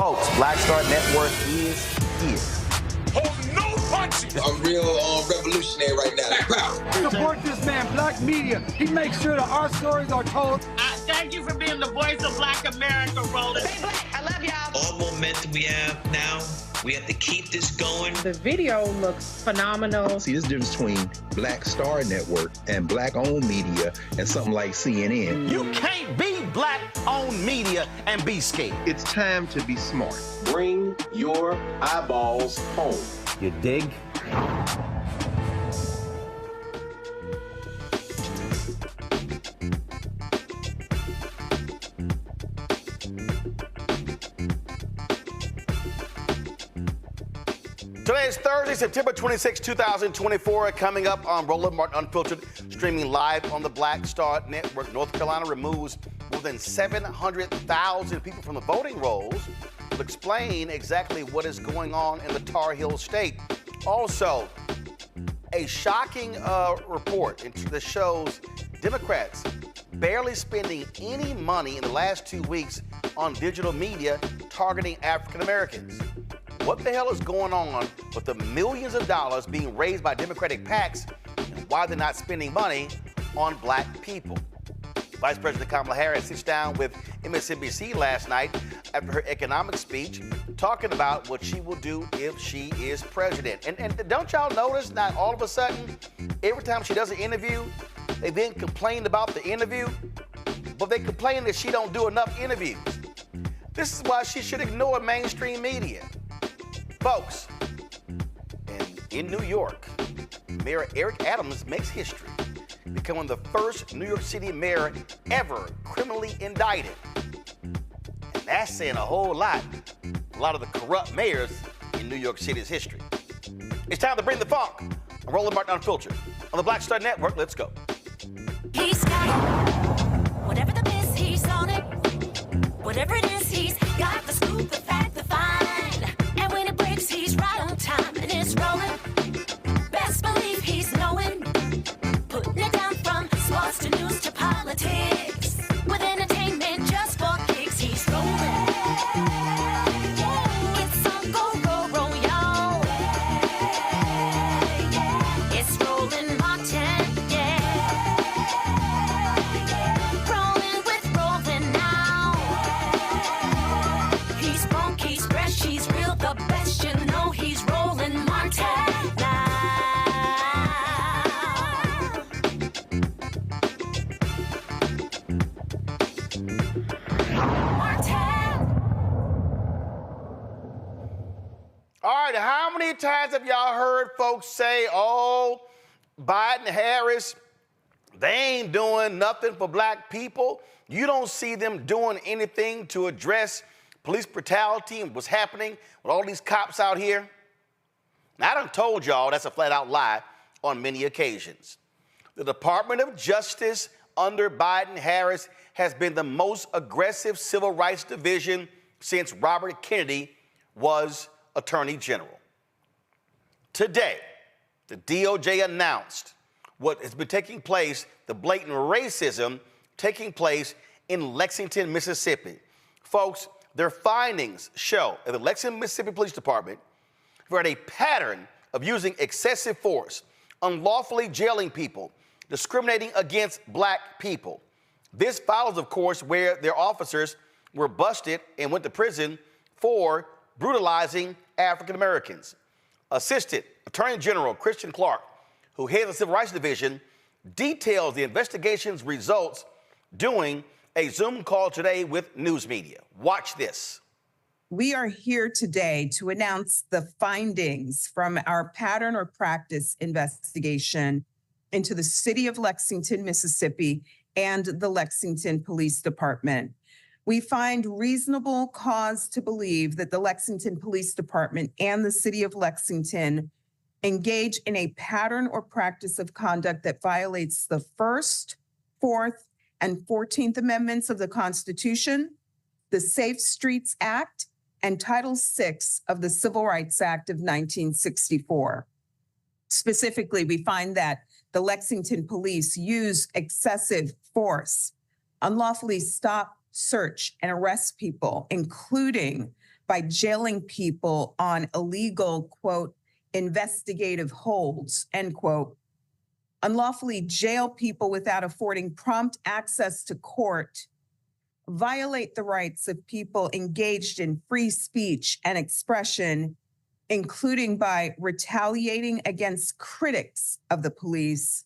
Folks, Black Star Network is here. Oh, no punches! I'm real revolutionary right now. Support this man, Black Media. He makes sure that our stories are told. Thank you for being the voice of Black America, Roland. Stay black. I love y'all. All momentum we have now, we have to keep this going. The video looks phenomenal. See, there's a difference between Black Star Network and Black-owned media and something like CNN. You can't be Black-owned media and be scared. It's time to be smart. Bring your eyeballs home. You dig? Today is Thursday, September 26, 2024. Coming up on Roland Martin Unfiltered, streaming live on the Black Star Network. North Carolina removes more than 700,000 people from the voting rolls. We'll explain exactly what is going on in the Tar Heel state. Also, a shocking report that shows Democrats barely spending any money in the last 2 weeks on digital media targeting African Americans. What the hell is going on with the millions of dollars being raised by Democratic PACs and why they're not spending money on Black people? Vice President Kamala Harris sits down with MSNBC last night after her economic speech, talking about what she will do if she is president. And don't y'all notice that all of a sudden, every time she does an interview, they then complain about the interview, but they complain that she don't do enough interviews. This is why she should ignore mainstream media. Folks, in New York, Mayor Eric Adams makes history, becoming the first New York City mayor ever criminally indicted. And that's saying a whole lot. A lot of the corrupt mayors in New York City's history. It's time to bring the funk. I'm Roland Martin Unfiltered. On the Black Star Network, let's go. He's got it. Whatever the miss, he's on it. Whatever it is, he's got the scoop, the fact, the find. And when it breaks, he's right on time and it's rolling. Best believe he's knowing. Putting it down from sports to news to politics. With entertainment just for kicks, he's rolling. It's on go, roll, roll, y'all. It's Roland Martin, yeah. Rolling with Roland now. He's funk, he's fresh, he's real, the best, you know he's Roland Martin now. All right, how many times have y'all heard folks say, oh, Biden, Harris, they ain't doing nothing for Black people? You don't see them doing anything to address police brutality and what's happening with all these cops out here? Now, I done told y'all that's a flat-out lie on many occasions. The Department of Justice under Biden, Harris has been the most aggressive civil rights division since Robert Kennedy was Attorney General. Today, the DOJ announced what has been taking place, the blatant racism taking place in Lexington, Mississippi. Folks, their findings show that the Lexington, Mississippi Police Department had a pattern of using excessive force, unlawfully jailing people, discriminating against Black people. This follows, of course, where their officers were busted and went to prison for brutalizing African Americans. Assistant Attorney General Kristen Clarke, who heads the Civil Rights Division, details the investigation's results during a Zoom call today with news media. Watch this. We are here today to announce the findings from our pattern or practice investigation into the city of Lexington, Mississippi, and the Lexington Police Department. We find reasonable cause to believe that the Lexington Police Department and the city of Lexington engage in a pattern or practice of conduct that violates the First, Fourth, and 14th Amendments of the Constitution, the Safe Streets Act, and Title VI of the Civil Rights Act of 1964. Specifically, we find that the Lexington police use excessive force, unlawfully stop, search, and arrest people, including by jailing people on illegal, quote, investigative holds, end quote, unlawfully jail people without affording prompt access to court, violate the rights of people engaged in free speech and expression, including by retaliating against critics of the police,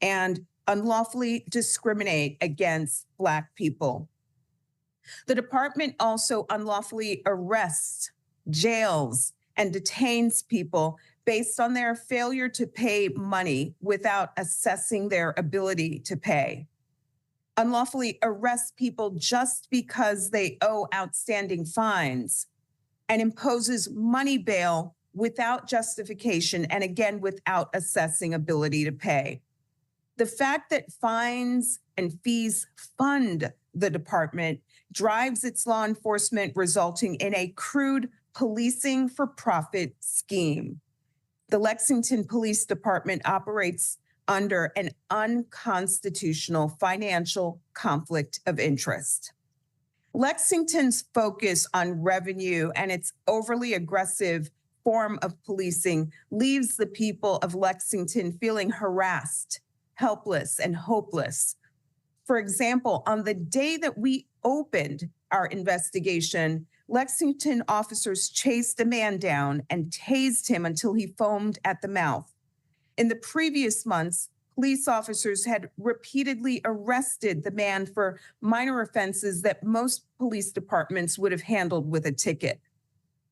and unlawfully discriminate against Black people. The department also unlawfully arrests, jails, and detains people based on their failure to pay money without assessing their ability to pay. Unlawfully arrests people just because they owe outstanding fines, and imposes money bail without justification and again without assessing ability to pay. The fact that fines and fees fund the department drives its law enforcement, resulting in a crude policing for profit scheme. The Lexington Police Department operates under an unconstitutional financial conflict of interest. Lexington's focus on revenue and its overly aggressive form of policing leaves the people of Lexington feeling harassed, helpless, and hopeless. For example, on the day that we opened our investigation, Lexington officers chased a man down and tased him until he foamed at the mouth. In the previous months, police officers had repeatedly arrested the man for minor offenses that most police departments would have handled with a ticket.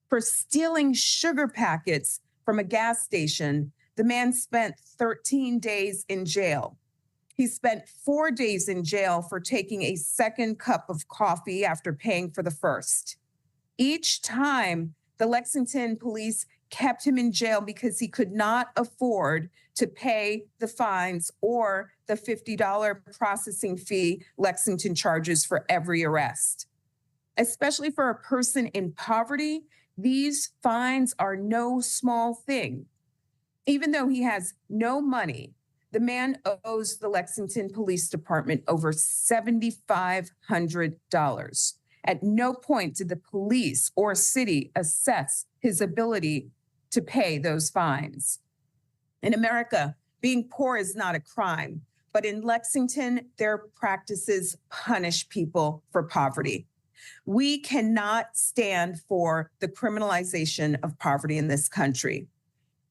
For stealing sugar packets from a gas station, the man spent 13 days in jail. He spent 4 days in jail for taking a second cup of coffee after paying for the first. Each time, the Lexington police kept him in jail because he could not afford to pay the fines or the $50 processing fee Lexington charges for every arrest. Especially for a person in poverty, these fines are no small thing. Even though he has no money, the man owes the Lexington Police Department over $7,500. At no point did the police or city assess his ability to pay those fines. In America, being poor is not a crime, but in Lexington, their practices punish people for poverty. We cannot stand for the criminalization of poverty in this country.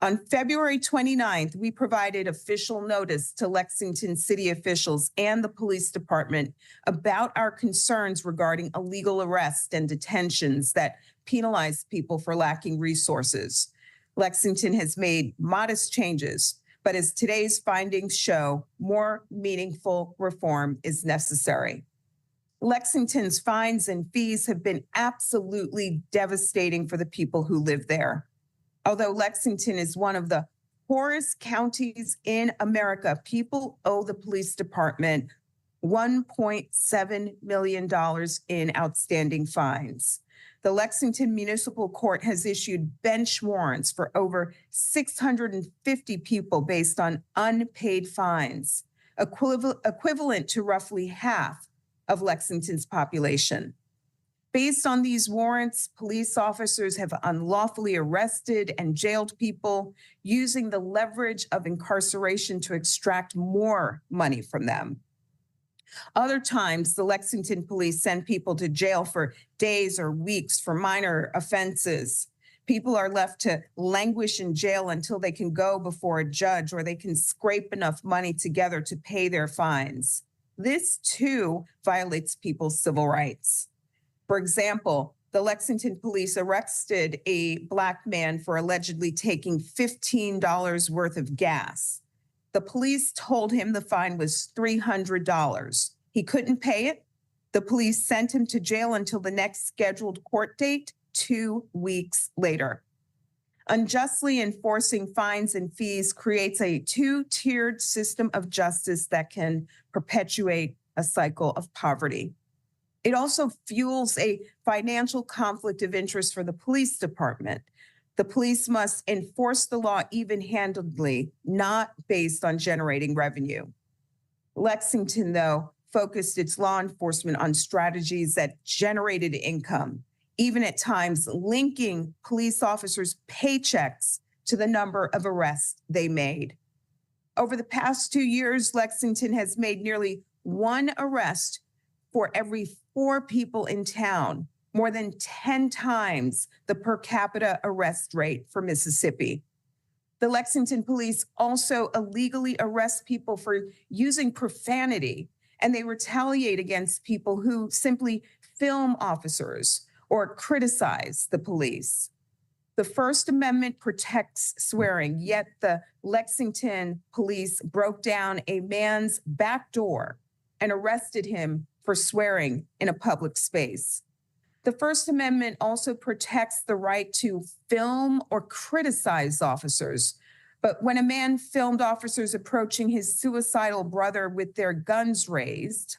On February 29th, we provided official notice to Lexington city officials and the police department about our concerns regarding illegal arrests and detentions that penalize people for lacking resources. Lexington has made modest changes, but as today's findings show, more meaningful reform is necessary. Lexington's fines and fees have been absolutely devastating for the people who live there. Although Lexington is one of the poorest counties in America, people owe the police department $1.7 million in outstanding fines. The Lexington Municipal Court has issued bench warrants for over 650 people based on unpaid fines, equivalent to roughly half of Lexington's population. Based on these warrants, police officers have unlawfully arrested and jailed people using the leverage of incarceration to extract more money from them. Other times, the Lexington police send people to jail for days or weeks for minor offenses. People are left to languish in jail until they can go before a judge or they can scrape enough money together to pay their fines. This, too, violates people's civil rights. For example, the Lexington police arrested a Black man for allegedly taking $15 worth of gas. The police told him the fine was $300. He couldn't pay it. The police sent him to jail until the next scheduled court date 2 weeks later. Unjustly enforcing fines and fees creates a two-tiered system of justice that can perpetuate a cycle of poverty. It also fuels a financial conflict of interest for the police department. The police must enforce the law even-handedly, not based on generating revenue. Lexington, though, focused its law enforcement on strategies that generated income, even at times linking police officers' paychecks to the number of arrests they made. Over the past 2 years, Lexington has made nearly 1 arrest for every 4 people in town, more than 10 times the per capita arrest rate for Mississippi. The Lexington police also illegally arrest people for using profanity, and they retaliate against people who simply film officers or criticize the police. The First Amendment protects swearing, yet the Lexington police broke down a man's back door and arrested him for swearing in a public space. The First Amendment also protects the right to film or criticize officers. But when a man filmed officers approaching his suicidal brother with their guns raised,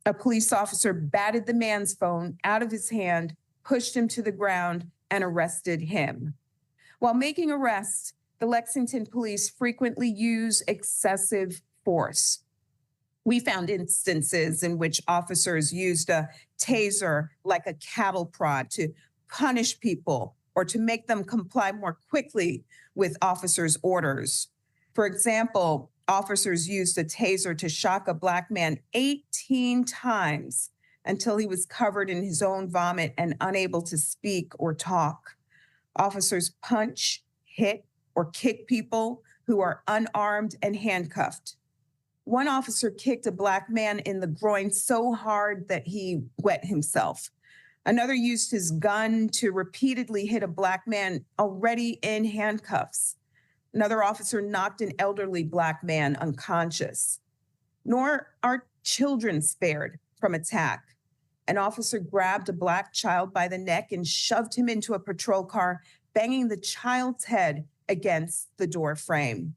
a police officer batted the man's phone out of his hand, pushed him to the ground, and arrested him. While making arrests, the Lexington police frequently use excessive force. We found instances in which officers used a taser like a cattle prod to punish people or to make them comply more quickly with officers' orders. For example, officers used a taser to shock a Black man 18 times until he was covered in his own vomit and unable to speak or talk. Officers punch, hit, or kick people who are unarmed and handcuffed. One officer kicked a Black man in the groin so hard that he wet himself. Another used his gun to repeatedly hit a Black man already in handcuffs. Another officer knocked an elderly Black man unconscious. Nor are children spared from attack. An officer grabbed a Black child by the neck and shoved him into a patrol car, banging the child's head against the door frame.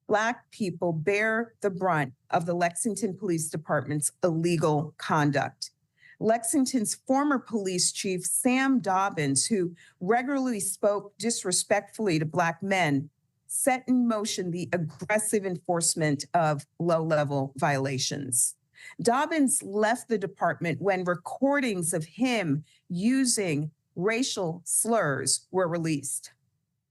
Black people bear the brunt of the Lexington Police Department's illegal conduct. Lexington's former police chief, Sam Dobbins, who regularly spoke disrespectfully to Black men, set in motion the aggressive enforcement of low-level violations. Dobbins left the department when recordings of him using racial slurs were released.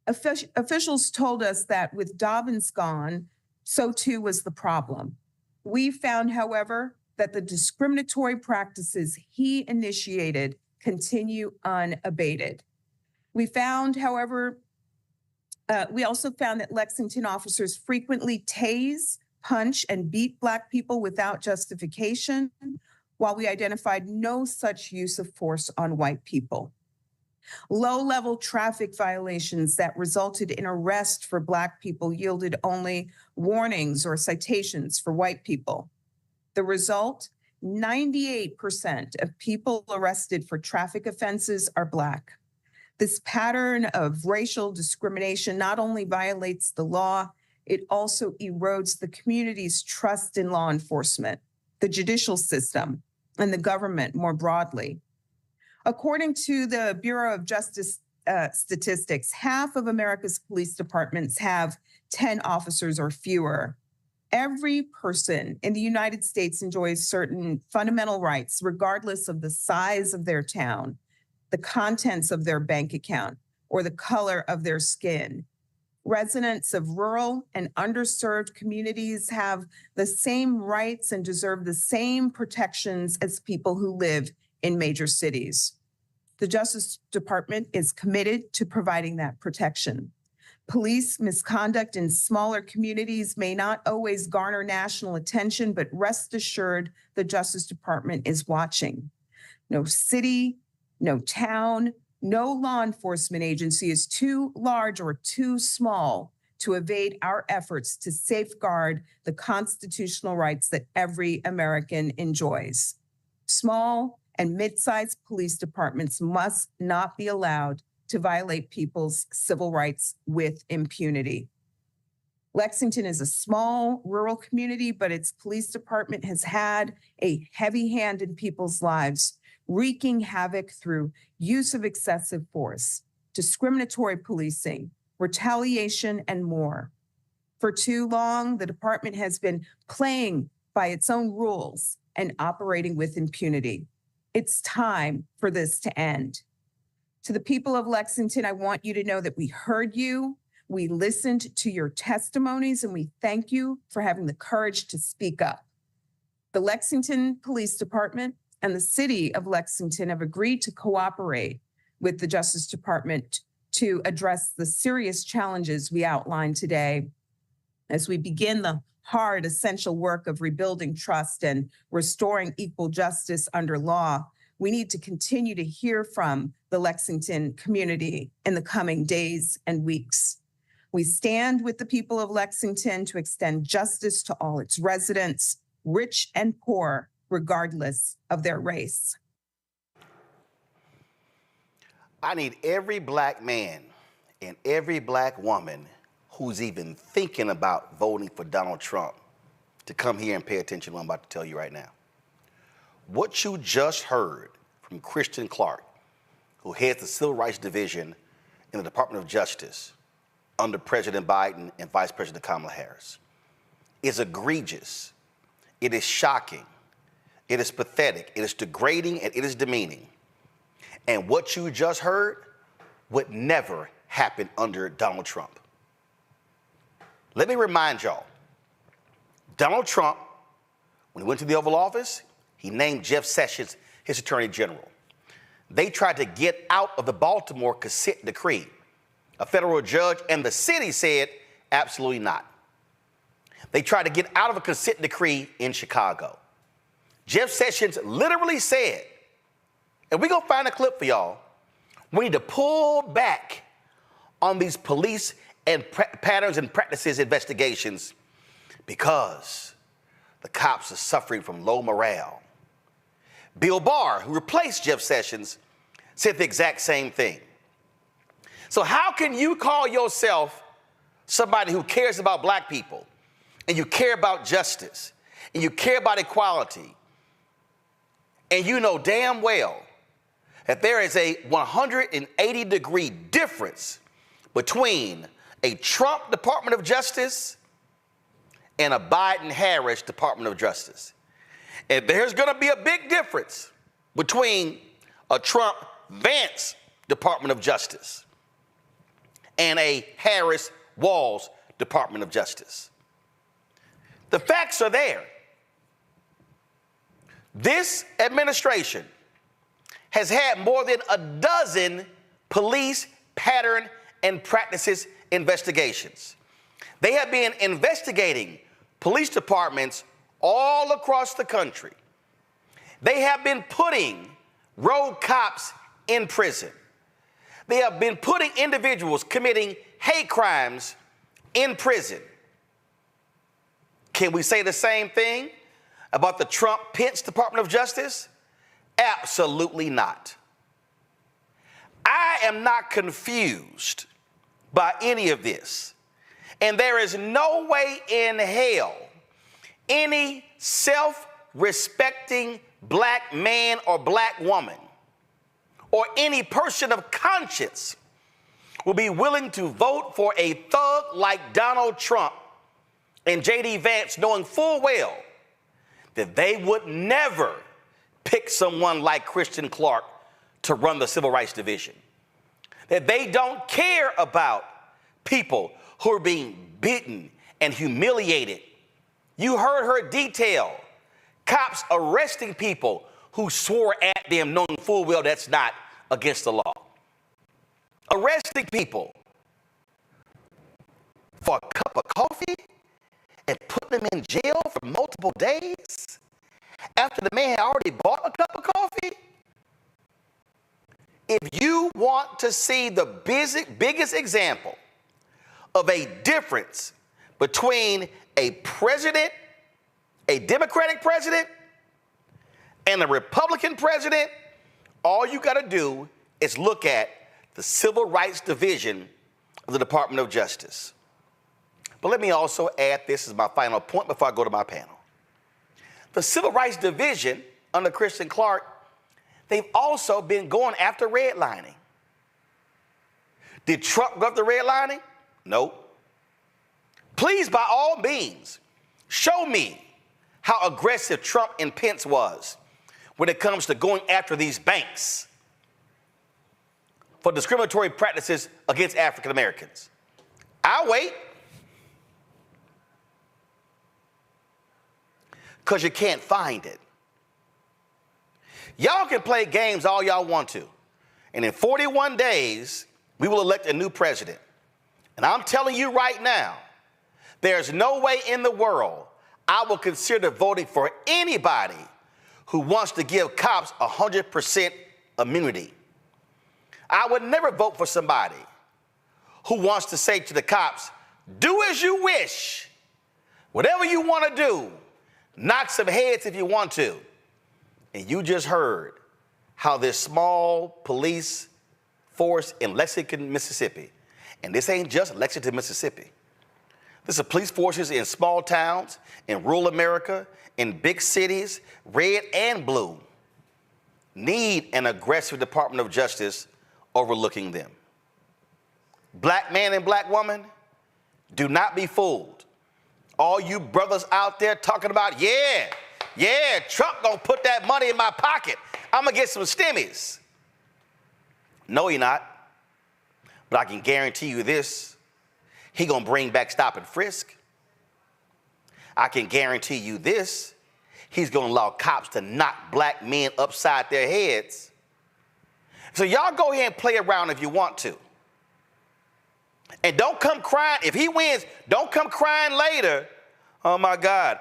Officials told us that with Dobbins gone, so too was the problem. We found, however, that the discriminatory practices he initiated continue unabated. We also found that Lexington officers frequently tase, punch, and beat Black people without justification, while we identified no such use of force on white people. Low-level traffic violations that resulted in arrest for Black people yielded only warnings or citations for white people. The result, 98% of people arrested for traffic offenses are Black. This pattern of racial discrimination not only violates the law, it also erodes the community's trust in law enforcement, the judicial system, and the government more broadly. According to the Bureau of Justice statistics, half of America's police departments have 10 officers or fewer. Every person in the United States enjoys certain fundamental rights, regardless of the size of their town, the contents of their bank account, or the color of their skin. Residents of rural and underserved communities have the same rights and deserve the same protections as people who live in major cities. The Justice Department is committed to providing that protection. Police misconduct in smaller communities may not always garner national attention, but rest assured the Justice Department is watching. No city, no town, no law enforcement agency is too large or too small to evade our efforts to safeguard the constitutional rights that every American enjoys. Small and mid-sized police departments must not be allowed to violate people's civil rights with impunity. Lexington is a small rural community, but its police department has had a heavy hand in people's lives, wreaking havoc through use of excessive force, discriminatory policing, retaliation, and more. For too long, the department has been playing by its own rules and operating with impunity. It's time for this to end. To the people of Lexington, I want you to know that we heard you, we listened to your testimonies, and we thank you for having the courage to speak up. The Lexington Police Department and the city of Lexington have agreed to cooperate with the Justice Department to address the serious challenges we outlined today as we begin the hard, essential work of rebuilding trust and restoring equal justice under law. We need to continue to hear from the Lexington community in the coming days and weeks. We stand with the people of Lexington to extend justice to all its residents, rich and poor, regardless of their race. I need every black man and every black woman who's even thinking about voting for Donald Trump to come here and pay attention to what I'm about to tell you right now. What you just heard from Kristen Clarke, who heads the Civil Rights Division in the Department of Justice under President Biden and Vice President Kamala Harris, is egregious. It is shocking. It is pathetic. It is degrading, and it is demeaning. And what you just heard would never happen under Donald Trump. Let me remind y'all, Donald Trump, when he went to the Oval Office, he named Jeff Sessions his attorney general. They tried to get out of the Baltimore consent decree. A federal judge and the city said, absolutely not. They tried to get out of a consent decree in Chicago. Jeff Sessions literally said, and we're gonna find a clip for y'all, we need to pull back on these police and patterns and practices investigations because the cops are suffering from low morale. Bill Barr, who replaced Jeff Sessions, said the exact same thing. So how can you call yourself somebody who cares about black people, and you care about justice, and you care about equality, and you know damn well that there is a 180-degree difference between a Trump Department of Justice and a Biden-Harris Department of Justice? And there's going to be a big difference between a Trump-Vance Department of Justice and a Harris-Walz Department of Justice. The facts are there. This administration has had more than a dozen police pattern and practices investigations. They have been investigating police departments all across the country. They have been putting rogue cops in prison. They have been putting individuals committing hate crimes in prison. Can we say the same thing about the Trump-Pence Department of Justice? Absolutely not. I am not confused by any of this. And there is no way in hell any self-respecting black man or black woman or any person of conscience will be willing to vote for a thug like Donald Trump and J.D. Vance, knowing full well that they would never pick someone like Kristen Clarke to run the Civil Rights Division. That they don't care about people who are being beaten and humiliated. You heard her detail cops arresting people who swore at them knowing full well that's not against the law. Arresting people for a cup of coffee and putting them in jail for multiple days after the man had already bought a cup of coffee. If you want to see the biggest example of a difference between a president, a Democratic president, and a Republican president, all you got to do is look at the Civil Rights Division of the Department of Justice. But let me also add this as my final point before I go to my panel. The Civil Rights Division under Kristen Clarke, they've also been going after redlining. Did Trump go after redlining? No. Please, by all means, show me how aggressive Trump and Pence was when it comes to going after these banks for discriminatory practices against African Americans. I'll wait. Because you can't find it. Y'all can play games all y'all want to. And in 41 days, we will elect a new president. And I'm telling you right now, there's no way in the world I will consider voting for anybody who wants to give cops 100% immunity. I would never vote for somebody who wants to say to the cops, do as you wish. Whatever you want to do, knock some heads if you want to. And you just heard how this small police force in Lexington, Mississippi, and this ain't just Lexington, Mississippi. This is police forces in small towns, in rural America, in big cities, red and blue, need an aggressive Department of Justice overlooking them. Black man and black woman, do not be fooled. All you brothers out there talking about, yeah, Trump gonna put that money in my pocket. I'm gonna get some stimmies. No, you're not. But I can guarantee you this, he gonna bring back stop and frisk. I can guarantee you this, he's gonna allow cops to knock black men upside their heads. So y'all go ahead and play around if you want to. And don't come crying. If he wins, don't come crying later. Oh, my God.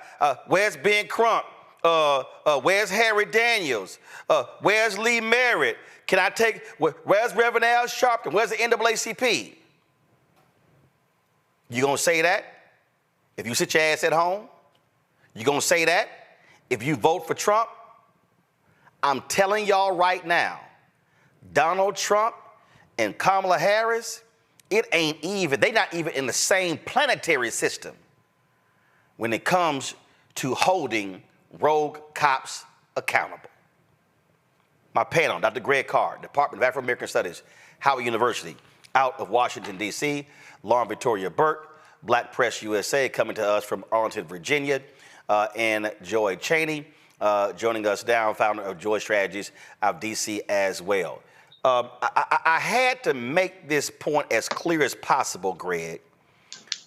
Where's Ben Crump? Where's Harry Daniels? Where's Lee Merritt? Can I take, where's Reverend Al Sharpton? Where's the NAACP? You going to say that if you sit your ass at home? You going to say that if you vote for Trump? I'm telling y'all right now, Donald Trump and Kamala Harris, it ain't even, they're not even in the same planetary system when it comes to holding rogue cops accountable. My panel, Dr. Greg Carr, Department of Afro-American Studies, Howard University, out of Washington, D.C., Lauren Victoria Burke, Black Press USA, coming to us from Arlington, Virginia, and Joy Chaney, joining us down, founder of Joy Strategies out of D.C. as well. I had to make this point as clear as possible, Greg,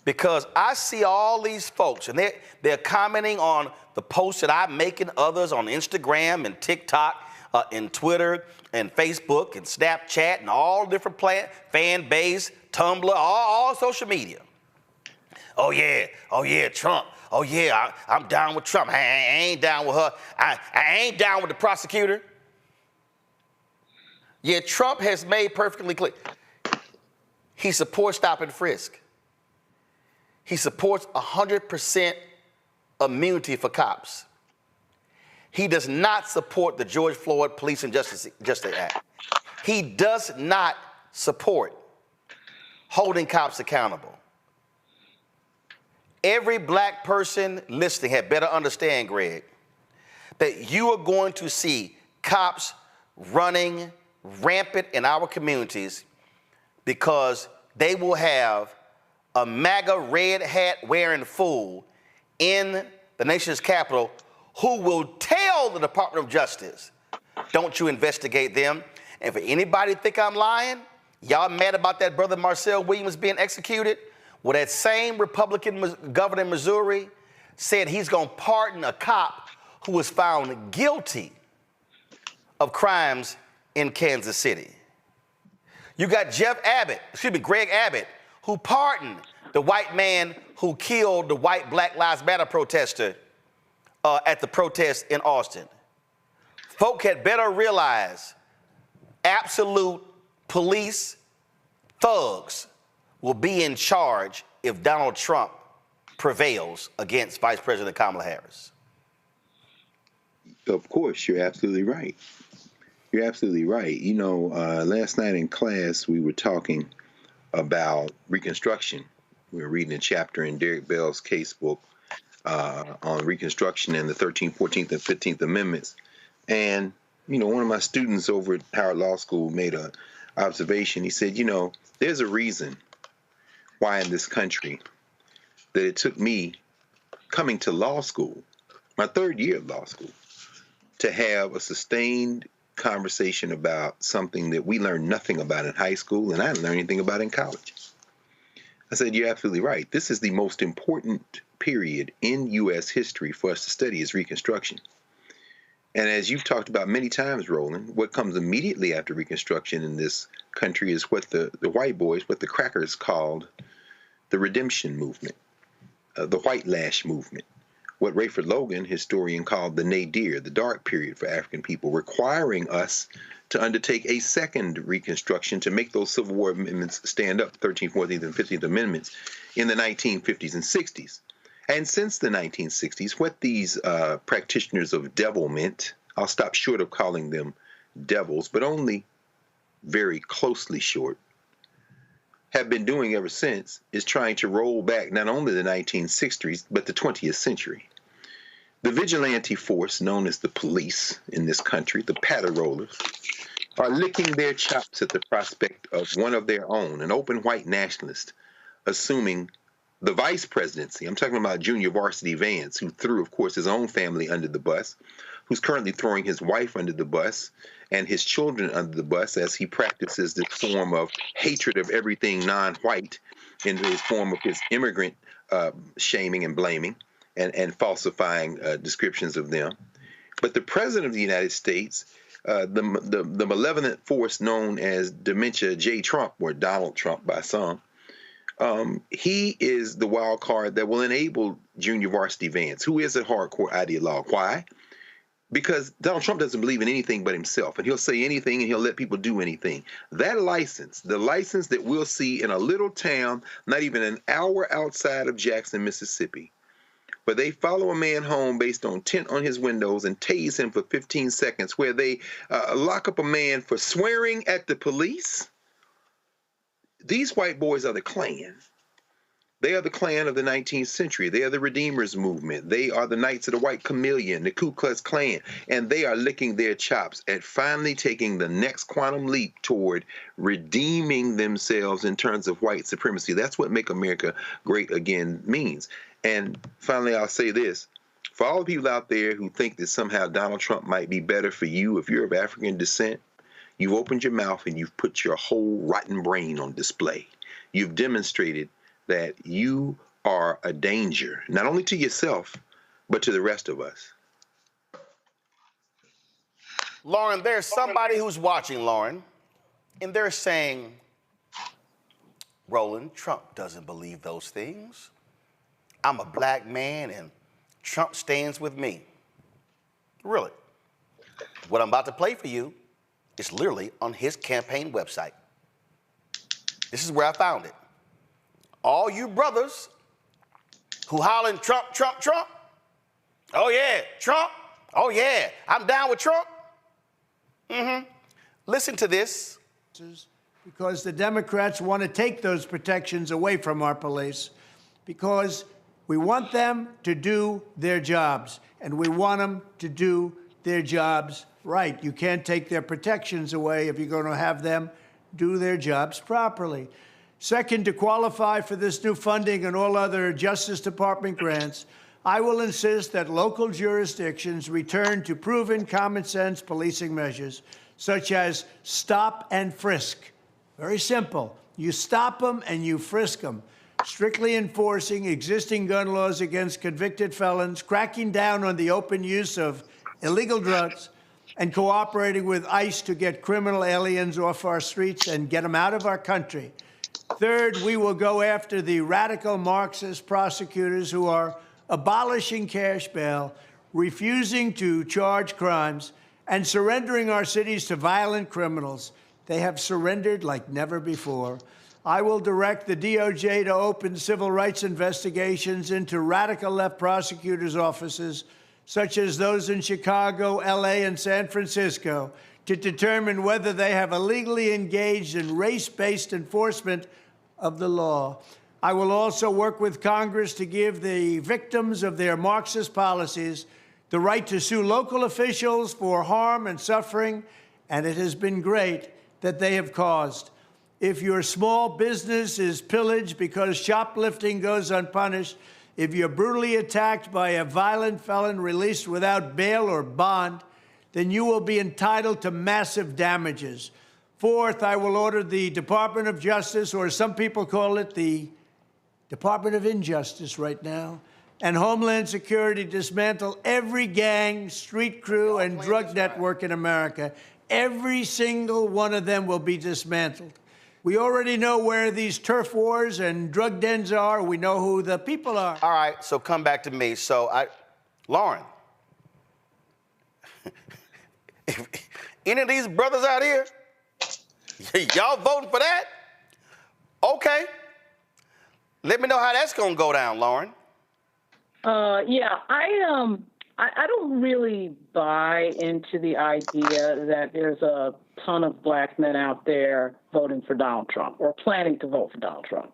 because I see all these folks, and they're commenting on the posts that I make and others on Instagram and TikTok and Twitter and Facebook and Snapchat and all different fan base, Tumblr, all social media. Oh yeah, Trump. Oh yeah, I'm down with Trump. I ain't down with her. I ain't down with the prosecutor. Yeah, Trump has made perfectly clear. He supports stop and frisk. He supports 100% immunity for cops. He does not support the George Floyd Police and Justice Act. He does not support holding cops accountable. Every black person listening had better understand, Greg, that you are going to see cops running rampant in our communities because they will have a MAGA red hat wearing fool in the nation's capital who will tell the Department of Justice, don't you investigate them. And for anybody to think I'm lying, y'all mad about that brother Marcel Williams being executed? Well, that same Republican governor in Missouri said he's going to pardon a cop who was found guilty of crimes in Kansas City. You got Greg Abbott, who pardoned the white man who killed the white Black Lives Matter protester at the protest in Austin. Folk had better realize absolute police thugs will be in charge if Donald Trump prevails against Vice President Kamala Harris. Of course, you're absolutely right. You're absolutely right. You know, last night in class, we were talking about Reconstruction. We were reading a chapter in Derek Bell's casebook on Reconstruction and the 13th, 14th, and 15th Amendments. And, you know, one of my students over at Howard Law School made an observation. He said, you know, there's a reason why in this country that it took me coming to law school, my third year of law school, to have a sustained conversation about something that we learned nothing about in high school and I didn't learn anything about in college. I said, you're absolutely right. This is the most important period in U.S. history for us to study is Reconstruction. And as you've talked about many times, Roland, what comes immediately after Reconstruction in this country is what the white boys, what the crackers called the redemption movement, the white lash movement, what Rayford Logan, historian, called the nadir, the dark period for African people, requiring us to undertake a second Reconstruction to make those Civil War amendments stand up, 13th, 14th, and 15th Amendments, in the 1950s and 60s. And since the 1960s, what these practitioners of devilment, I'll stop short of calling them devils, but only very closely short, have been doing ever since is trying to roll back not only the 1960s, but the 20th century. The vigilante force known as the police in this country, the patter-rollers, are licking their chops at the prospect of one of their own, an open white nationalist, assuming the vice presidency. I'm talking about Junior Varsity Vance, who threw, of course, his own family under the bus, who's currently throwing his wife under the bus and his children under the bus as he practices this form of hatred of everything non-white in his form of his immigrant shaming and blaming and falsifying descriptions of them. But the president of the United States, the malevolent force known as Dementia J. Trump, or Donald Trump by some, he is the wild card that will enable Junior Varsity Vance, who is a hardcore ideologue. Why? Because Donald Trump doesn't believe in anything but himself, and he'll say anything and he'll let people do anything. That license, the license that we'll see in a little town, not even an hour outside of Jackson, Mississippi, where they follow a man home based on tint on his windows and tase him for 15 seconds, where they lock up a man for swearing at the police. These white boys are the Klan. They are the Klan of the 19th century. They are the Redeemers movement. They are the Knights of the White Chameleon, the Ku Klux Klan. And they are licking their chops at finally taking the next quantum leap toward redeeming themselves in terms of white supremacy. That's what Make America Great Again means. And finally, I'll say this. For all the people out there who think that somehow Donald Trump might be better for you if you're of African descent, you've opened your mouth and you've put your whole rotten brain on display. You've demonstrated that you are a danger, not only to yourself, but to the rest of us. Lauren, there's somebody who's watching, Lauren, and they're saying, Roland, Trump doesn't believe those things. I'm a black man and Trump stands with me. Really? What I'm about to play for you is literally on his campaign website. This is where I found it. All you brothers who hollering Trump, Trump, Trump. Oh yeah, Trump. Oh yeah, I'm down with Trump. Listen to this. Because the Democrats want to take those protections away from our police because we want them to do their jobs and we want them to do their jobs right. You can't take their protections away if you're going to have them do their jobs properly. Second, to qualify for this new funding and all other Justice Department grants, I will insist that local jurisdictions return to proven common sense policing measures, such as stop and frisk. Very simple. You stop them and you frisk them. Strictly enforcing existing gun laws against convicted felons, cracking down on the open use of illegal drugs, and cooperating with ICE to get criminal aliens off our streets and get them out of our country. Third, we will go after the radical Marxist prosecutors who are abolishing cash bail, refusing to charge crimes, and surrendering our cities to violent criminals. They have surrendered like never before. I will direct the DOJ to open civil rights investigations into radical left prosecutors' offices, such as those in Chicago, LA, and San Francisco, to determine whether they have illegally engaged in race-based enforcement of the law. I will also work with Congress to give the victims of their Marxist policies the right to sue local officials for harm and suffering, and it has been great that they have caused. If your small business is pillaged because shoplifting goes unpunished, if you're brutally attacked by a violent felon released without bail or bond, then you will be entitled to massive damages. Fourth, I will order the Department of Justice, or some people call it the Department of Injustice right now, and Homeland Security dismantle every gang, street crew, and drug network in America. Every single one of them will be dismantled. We already know where these turf wars and drug dens are. We know who the people are. All right, so come back to me. Lauren, any of these brothers out here, y'all voting for that? Okay. Let me know how that's gonna go down, Lauren. Yeah, I don't really buy into the idea that there's a ton of black men out there voting for Donald Trump or planning to vote for Donald Trump.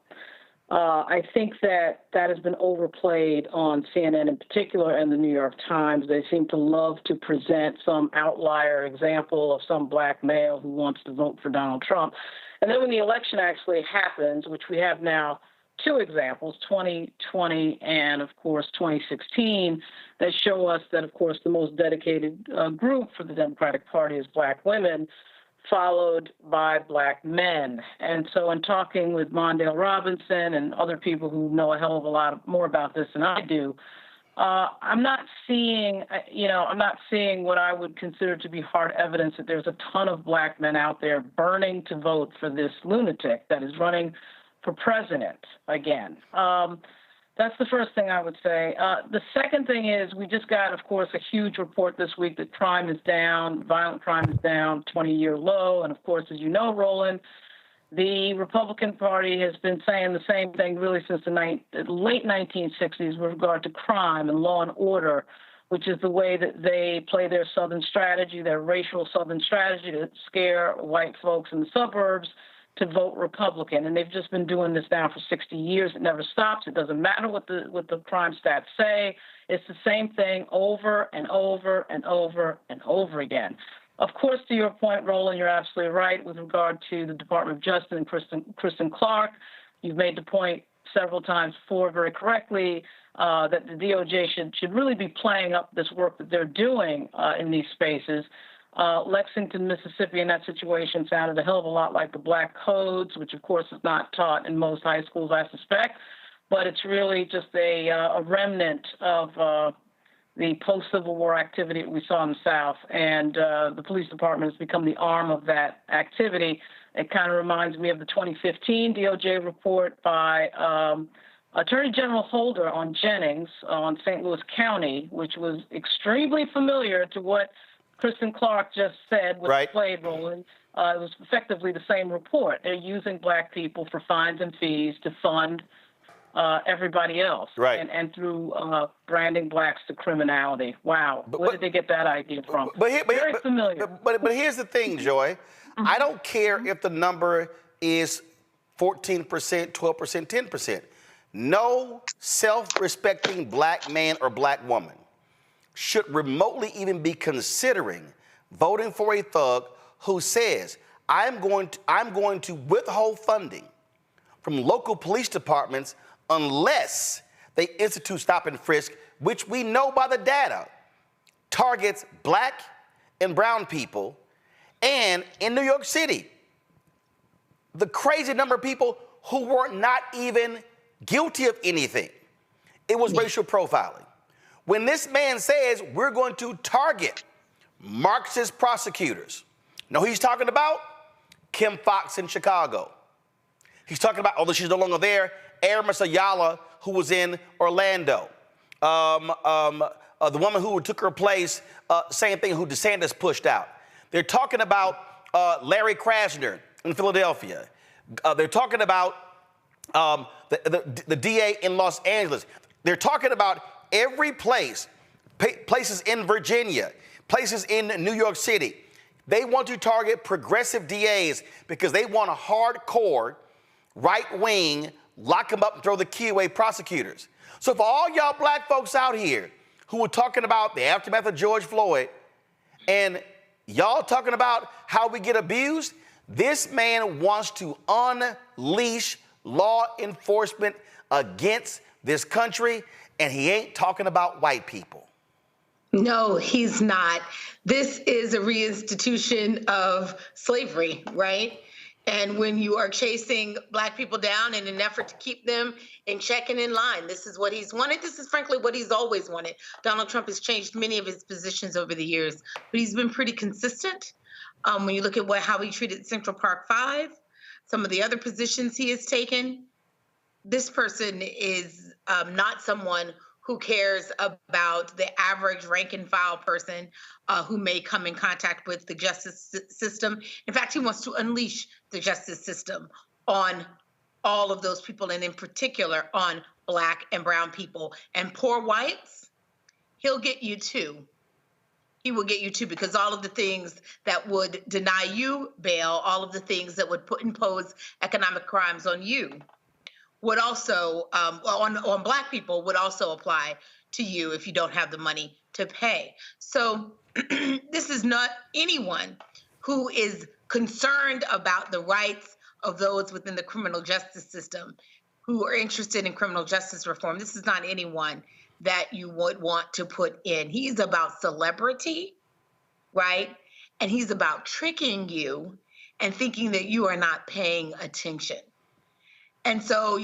I think that has been overplayed on CNN in particular and the New York Times. They seem to love to present some outlier example of some black male who wants to vote for Donald Trump. And then when the election actually happens, which we have now two examples, 2020 and, of course, 2016, that show us that, of course, the most dedicated group for the Democratic Party is black women, followed by black men. And so in talking with Mondale Robinson and other people who know a hell of a lot more about this than I do, I'm not seeing what I would consider to be hard evidence that there's a ton of black men out there burning to vote for this lunatic that is running for president again. That's the first thing I would say. The second thing is we just got, of course, a huge report this week that crime is down, violent crime is down, 20-year low. And, of course, as you know, Roland, the Republican Party has been saying the same thing really since the late 1960s with regard to crime and law and order, which is the way that they play their Southern strategy, their racial Southern strategy to scare white folks in the suburbs to vote Republican. And they've just been doing this now for 60 years. It never stops. It doesn't matter what the crime stats say. It's the same thing over and over and over and over again. Of course, to your point, Roland, you're absolutely right with regard to the Department of Justice and Kristen Clarke. You've made the point several times before very correctly that the DOJ should really be playing up this work that they're doing in these spaces. Lexington, Mississippi, in that situation sounded a hell of a lot like the Black Codes, which, of course, is not taught in most high schools, I suspect. But it's really just a remnant of the post-Civil War activity that we saw in the South. And the police department has become the arm of that activity. It kind of reminds me of the 2015 DOJ report by Attorney General Holder on Jennings on St. Louis County, which was extremely familiar to what Kristen Clarke just said with the Slade Roland. It was effectively the same report. They're using black people for fines and fees to fund everybody else, and through branding blacks to criminality. Wow, where did they get that idea from? Very familiar. But here's the thing, Joy. I don't care if the number is 14%, 12%, 10%. No self-respecting black man or black woman should remotely even be considering voting for a thug who says, I'm going to withhold funding from local police departments unless they institute stop and frisk, which we know by the data targets black and brown people. And in New York City, the crazy number of people who were not even guilty of anything. It was racial profiling. When this man says we're going to target Marxist prosecutors, know who he's talking about? Kim Foxx in Chicago. He's talking about, although she's no longer there, Aramis Ayala, who was in Orlando. The woman who took her place, same thing, who DeSantis pushed out. They're talking about Larry Krasner in Philadelphia. They're talking about the DA in Los Angeles. They're talking about every place, places in Virginia, places in New York City. They want to target progressive DAs because they want a hardcore, right-wing, lock them up and throw the key away prosecutors. So for all y'all black folks out here who were talking about the aftermath of George Floyd and y'all talking about how we get abused, this man wants to unleash law enforcement against this country, and he ain't talking about white people. No, he's not. This is a reinstitution of slavery, right? And when you are chasing Black people down in an effort to keep them in check and in line, this is what he's wanted. This is frankly what he's always wanted. Donald Trump has changed many of his positions over the years, but he's been pretty consistent. When you look at how he treated Central Park 5, some of the other positions he has taken, this person is not someone who cares about the average rank and file person who may come in contact with the justice system. In fact, he wants to unleash the justice system on all of those people, and in particular on Black and brown people. And poor whites, he'll get you too. He will get you too, because all of the things that would deny you bail, all of the things that would impose economic crimes on you, would also, on Black people, would also apply to you if you don't have the money to pay. So this is not anyone who is concerned about the rights of those within the criminal justice system who are interested in criminal justice reform. This is not anyone that you would want to put in. He's about celebrity, right? And he's about tricking you and thinking that you are not paying attention. And so,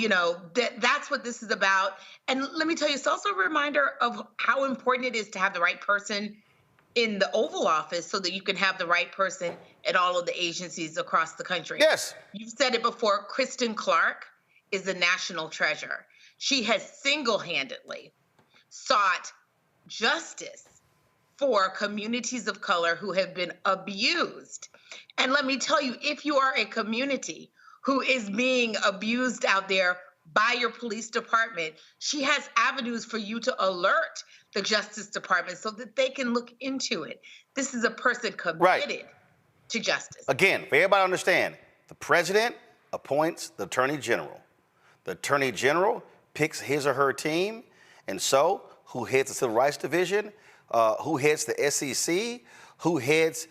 that's what this is about. And let me tell you, it's also a reminder of how important it is to have the right person in the Oval Office so that you can have the right person at all of the agencies across the country. Yes. You've said it before, Kristen Clarke is a national treasure. She has single-handedly sought justice for communities of color who have been abused. And let me tell you, if you are a community who is being abused out there by your police department, she has avenues for you to alert the Justice Department so that they can look into it. This is a person committed to justice. Again, for everybody to understand, the president appoints the attorney general. The attorney general picks his or her team, and so who heads the Civil Rights Division, who heads the SEC, who heads,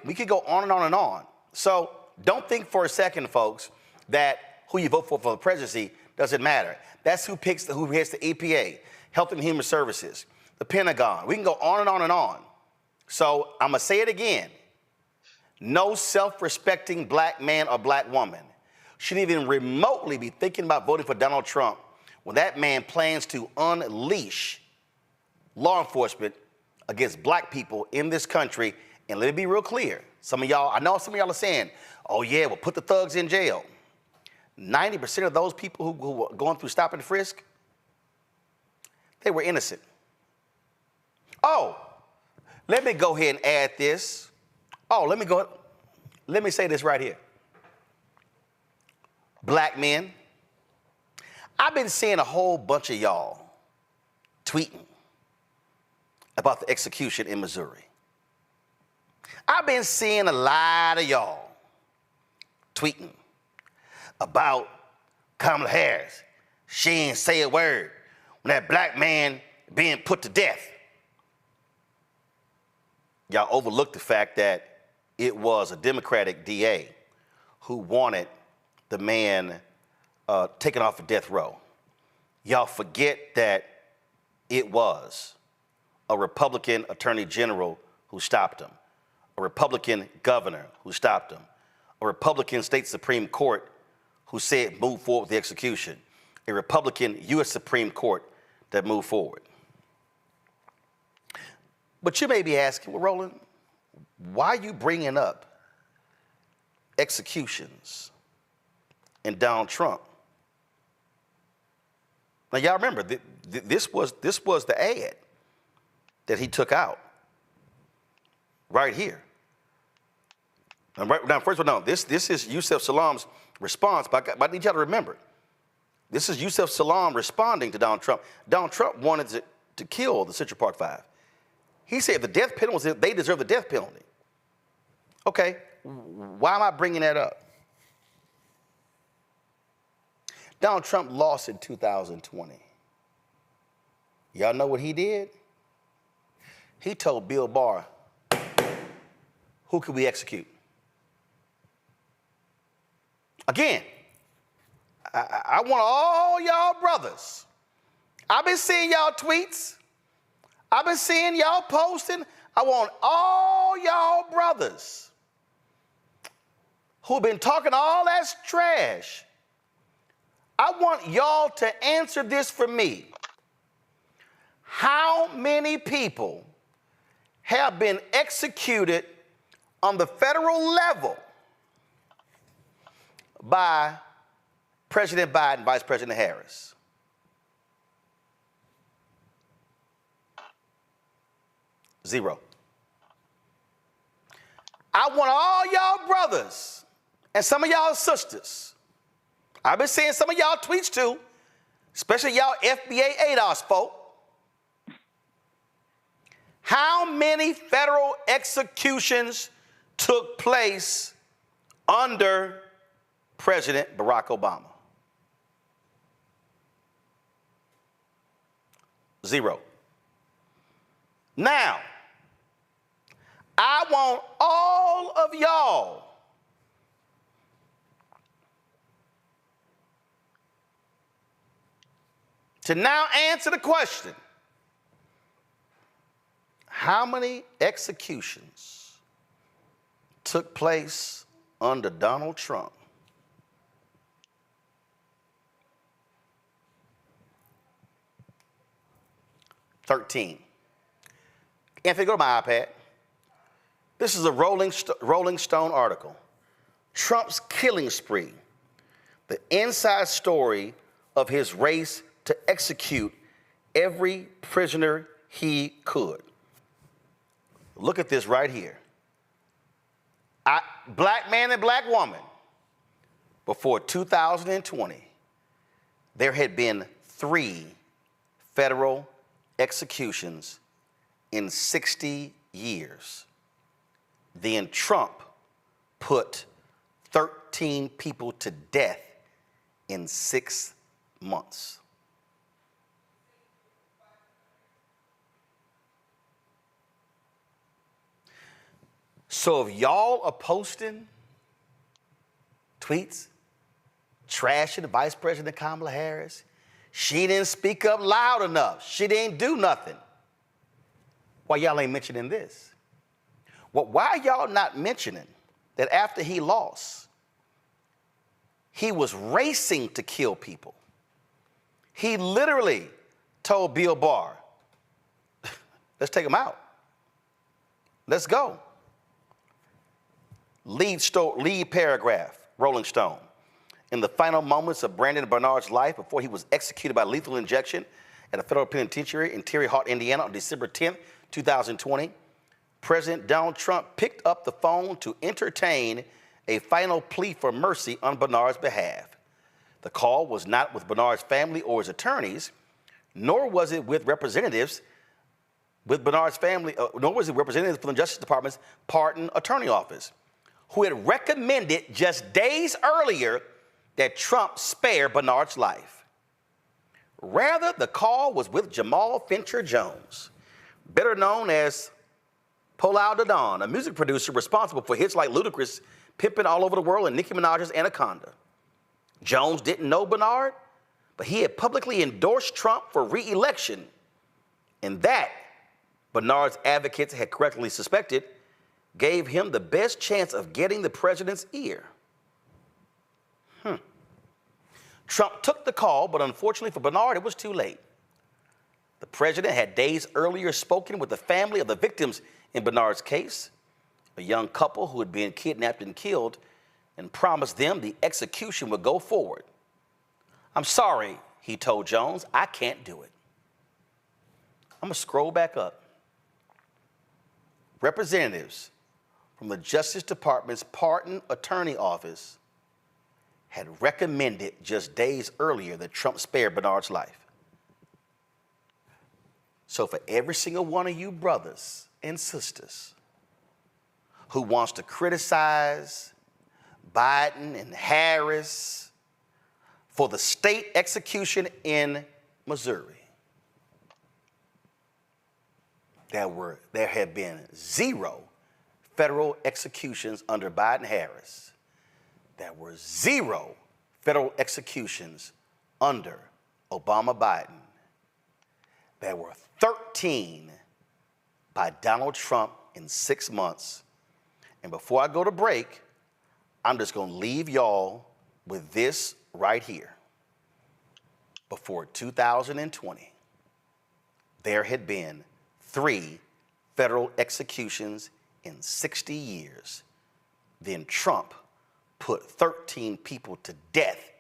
we could go on and on and on. So don't think for a second, folks, that who you vote for the presidency doesn't matter. That's who heads the EPA, Health and Human Services, the Pentagon. We can go on and on and on. So I'm going to say it again. No self-respecting Black man or Black woman should even remotely be thinking about voting for Donald Trump when that man plans to unleash law enforcement against Black people in this country. And let me be real clear. I know some of y'all are saying, oh yeah, well, put the thugs in jail. 90% of those people who were going through stop and frisk, they were innocent. Oh, let me go ahead and add this. Let me say this right here. Black men, I've been seeing a whole bunch of y'all tweeting about the execution in Missouri. I've been seeing a lot of y'all tweeting about Kamala Harris. She ain't say a word when that Black man being put to death. Y'all overlooked the fact that it was a Democratic DA who wanted the man taken off of death row. Y'all forget that it was a Republican Attorney General who stopped him, a Republican governor who stopped him, a Republican state Supreme Court who said move forward with the execution, a Republican U.S. Supreme Court that moved forward. But you may be asking, well, Roland, why are you bringing up executions and Donald Trump? Now, y'all remember, this was the ad that he took out right here. Now, first of all, no, this is Yusef Salaam's response, but I need y'all to remember, this is Yusef Salaam responding to Donald Trump. Donald Trump wanted to kill the Central Park 5. He said the death penalty, they deserve the death penalty. Okay, why am I bringing that up? Donald Trump lost in 2020. Y'all know what he did? He told Bill Barr, who could we execute? Again, I want all y'all brothers. I've been seeing y'all tweets. I've been seeing y'all posting. I want all y'all brothers who've been talking all that trash. I want y'all to answer this for me. How many people have been executed on the federal level by President Biden, Vice President Harris? Zero. I want all y'all brothers and some of y'all sisters. I've been seeing some of y'all tweets too, especially y'all FBA ADOS folk. How many federal executions took place under President Barack Obama? Zero. Now, I want all of y'all to now answer the question, how many executions took place under Donald Trump? $13. Anthony, go to my iPad. This is a Rolling Stone article. Trump's killing spree, the inside story of his race to execute every prisoner he could. Look at this right here. Black man and black woman, before 2020, there had been 3 federal executions in 60 years. Then Trump put 13 people to death in 6 months. So if y'all are posting tweets trashing Vice President Kamala Harris, she didn't speak up loud enough, she didn't do nothing, why y'all ain't mentioning this? Well, why are y'all not mentioning that after he lost, he was racing to kill people? He literally told Bill Barr, let's take him out. Let's go. Lead paragraph, Rolling Stone. In the final moments of Brandon Bernard's life before he was executed by lethal injection at a federal penitentiary in Terre Haute, Indiana on December 10th, 2020, President Donald Trump picked up the phone to entertain a final plea for mercy on Bernard's behalf. The call was not with Bernard's family or his attorneys, nor was it with representatives with Bernard's family, nor was it representatives from the Justice Department's Pardon Attorney Office, who had recommended just days earlier that Trump spare Bernard's life. Rather, the call was with Jamal Fincher Jones, better known as Paul da Don, a music producer responsible for hits like Ludacris, Pimpin' All Over the World, and Nicki Minaj's Anaconda. Jones didn't know Bernard, but he had publicly endorsed Trump for re-election, and that, Bernard's advocates had correctly suspected, gave him the best chance of getting the president's ear. Trump took the call, but unfortunately for Bernard, it was too late. The president had days earlier spoken with the family of the victims in Bernard's case, a young couple who had been kidnapped and killed, and promised them the execution would go forward. I'm sorry, he told Jones, I can't do it. I'm gonna scroll back up. Representatives from the Justice Department's Pardon Attorney Office had recommended just days earlier that Trump spare Bernard's life. So for every single one of you brothers and sisters who wants to criticize Biden and Harris for the state execution in Missouri, there have been 0 federal executions under Biden-Harris. There were 0 federal executions under Obama-Biden. There were 13 by Donald Trump in 6 months. And before I go to break, I'm just going to leave y'all with this right here. Before 2020, there had been 3 federal executions in 60 years. Then Trump put 13 people to death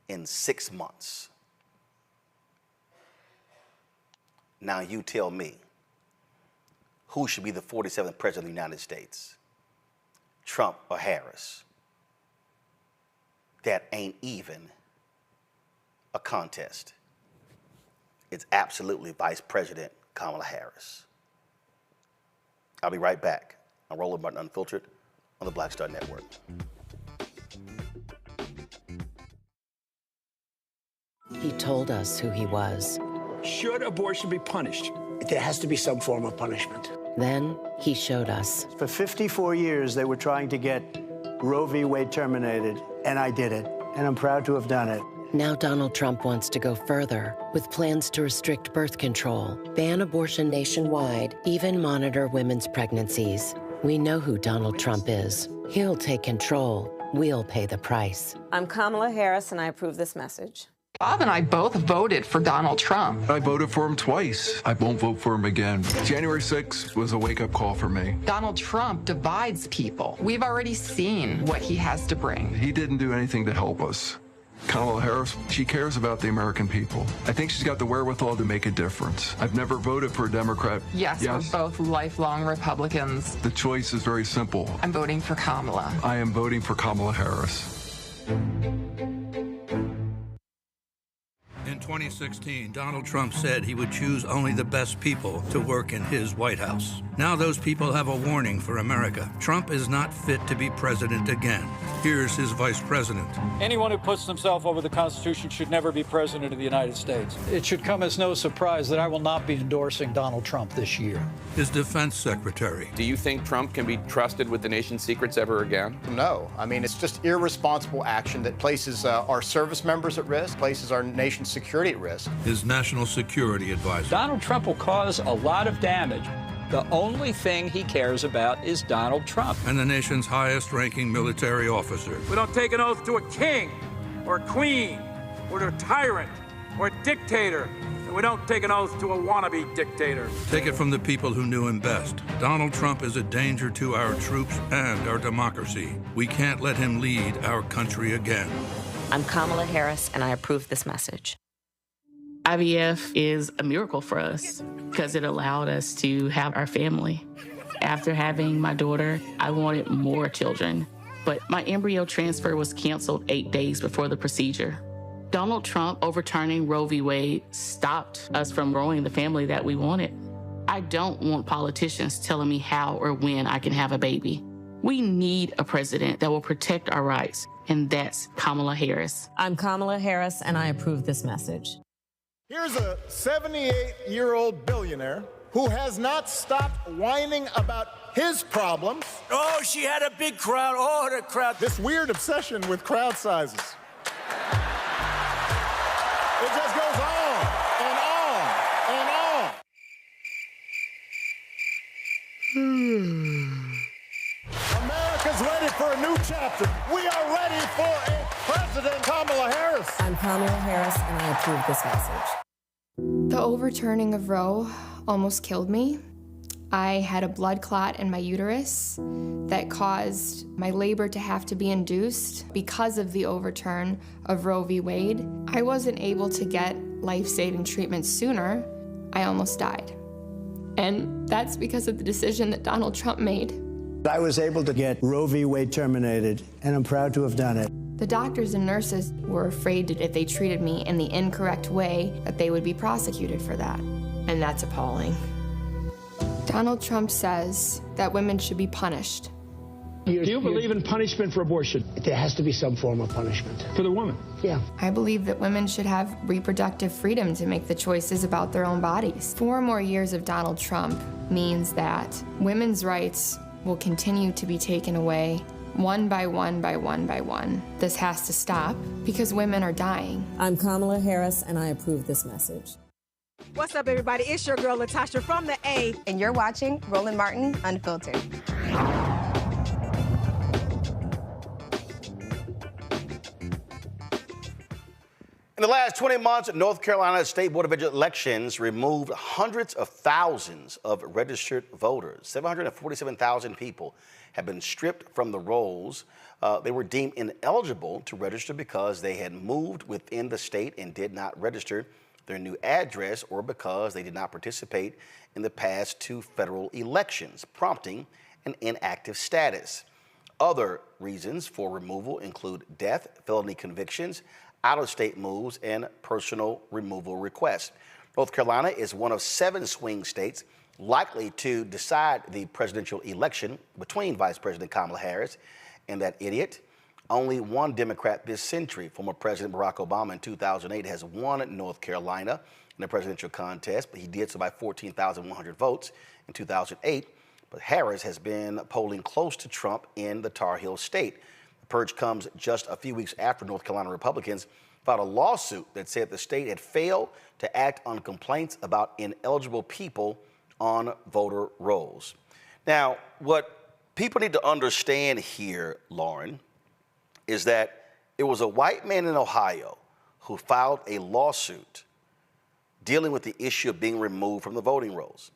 in 6 months. Now you tell me, who should be the 47th president of the United States? Trump or Harris? That ain't even a contest. It's absolutely Vice President Kamala Harris. I'll be right back. I'm Roland Martin Unfiltered on the Black Star Network. He told us who he was. Should abortion be punished? There has to be some form of punishment. Then he showed us. For 54 years, they were trying to get Roe v. Wade terminated, and I did it, and I'm proud to have done it. Now Donald Trump wants to go further with plans to restrict birth control, ban abortion nationwide, even monitor women's pregnancies. We know who Donald Trump is. He'll take control. We'll pay the price. I'm Kamala Harris, and I approve this message. Bob and I both voted for Donald Trump. I voted for him twice. I won't vote for him again. January 6th was a wake-up call for me. Donald Trump divides people. We've already seen what he has to bring. He didn't do anything to help us. Kamala Harris, she cares about the American people. I think she's got the wherewithal to make a difference. I've never voted for a Democrat. Yes, we're both lifelong Republicans. The choice is very simple. I'm voting for Kamala. I am voting for Kamala Harris. In 2016, Donald Trump said he would choose only the best people to work in his White House. Now those people have a warning for America. Trump is not fit to be president again. Here's his vice president. Anyone who puts themselves over the Constitution should never be president of the United States. It should come as no surprise that I will not be endorsing Donald Trump this year. His defense secretary. Do you think Trump can be trusted with the nation's secrets ever again? No. I mean, it's just irresponsible action that places our service members at risk, places our nation's security at risk. His national security advisor. Donald Trump will cause a lot of damage. The only thing he cares about is Donald Trump. And the nation's highest-ranking military officer. We don't take an oath to a king or a queen or to a tyrant or a dictator. And we don't take an oath to a wannabe dictator. Take it from the people who knew him best. Donald Trump is a danger to our troops and our democracy. We can't let him lead our country again. I'm Kamala Harris, and I approve this message. IVF is a miracle for us because it allowed us to have our family. After having my daughter, I wanted more children, but my embryo transfer was canceled 8 days before the procedure. Donald Trump overturning Roe v. Wade stopped us from growing the family that we wanted. I don't want politicians telling me how or when I can have a baby. We need a president that will protect our rights, and that's Kamala Harris. I'm Kamala Harris, and I approve this message. Here's a 78-year-old billionaire who has not stopped whining about his problems. Oh, she had a big crowd. Oh, the crowd. This weird obsession with crowd sizes. It just goes on and on and on. America's ready for a new chapter. We are ready for a President Kamala Harris. I'm Kamala Harris, and I approve this message. The overturning of Roe almost killed me. I had a blood clot in my uterus that caused my labor to have to be induced because of the overturn of Roe v. Wade. I wasn't able to get life-saving treatment sooner. I almost died. And that's because of the decision that Donald Trump made. I was able to get Roe v. Wade terminated, and I'm proud to have done it. The doctors and nurses were afraid that if they treated me in the incorrect way, that they would be prosecuted for that. And that's appalling. Donald Trump says that women should be punished. Do you believe in punishment for abortion? There has to be some form of punishment. For the woman? Yeah. I believe that women should have reproductive freedom to make the choices about their own bodies. 4 more years of Donald Trump means that women's rights will continue to be taken away one by one by one by one. This has to stop because women are dying. I'm Kamala Harris, and I approve this message. What's up, everybody? It's your girl, Latasha from the A. And you're watching Roland Martin Unfiltered. In the last 20 months, North Carolina State Board of Elections removed hundreds of thousands of registered voters. 747,000 people have been stripped from the rolls. They were deemed ineligible to register because they had moved within the state and did not register their new address, or because they did not participate in the past 2 federal elections, prompting an inactive status. Other reasons for removal include death, felony convictions, out-of-state moves, and personal removal requests. North Carolina is one of 7 swing states likely to decide the presidential election between Vice President Kamala Harris and that idiot. Only one Democrat this century, former President Barack Obama in 2008, has won North Carolina in the presidential contest, but he did so by 14,100 votes in 2008. But Harris has been polling close to Trump in the Tar Heel state. The purge comes just a few weeks after North Carolina Republicans filed a lawsuit that said the state had failed to act on complaints about ineligible people on voter rolls. Now, what people need to understand here, Lauren, is that it was a white man in Ohio who filed a lawsuit dealing with the issue of being removed from the voting rolls.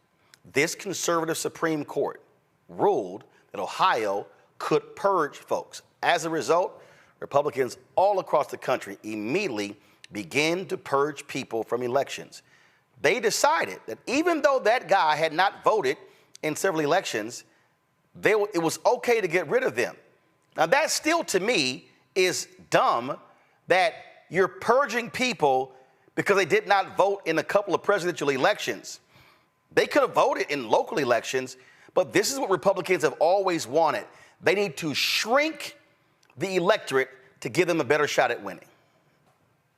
This conservative Supreme Court ruled that Ohio could purge folks. As a result, Republicans all across the country immediately began to purge people from elections. They decided that even though that guy had not voted in several elections, it was okay to get rid of them. Now, that still, to me, is dumb, that you're purging people because they did not vote in a couple of presidential elections. They could have voted in local elections, but this is what Republicans have always wanted. They need to shrink the electorate to give them a better shot at winning.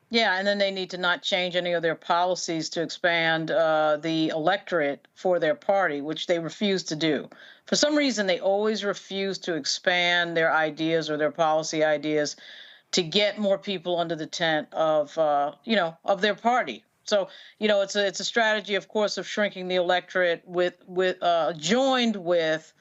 Yeah, and then they need to not change any of their policies to expand the electorate for their party, which they refuse to do. For some reason, they always refuse to expand their ideas or their policy ideas to get more people under the tent of, of their party. So, it's a strategy, of course, of shrinking the electorate joined with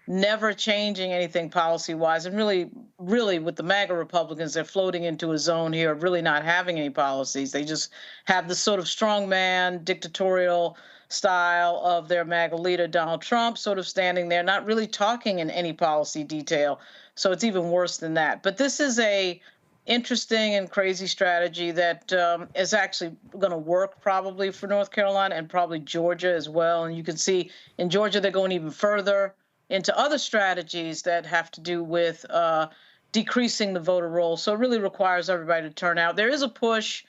never changing anything policy-wise. And really, with the MAGA Republicans, they're floating into a zone here of really not having any policies. They just have this sort of strongman, dictatorial style of their MAGA leader, Donald Trump, sort of standing there, not really talking in any policy detail. So it's even worse than that. But this is a interesting and crazy strategy that is actually going to work probably for North Carolina and probably Georgia as well. And you can see in Georgia, they're going even further into other strategies that have to do with decreasing the voter roll. So it really requires everybody to turn out. There is a push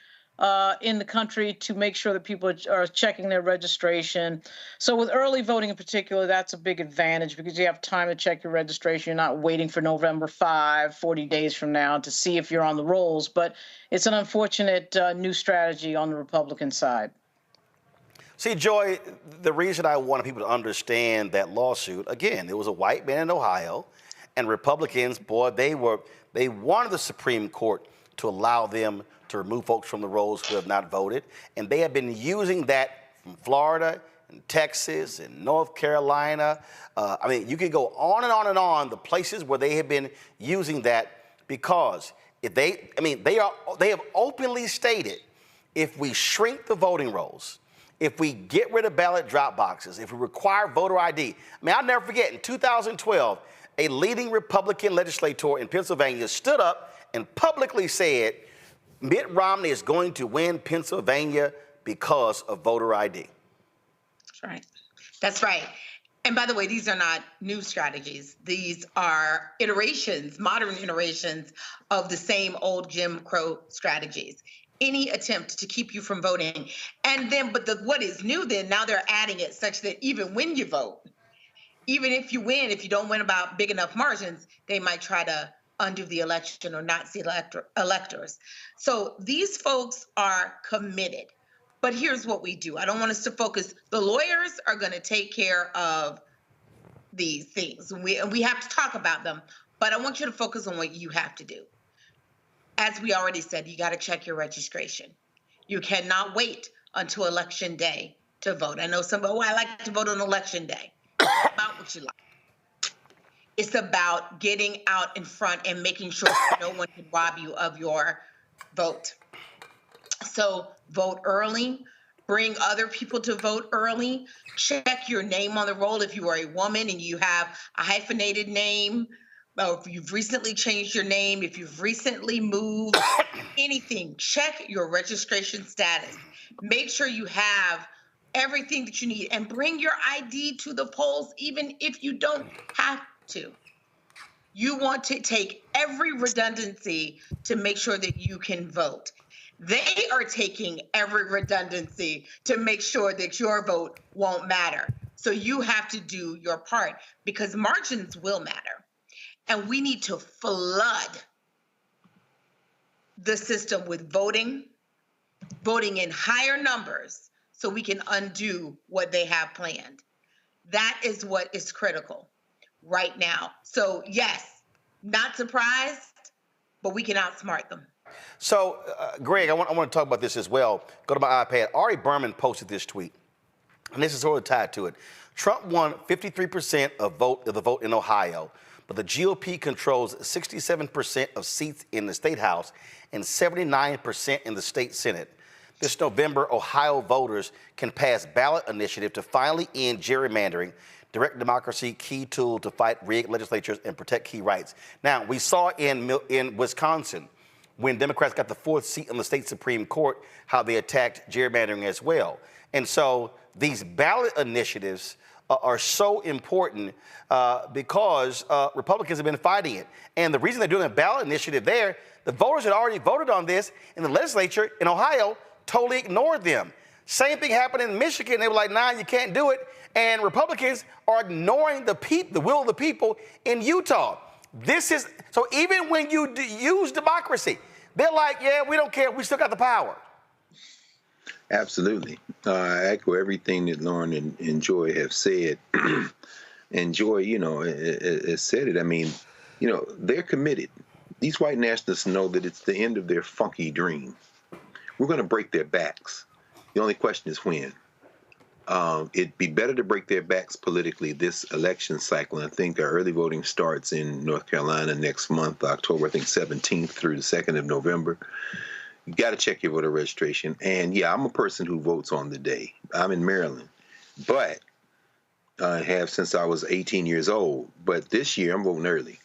in the country to make sure that people are checking their registration. So with early voting in particular, that's a big advantage because you have time to check your registration. You're not waiting for November 5, 40 days from now to see if you're on the rolls. But it's an unfortunate new strategy on the Republican side. See, Joy, the reason I wanted people to understand that lawsuit, again, it was a white man in Ohio, and Republicans, boy, they wanted the Supreme Court to allow them to remove folks from the rolls who have not voted, and they have been using that from Florida and Texas and North Carolina. I mean, you could go on and on and on, the places where they have been using that, because if they have openly stated, if we shrink the voting rolls, if we get rid of ballot drop boxes, if we require voter ID. I mean, I'll never forget, in 2012, a leading Republican legislator in Pennsylvania stood up and publicly said, Mitt Romney is going to win Pennsylvania because of voter ID. That's right. That's right. And by the way, these are not new strategies. These are iterations, modern iterations of the same old Jim Crow strategies. Any attempt to keep you from voting. And then, what is new then, now they're adding it such that even when you vote, even if you win, if you don't win about big enough margins, they might try to undo the election or not see electors. So these folks are committed. But here's what we do. I don't want us to focus. The lawyers are going to take care of these things. We have to talk about them, but I want you to focus on what you have to do. As we already said, you got to check your registration. You cannot wait until election day to vote. I know somebody, I like to vote on election day. It's about what you like. It's about getting out in front and making sure that no one can rob you of your vote. So vote early. Bring other people to vote early. Check your name on the roll if you are a woman and you have a hyphenated name, or if you've recently changed your name, if you've recently moved, anything. Check your registration status. Make sure you have everything that you need and bring your ID to the polls even if you don't have to. You want to take every redundancy to make sure that you can vote. They are taking every redundancy to make sure that your vote won't matter. So you have to do your part because margins will matter. And we need to flood the system with voting in higher numbers so we can undo what they have planned. That is what is critical right now. So yes, not surprised, but we can outsmart them. So, Greg, I want to talk about this as well. Go to my iPad. Ari Berman posted this tweet, and this is sort of tied to it. Trump won 53% of the vote in Ohio, but the GOP controls 67% of seats in the state house and 79% in the state senate. This November, Ohio voters can pass ballot initiative to finally end gerrymandering, direct democracy, key tool to fight rigged legislatures and protect key rights. Now, we saw in Wisconsin, when Democrats got the 4th seat on the state Supreme Court, how they attacked gerrymandering as well. And so these ballot initiatives are so important because Republicans have been fighting it. And the reason they're doing a ballot initiative there, the voters had already voted on this, and the legislature in Ohio totally ignored them. Same thing happened in Michigan. They were like, nah, you can't do it. And Republicans are ignoring the will of the people in Utah. So even when you use democracy, they're like, yeah, we don't care. We still got the power. Absolutely. I echo everything that Lauren and Joy have said. And Joy, has said it. I mean, they're committed. These white nationalists know that it's the end of their funky dream. We're going to break their backs. The only question is when. It'd be better to break their backs politically this election cycle. And I think our early voting starts in North Carolina next month, October, 17th through the 2nd of November. You got to check your voter registration. And yeah, I'm a person who votes on the day. I'm in Maryland, but I have since I was 18 years old. But this year I'm voting early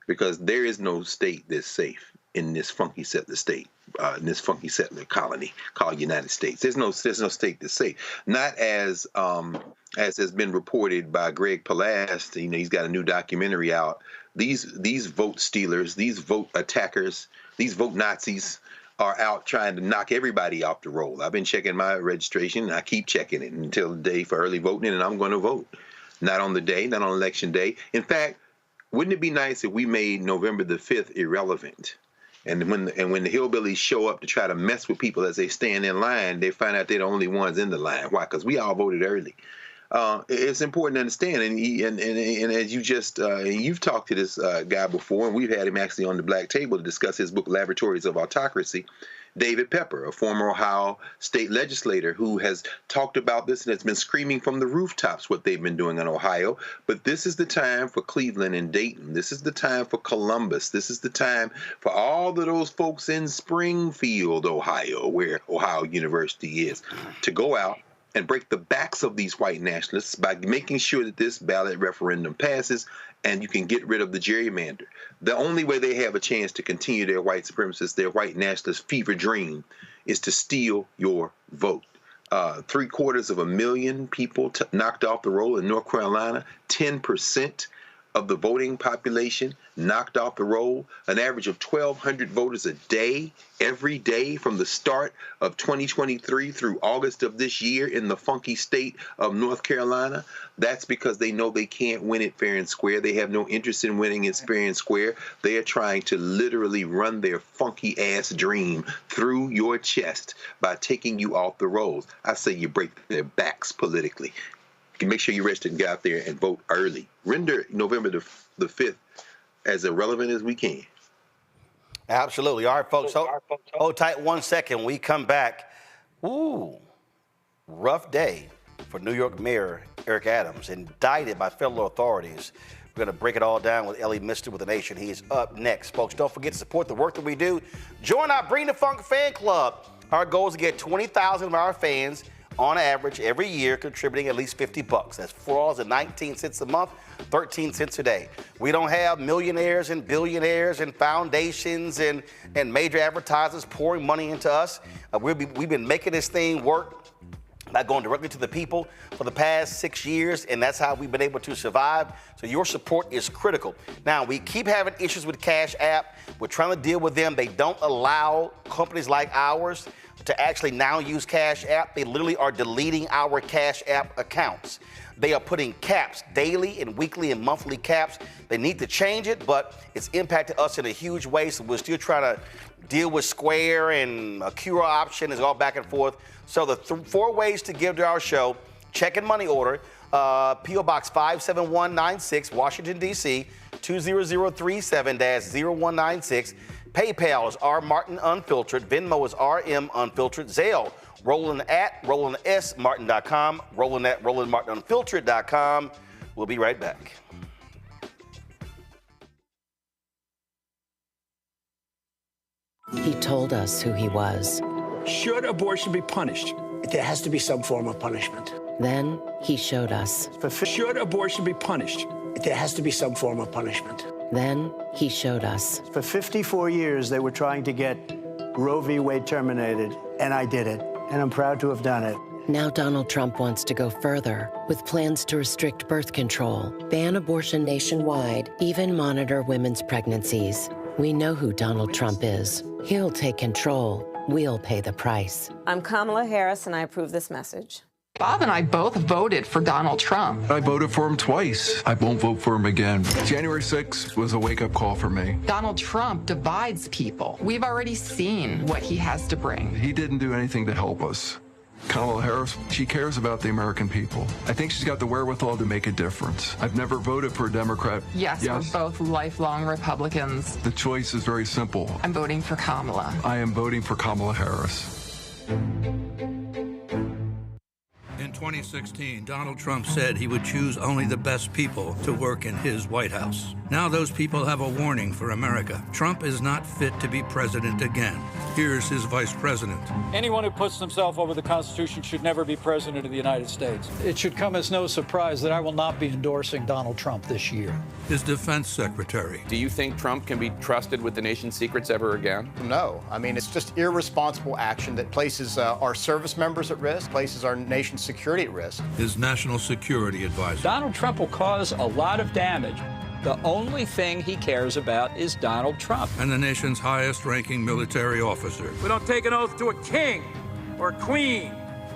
because there is no state that's safe in this funky settler state, in this funky settler colony called United States. There's no state that's safe. Not as has been reported by Greg Palast. He's got a new documentary out. These vote stealers, these vote attackers, these vote Nazis are out trying to knock everybody off the roll. I've been checking my registration, and I keep checking it until the day for early voting, and I'm going to vote. Not on the day, not on election day. In fact, wouldn't it be nice if we made November the 5th irrelevant? And when the hillbillies show up to try to mess with people as they stand in line, they find out they're the only ones in the line. Why? Because we all voted early. It's important to understand, and as you just you've talked to this guy before, and we've had him actually on the Black Table to discuss his book Laboratories of Autocracy. David Pepper, a former Ohio state legislator who has talked about this and has been screaming from the rooftops what they've been doing in Ohio. But this is the time for Cleveland and Dayton. This is the time for Columbus. This is the time for all of those folks in Springfield, Ohio, where Ohio University is, to go out and break the backs of these white nationalists by making sure that this ballot referendum passes and you can get rid of the gerrymander. The only way they have a chance to continue their white supremacist, their white nationalist fever dream, is to steal your vote. 750,000 people knocked off the roll in North Carolina, 10% of the voting population knocked off the roll, an average of 1,200 voters a day, every day from the start of 2023 through August of this year in the funky state of North Carolina. That's because they know they can't win it fair and square. They have no interest in winning it fair and square. They are trying to literally run their funky ass dream through your chest by taking you off the rolls. I say you break their backs politically. You can make sure you register and get out there and vote early. Render November the 5th as irrelevant as we can. Absolutely. All right, folks. Hold tight 1 second. When we come back, Rough day for New York Mayor Eric Adams, indicted by federal authorities. We're going to break it all down with Ellie Mister with the Nation. He is up next. Folks, don't forget to support the work that we do. Join our Bring the Funk fan club. Our goal is to get 20,000 of our fans on average every year contributing at least $50. That's $4.19 a month, 13 cents a day. We don't have millionaires and billionaires and foundations and major advertisers pouring money into us. We've been making this thing work by going directly to the people for the past 6 years, and that's how we've been able to survive. So your support is critical. Now, we keep having issues with Cash App. We're trying to deal with them. They don't allow companies like ours to actually now use Cash App. They literally are deleting our Cash App accounts. They are putting caps, daily and weekly and monthly caps. They need to change it, but it's impacted us in a huge way, so we're still trying to deal with Square and a QR option is all back and forth. So the 4 ways to give to our show: check and money order, P.O. Box 57196, Washington, D.C., 20037-0196. PayPal is R Martin Unfiltered. Venmo is RM Unfiltered. Zelle, Roland@RolandSMartin.com. Roland@RolandMartinUnfiltered.com. We'll be right back. He told us who he was. Should abortion be punished? There has to be some form of punishment. Then he showed us. Should abortion be punished? There has to be some form of punishment. Then he showed us. For 54 years, they were trying to get Roe v. Wade terminated, and I did it, and I'm proud to have done it. Now Donald Trump wants to go further with plans to restrict birth control, ban abortion nationwide, even monitor women's pregnancies. We know who Donald Trump is. He'll take control. We'll pay the price. I'm Kamala Harris, and I approve this message. Bob and I both voted for Donald Trump. I voted for him twice. I won't vote for him again. January 6th was a wake-up call for me. Donald Trump divides people. We've already seen what he has to bring. He didn't do anything to help us. Kamala Harris, she cares about the American people. I think she's got the wherewithal to make a difference. I've never voted for a Democrat. Yes, we're both lifelong Republicans. The choice is very simple. I'm voting for Kamala. I am voting for Kamala Harris. In 2016, Donald Trump said he would choose only the best people to work in his White House. Now those people have a warning for America. Trump is not fit to be president again. Here's his vice president. Anyone who puts themselves over the Constitution should never be president of the United States. It should come as no surprise that I will not be endorsing Donald Trump this year. His defense secretary. Do you think Trump can be trusted with the nation's secrets ever again? No. I mean, it's just irresponsible action that places our service members at risk, places our nation's security at risk. His national security advisor. Donald Trump will cause a lot of damage. The only thing he cares about is Donald Trump. And the nation's highest-ranking military officer. We don't take an oath to a king or a queen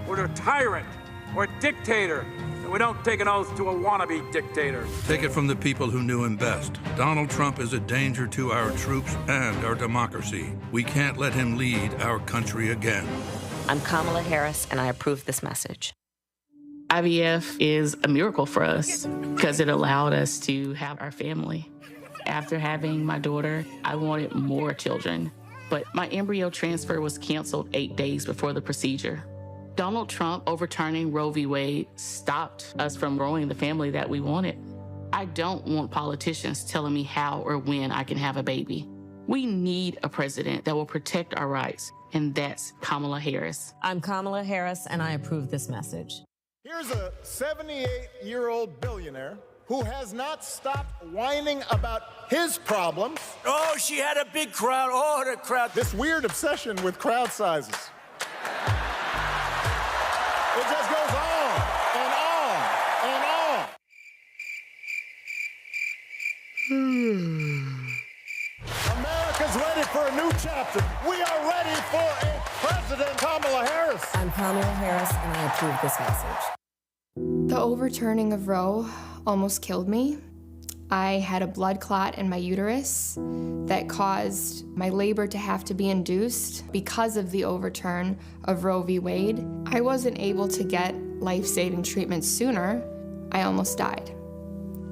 or to a tyrant or a dictator. And we don't take an oath to a wannabe dictator. Take it from the people who knew him best. Donald Trump is a danger to our troops and our democracy. We can't let him lead our country again. I'm Kamala Harris, and I approve this message. IVF is a miracle for us because it allowed us to have our family. After having my daughter, I wanted more children, but my embryo transfer was canceled 8 days before the procedure. Donald Trump overturning Roe v. Wade stopped us from growing the family that we wanted. I don't want politicians telling me how or when I can have a baby. We need a president that will protect our rights, and that's Kamala Harris. I'm Kamala Harris, and I approve this message. Here's a 78-year-old billionaire who has not stopped whining about his problems. Oh, she had a big crowd. Oh, the crowd. This weird obsession with crowd sizes. It just goes on and on and on. America's ready for a new chapter. We are ready for a President Kamala Harris. I'm Kamala Harris, and I approve this message. The overturning of Roe almost killed me. I had a blood clot in my uterus that caused my labor to have to be induced because of the overturn of Roe v. Wade. I wasn't able to get life-saving treatment sooner. I almost died.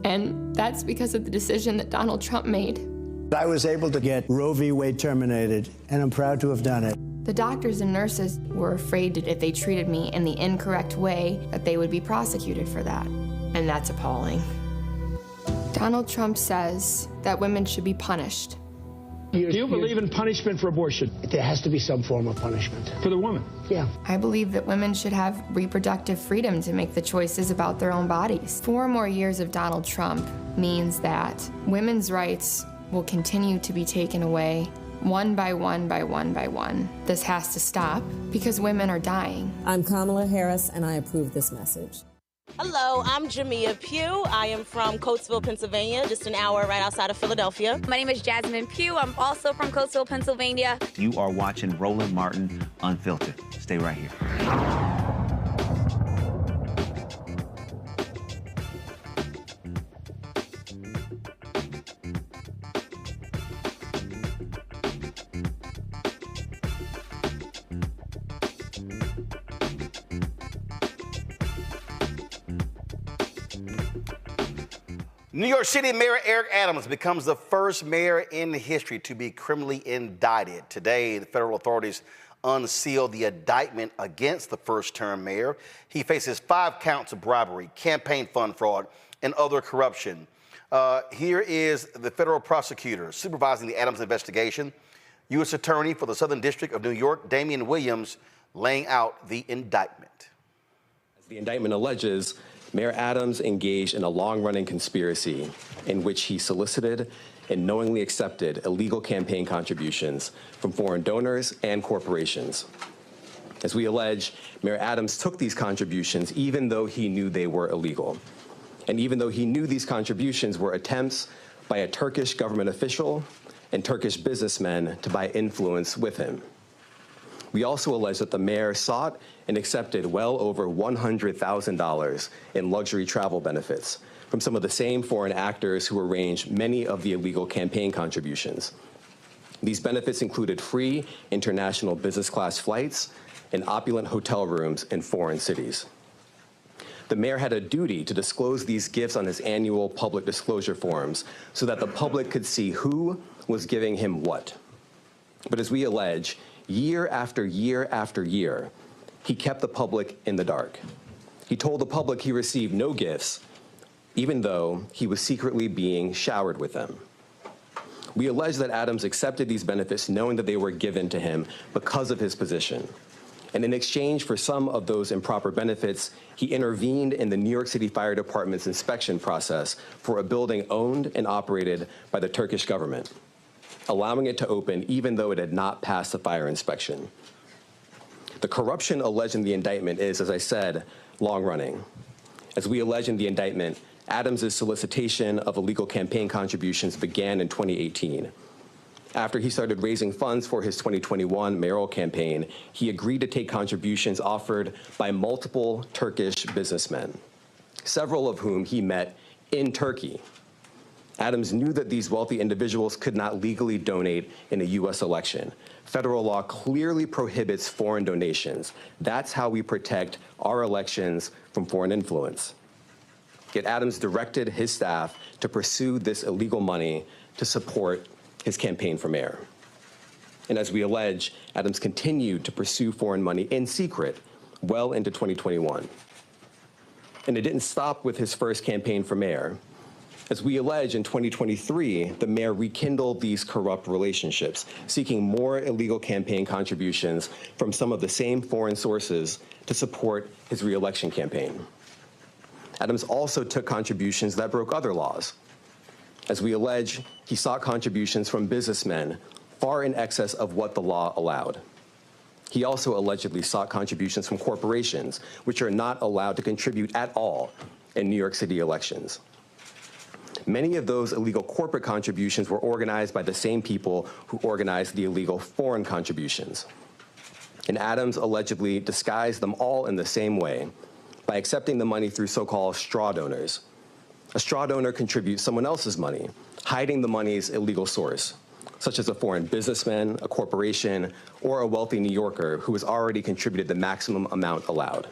And that's because of the decision that Donald Trump made. I was able to get Roe v. Wade terminated, and I'm proud to have done it. The doctors and nurses were afraid that if they treated me in the incorrect way, that they would be prosecuted for that. And that's appalling. Donald Trump says that women should be punished. Do you believe in punishment for abortion? There has to be some form of punishment for the woman. Yeah. I believe that women should have reproductive freedom to make the choices about their own bodies. 4 more years of Donald Trump means that women's rights will continue to be taken away one by one by one by one. This has to stop because women are dying. I'm Kamala Harris, and I approve this message. Hello, I'm Jamia Pugh. I am from Coatesville, Pennsylvania, just an hour right outside of Philadelphia. My name is Jasmine Pugh. I'm also from Coatesville, Pennsylvania. You are watching Roland Martin Unfiltered. Stay right here. New York City Mayor Eric Adams becomes the first mayor in history to be criminally indicted. Today, the federal authorities unsealed the indictment against the first-term mayor. He faces 5 counts of bribery, campaign fund fraud, and other corruption. Here is the federal prosecutor supervising the Adams investigation, U.S. Attorney for the Southern District of New York, Damian Williams, laying out the indictment. As the indictment alleges, Mayor Adams engaged in a long-running conspiracy in which he solicited and knowingly accepted illegal campaign contributions from foreign donors and corporations. As we allege, Mayor Adams took these contributions even though he knew they were illegal, and even though he knew these contributions were attempts by a Turkish government official and Turkish businessmen to buy influence with him. We also allege that the mayor sought and accepted well over $100,000 in luxury travel benefits from some of the same foreign actors who arranged many of the illegal campaign contributions. These benefits included free international business class flights and opulent hotel rooms in foreign cities. The mayor had a duty to disclose these gifts on his annual public disclosure forms so that the public could see who was giving him what. But as we allege, year after year after year, he kept the public in the dark. He told the public he received no gifts, even though he was secretly being showered with them. We allege that Adams accepted these benefits knowing that they were given to him because of his position. And in exchange for some of those improper benefits, he intervened in the New York City Fire Department's inspection process for a building owned and operated by the Turkish government, allowing it to open even though it had not passed the fire inspection. The corruption alleged in the indictment is, as I said, long-running. As we allege in the indictment, Adams' solicitation of illegal campaign contributions began in 2018. After he started raising funds for his 2021 mayoral campaign, he agreed to take contributions offered by multiple Turkish businessmen, several of whom he met in Turkey. Adams knew that these wealthy individuals could not legally donate in a U.S. election. Federal law clearly prohibits foreign donations. That's how we protect our elections from foreign influence. Yet Adams directed his staff to pursue this illegal money to support his campaign for mayor. And as we allege, Adams continued to pursue foreign money in secret well into 2021. And it didn't stop with his first campaign for mayor. As we allege, in 2023, the mayor rekindled these corrupt relationships, seeking more illegal campaign contributions from some of the same foreign sources to support his re-election campaign. Adams also took contributions that broke other laws. As we allege, he sought contributions from businessmen far in excess of what the law allowed. He also allegedly sought contributions from corporations, which are not allowed to contribute at all in New York City elections. Many of those illegal corporate contributions were organized by the same people who organized the illegal foreign contributions. And Adams allegedly disguised them all in the same way by accepting the money through so-called straw donors. A straw donor contributes someone else's money, hiding the money's illegal source, such as a foreign businessman, a corporation, or a wealthy New Yorker who has already contributed the maximum amount allowed.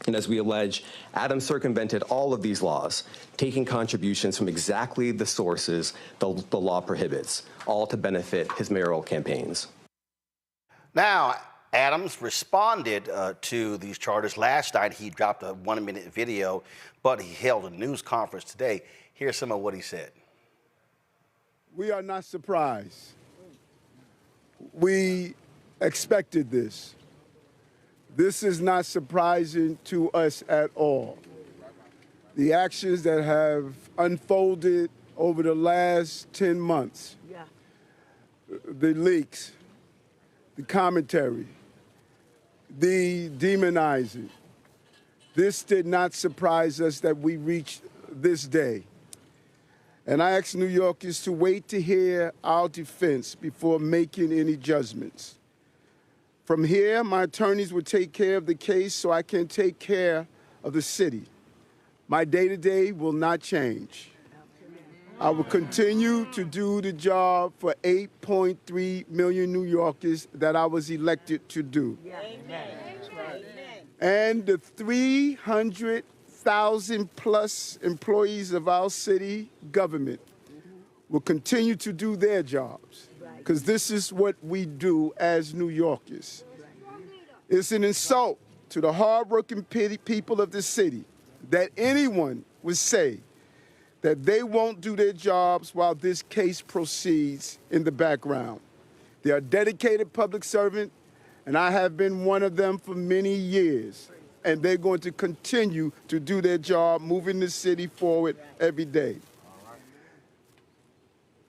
And as we allege, Adams circumvented all of these laws, taking contributions from exactly the sources the law prohibits, all to benefit his mayoral campaigns. Now, Adams responded to these charges last night. He dropped a 1-minute video, but he held a news conference today. Here's some of what he said. We are not surprised. We expected this. This is not surprising to us at all. The actions that have unfolded over the last 10 months, the leaks, the commentary, the demonizing, this did not surprise us that we reached this day. And I ask New Yorkers to wait to hear our defense before making any judgments. From here, my attorneys will take care of the case so I can take care of the city. My day-to-day will not change. I will continue to do the job for 8.3 million New Yorkers that I was elected to do. And the 300,000 plus employees of our city government will continue to do their jobs, because this is what we do as New Yorkers. It's an insult to the hardworking people of the city that anyone would say that they won't do their jobs while this case proceeds in the background. They are dedicated public servants, and I have been one of them for many years. And they're going to continue to do their job, moving the city forward every day.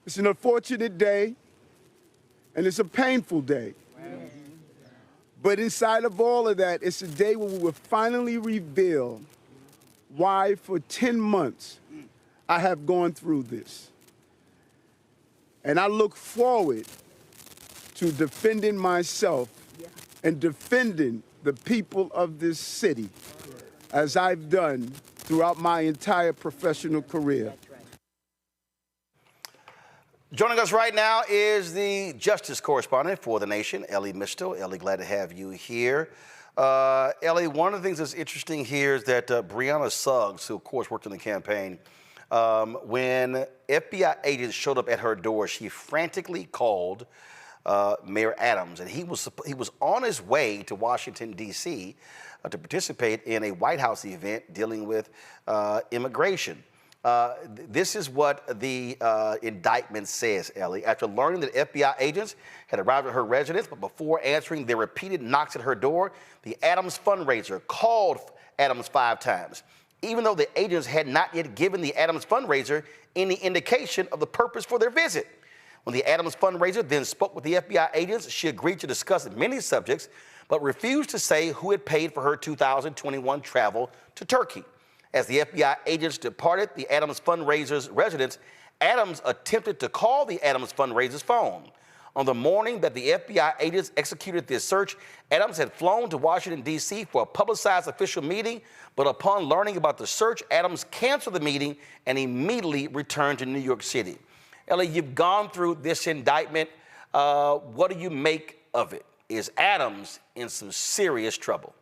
It's an unfortunate day, and it's a painful day. But inside of all of that, it's a day where we will finally reveal why for 10 months I have gone through this. And I look forward to defending myself and defending the people of this city, as I've done throughout my entire professional career. Joining us right now is the justice correspondent for The Nation, Ellie Misto. Ellie, glad to have you here. Ellie, one of the things that's interesting here is that Breonna Suggs, who of course worked in the campaign, when FBI agents showed up at her door, she frantically called Mayor Adams, and he was on his way to Washington, D.C. To participate in a White House event dealing with immigration. This is what the indictment says, Ellie. After learning that FBI agents had arrived at her residence, but before answering their repeated knocks at her door, the Adams fundraiser called Adams 5 times, even though the agents had not yet given the Adams fundraiser any indication of the purpose for their visit. When the Adams fundraiser then spoke with the FBI agents, she agreed to discuss many subjects, but refused to say who had paid for her 2021 travel to Turkey. As the FBI agents departed the Adams fundraiser's residence, Adams attempted to call the Adams fundraiser's phone. On the morning that the FBI agents executed this search, Adams had flown to Washington, D.C. for a publicized official meeting, but upon learning about the search, Adams canceled the meeting and immediately returned to New York City. Ellie, you've gone through this indictment. What do you make of it? Is Adams in some serious trouble?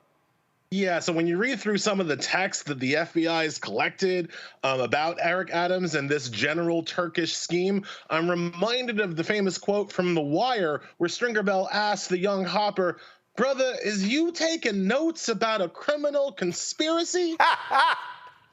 Yeah, so when you read through some of the text that the FBI has collected about Eric Adams and this general Turkish scheme, I'm reminded of the famous quote from The Wire where Stringer Bell asked the young Hopper, "Brother, is you taking notes about a criminal conspiracy?"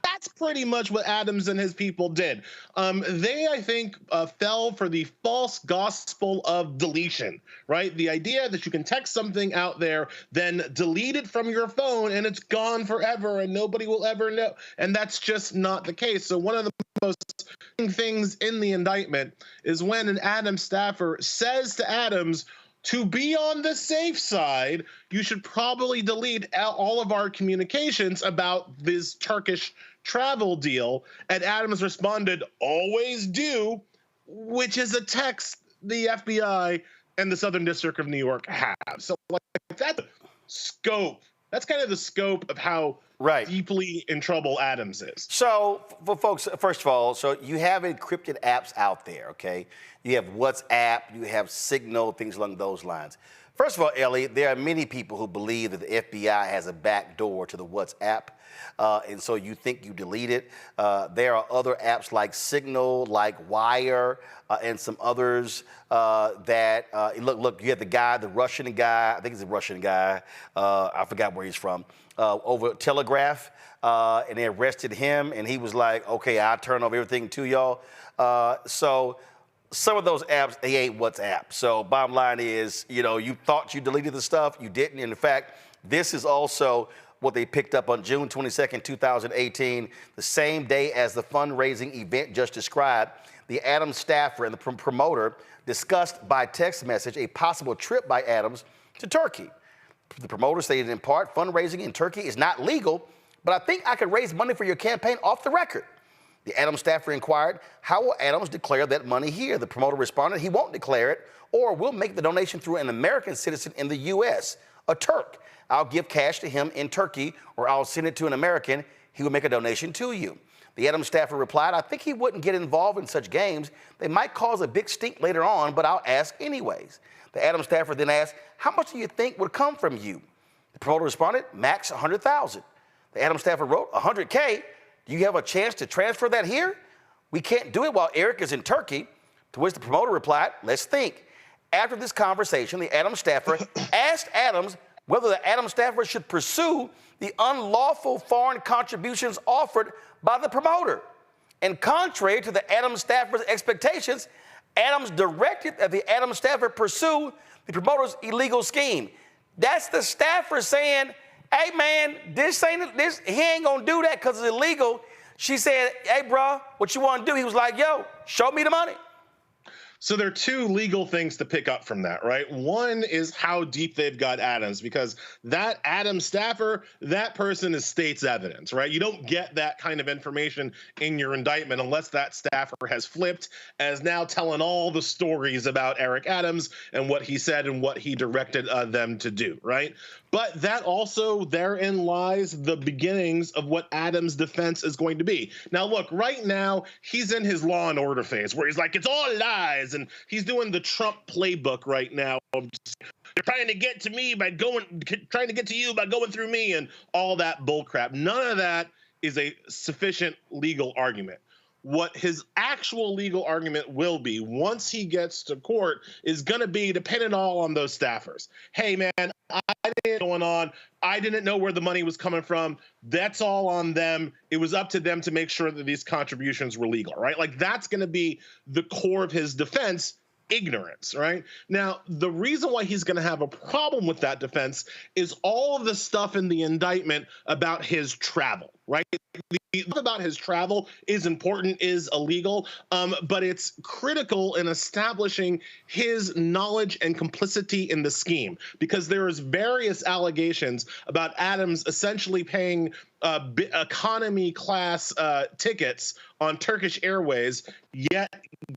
That's pretty much what Adams and his people did. They, I think, fell for the false gospel of deletion, right? The idea that you can text something out there, then delete it from your phone, and it's gone forever, and nobody will ever know. And that's just not the case. So one of the most things in the indictment is when an Adams staffer says to Adams, to be on the safe side, you should probably delete all of our communications about this Turkish travel deal. And Adams responded, "Always do," which is a text the FBI and the Southern District of New York have. So like that's scope. That's kind of the scope of how deeply in trouble Adams is. So, for folks, first of all, so you have encrypted apps out there, okay? You have WhatsApp, you have Signal, things along those lines. First of all, Ellie, there are many people who believe that the FBI has a back door to the WhatsApp, and so you think you delete it. There are other apps like Signal, like Wire, and some others that, look, you had the Russian guy, I think he's a Russian guy, I forgot where he's from, over Telegraph, and they arrested him, and he was like, okay, I'll turn over everything to y'all. So some of those apps, they ain't WhatsApp. So bottom line is, you thought you deleted the stuff, you didn't. In fact, this is also what they picked up on June 22nd, 2018, the same day as the fundraising event just described. The Adams staffer and the promoter discussed by text message a possible trip by Adams to Turkey. The promoter stated in part, fundraising in Turkey is not legal, but I think I could raise money for your campaign off the record. The Adams staffer inquired, how will Adams declare that money here? The promoter responded, he won't declare it, or we'll make the donation through an American citizen in the U.S., a Turk. I'll give cash to him in Turkey, or I'll send it to an American. He will make a donation to you. The Adams staffer replied, I think he wouldn't get involved in such games. They might cause a big stink later on, but I'll ask anyways. The Adams staffer then asked, how much do you think would come from you? The promoter responded, max 100,000. The Adams staffer wrote, 100K? Do you have a chance to transfer that here? We can't do it while Eric is in Turkey. To which the promoter replied, let's think. After this conversation, the Adams staffer asked Adams whether the Adams staffer should pursue the unlawful foreign contributions offered by the promoter. And contrary to the Adams staffer's expectations, Adams directed that the Adams staffer pursue the promoter's illegal scheme. That's the staffer saying, hey man, he ain't gonna do that because it's illegal. She said, hey bro, what you wanna do? He was like, yo, show me the money. So there are two legal things to pick up from that, right? One is how deep they've got Adams, because that Adams staffer, that person is state's evidence, right? You don't get that kind of information in your indictment unless that staffer has flipped as now telling all the stories about Eric Adams and what he said and what he directed them to do, right? But that also, therein lies the beginnings of what Adams' defense is going to be. Now, look, right now, he's in his Law and Order phase where he's like, it's all lies. And he's doing the Trump playbook right now. They're trying to get to me by trying to get to you by going through me and all that bullcrap. None of that is a sufficient legal argument. What his actual legal argument will be once he gets to court is going to be dependent all on those staffers. Hey, man, I didn't know what's going on. I didn't know where the money was coming from. That's all on them. It was up to them to make sure that these contributions were legal, right? Like that's going to be the core of his defense. Ignorance, right? Now, the reason why he's going to have a problem with that defense is all of the stuff in the indictment about his travel, right? The stuff about his travel is important, is illegal, but it's critical in establishing his knowledge and complicity in the scheme, because there is various allegations about Adams essentially paying economy class tickets on Turkish Airways, yet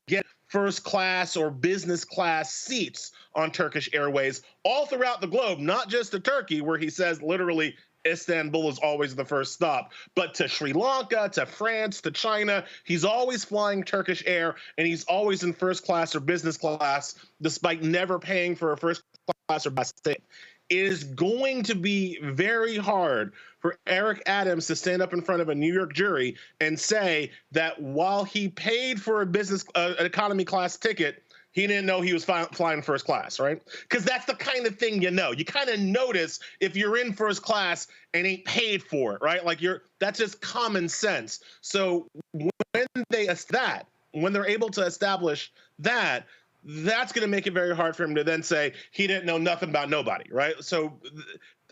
get first class or business class seats on Turkish Airways all throughout the globe, not just to Turkey, where he says literally Istanbul is always the first stop, but to Sri Lanka, to France, to China. He's always flying Turkish Air, and he's always in first class or business class, despite never paying for a first class or business ticket. It is going to be very hard for Eric Adams to stand up in front of a New York jury and say that while he paid for a business, an economy class ticket, he didn't know he was flying first class, right? Because that's the kind of thing you know. You kind of notice if you're in first class and ain't paid for it, right? Like that's just common sense. So when they're able to establish that, that's going to make it very hard for him to then say he didn't know nothing about nobody, right? So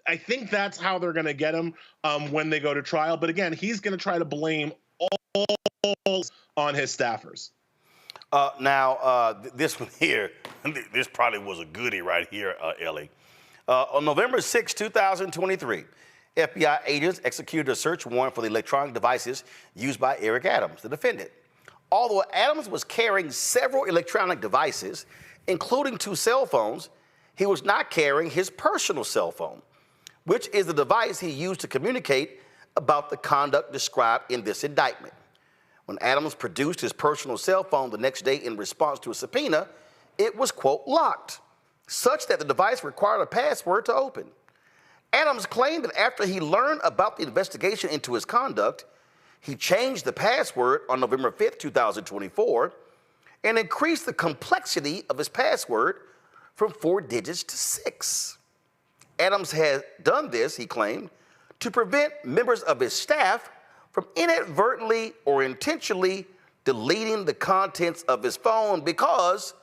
I think that's how they're going to get him when they go to trial. But again, he's going to try to blame all on his staffers. This one here, this probably was a goodie right here, Ellie. On November 6, 2023, FBI agents executed a search warrant for the electronic devices used by Eric Adams, the defendant. Although Adams was carrying several electronic devices, including 2 cell phones, he was not carrying his personal cell phone, which is the device he used to communicate about the conduct described in this indictment. When Adams produced his personal cell phone the next day in response to a subpoena, it was, quote, locked. such that the device required a password to open. Adams claimed that after he learned about the investigation into his conduct, he changed the password on November 5th, 2024, and increased the complexity of his password from 4 digits to 6. Adams had done this, he claimed, to prevent members of his staff from inadvertently or intentionally deleting the contents of his phone because,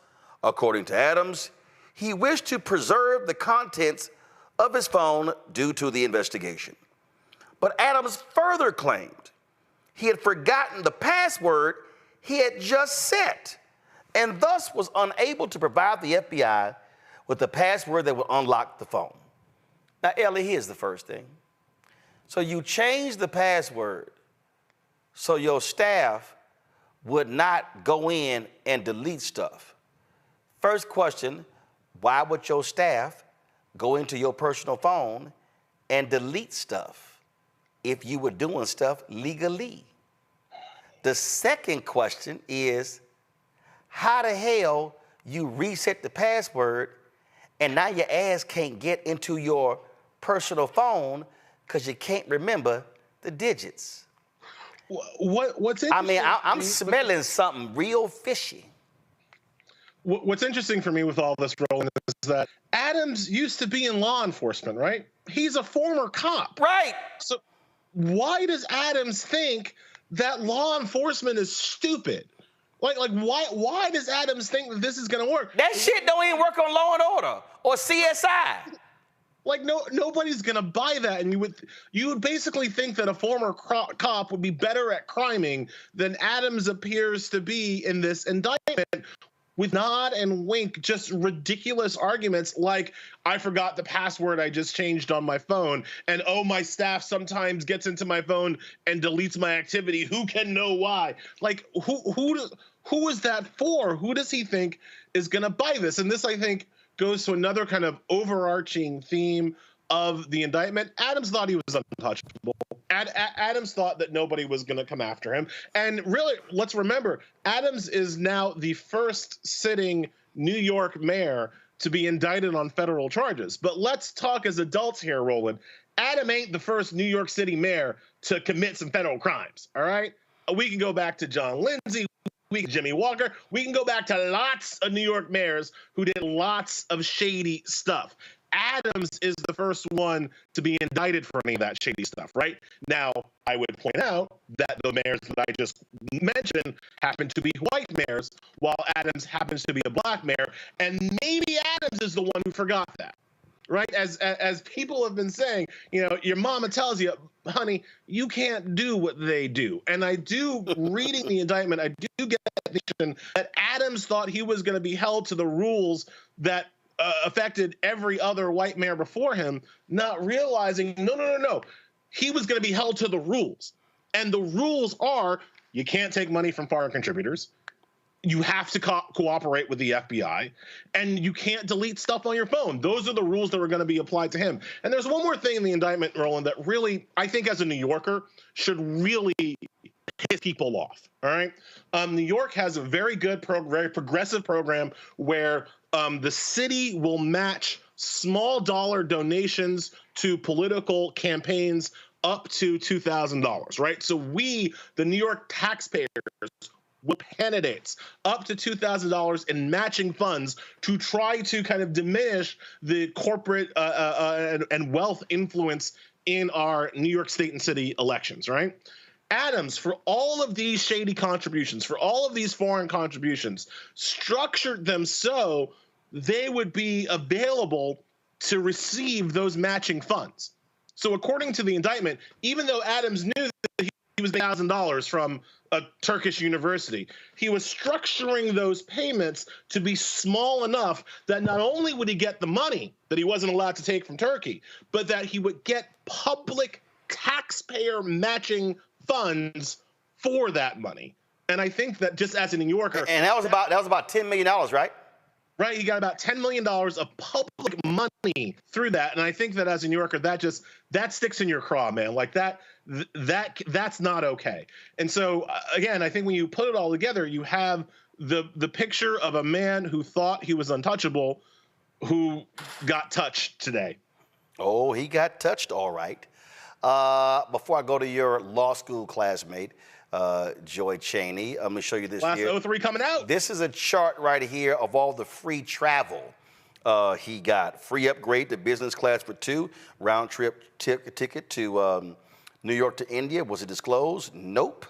according to Adams, he wished to preserve the contents of his phone due to the investigation. But Adams further claimed he had forgotten the password he had just set and thus was unable to provide the FBI with the password that would unlock the phone. Now, Ellie, here's the first thing. So you changed the password so your staff would not go in and delete stuff. First question, why would your staff go into your personal phone and delete stuff if you were doing stuff legally? The second question is, how the hell you reset the password and now your ass can't get into your personal phone because you can't remember the digits? What's interesting? I mean, I'm smelling something real fishy. What's interesting for me with all this, Roland, is that Adams used to be in law enforcement, right? He's a former cop. Right. So why does Adams think that law enforcement is stupid? Like why does Adams think that this is going to work? That shit don't even work on Law and Order or CSI. Like nobody's gonna buy that, and you would basically think that a former cop would be better at criming than Adams appears to be in this indictment, with nod and wink, just ridiculous arguments like, I forgot the password I just changed on my phone, and oh, my staff sometimes gets into my phone and deletes my activity. Who can know why? Like, who is that for? Who does he think is gonna buy this? And this, I think, goes to another kind of overarching theme of the indictment. Adams thought he was untouchable. Adams thought that nobody was going to come after him. And really, let's remember, Adams is now the first sitting New York mayor to be indicted on federal charges. But let's talk as adults here, Roland. Adam ain't the first New York City mayor to commit some federal crimes, all right? We can go back to John Lindsay, Jimmy Walker. We can go back to lots of New York mayors who did lots of shady stuff. Adams is the first one to be indicted for any of that shady stuff, right? Now, I would point out that the mayors that I just mentioned happen to be white mayors, while Adams happens to be a black mayor, and maybe Adams is the one who forgot that, right? As people have been saying, you know, your mama tells you, honey, you can't do what they do. And I do, reading the indictment, I do get that Adams thought he was going to be held to the rules that affected every other white mayor before him, not realizing, no. He was going to be held to the rules. And the rules are, you can't take money from foreign contributors. You have to cooperate with the FBI, and you can't delete stuff on your phone. Those are the rules that were going to be applied to him. And there's one more thing in the indictment, Roland, that really, I think as a New Yorker, should really piss people off, all right? New York has a very good, very progressive program where the city will match small dollar donations to political campaigns up to $2,000, right? So we, the New York taxpayers, will candidates up to $2,000 in matching funds to try to kind of diminish the corporate and wealth influence in our New York State and city elections, right? Adams, for all of these shady contributions, for all of these foreign contributions, structured them so they would be available to receive those matching funds. So according to the indictment, even though Adams knew that he was $1,000 from a Turkish university, he was structuring those payments to be small enough that not only would he get the money that he wasn't allowed to take from Turkey, but that he would get public taxpayer matching funds for that money. And I think that just as a New Yorker, and that was about $10 million, right? Right, he got about $10 million of public money through that, and I think that as a New Yorker, that sticks in your craw, man. Like that's not okay. And so again, I think when you put it all together, you have the picture of a man who thought he was untouchable, who got touched today. Oh, he got touched, all right. Before I go to your law school classmate, Joy Cheney, I'm going to show you this Class here. 03 coming out. This is a chart right here of all the free travel he got. Free upgrade to business class for 2, round trip ticket to New York to India. Was it disclosed? Nope.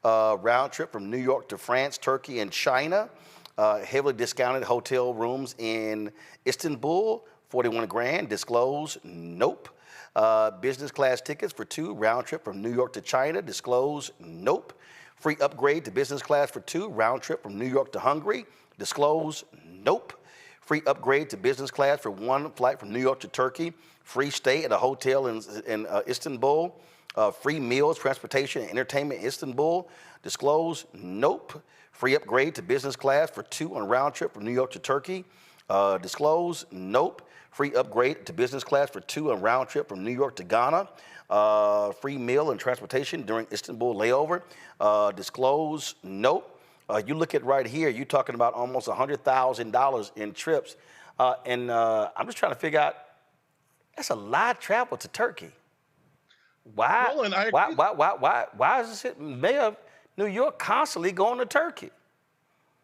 Round trip from New York to France, Turkey, and China. Heavily discounted hotel rooms in Istanbul, 41 grand. Disclosed? Nope. Business class tickets for 2, round trip from New York to China. Disclosed? Nope. Free upgrade to business class for 2, round trip from New York to Hungary. Disclosed? Nope. Free upgrade to business class for 1 flight from New York to Turkey. Free stay at a hotel in Istanbul. Free meals, transportation, and entertainment in Istanbul. Disclosed? Nope. Free upgrade to business class for 2 on a round trip from New York to Turkey. Disclosed? Nope. Free upgrade to business class for 2 on a round trip from New York to Ghana. Free meal and transportation during Istanbul layover. Disclosed? Nope. You look at right here, you're talking about almost $100,000 in trips. And I'm just trying to figure out, that's a lot of travel to Turkey. Why? Roland, Why is this mayor of New York constantly going to Turkey?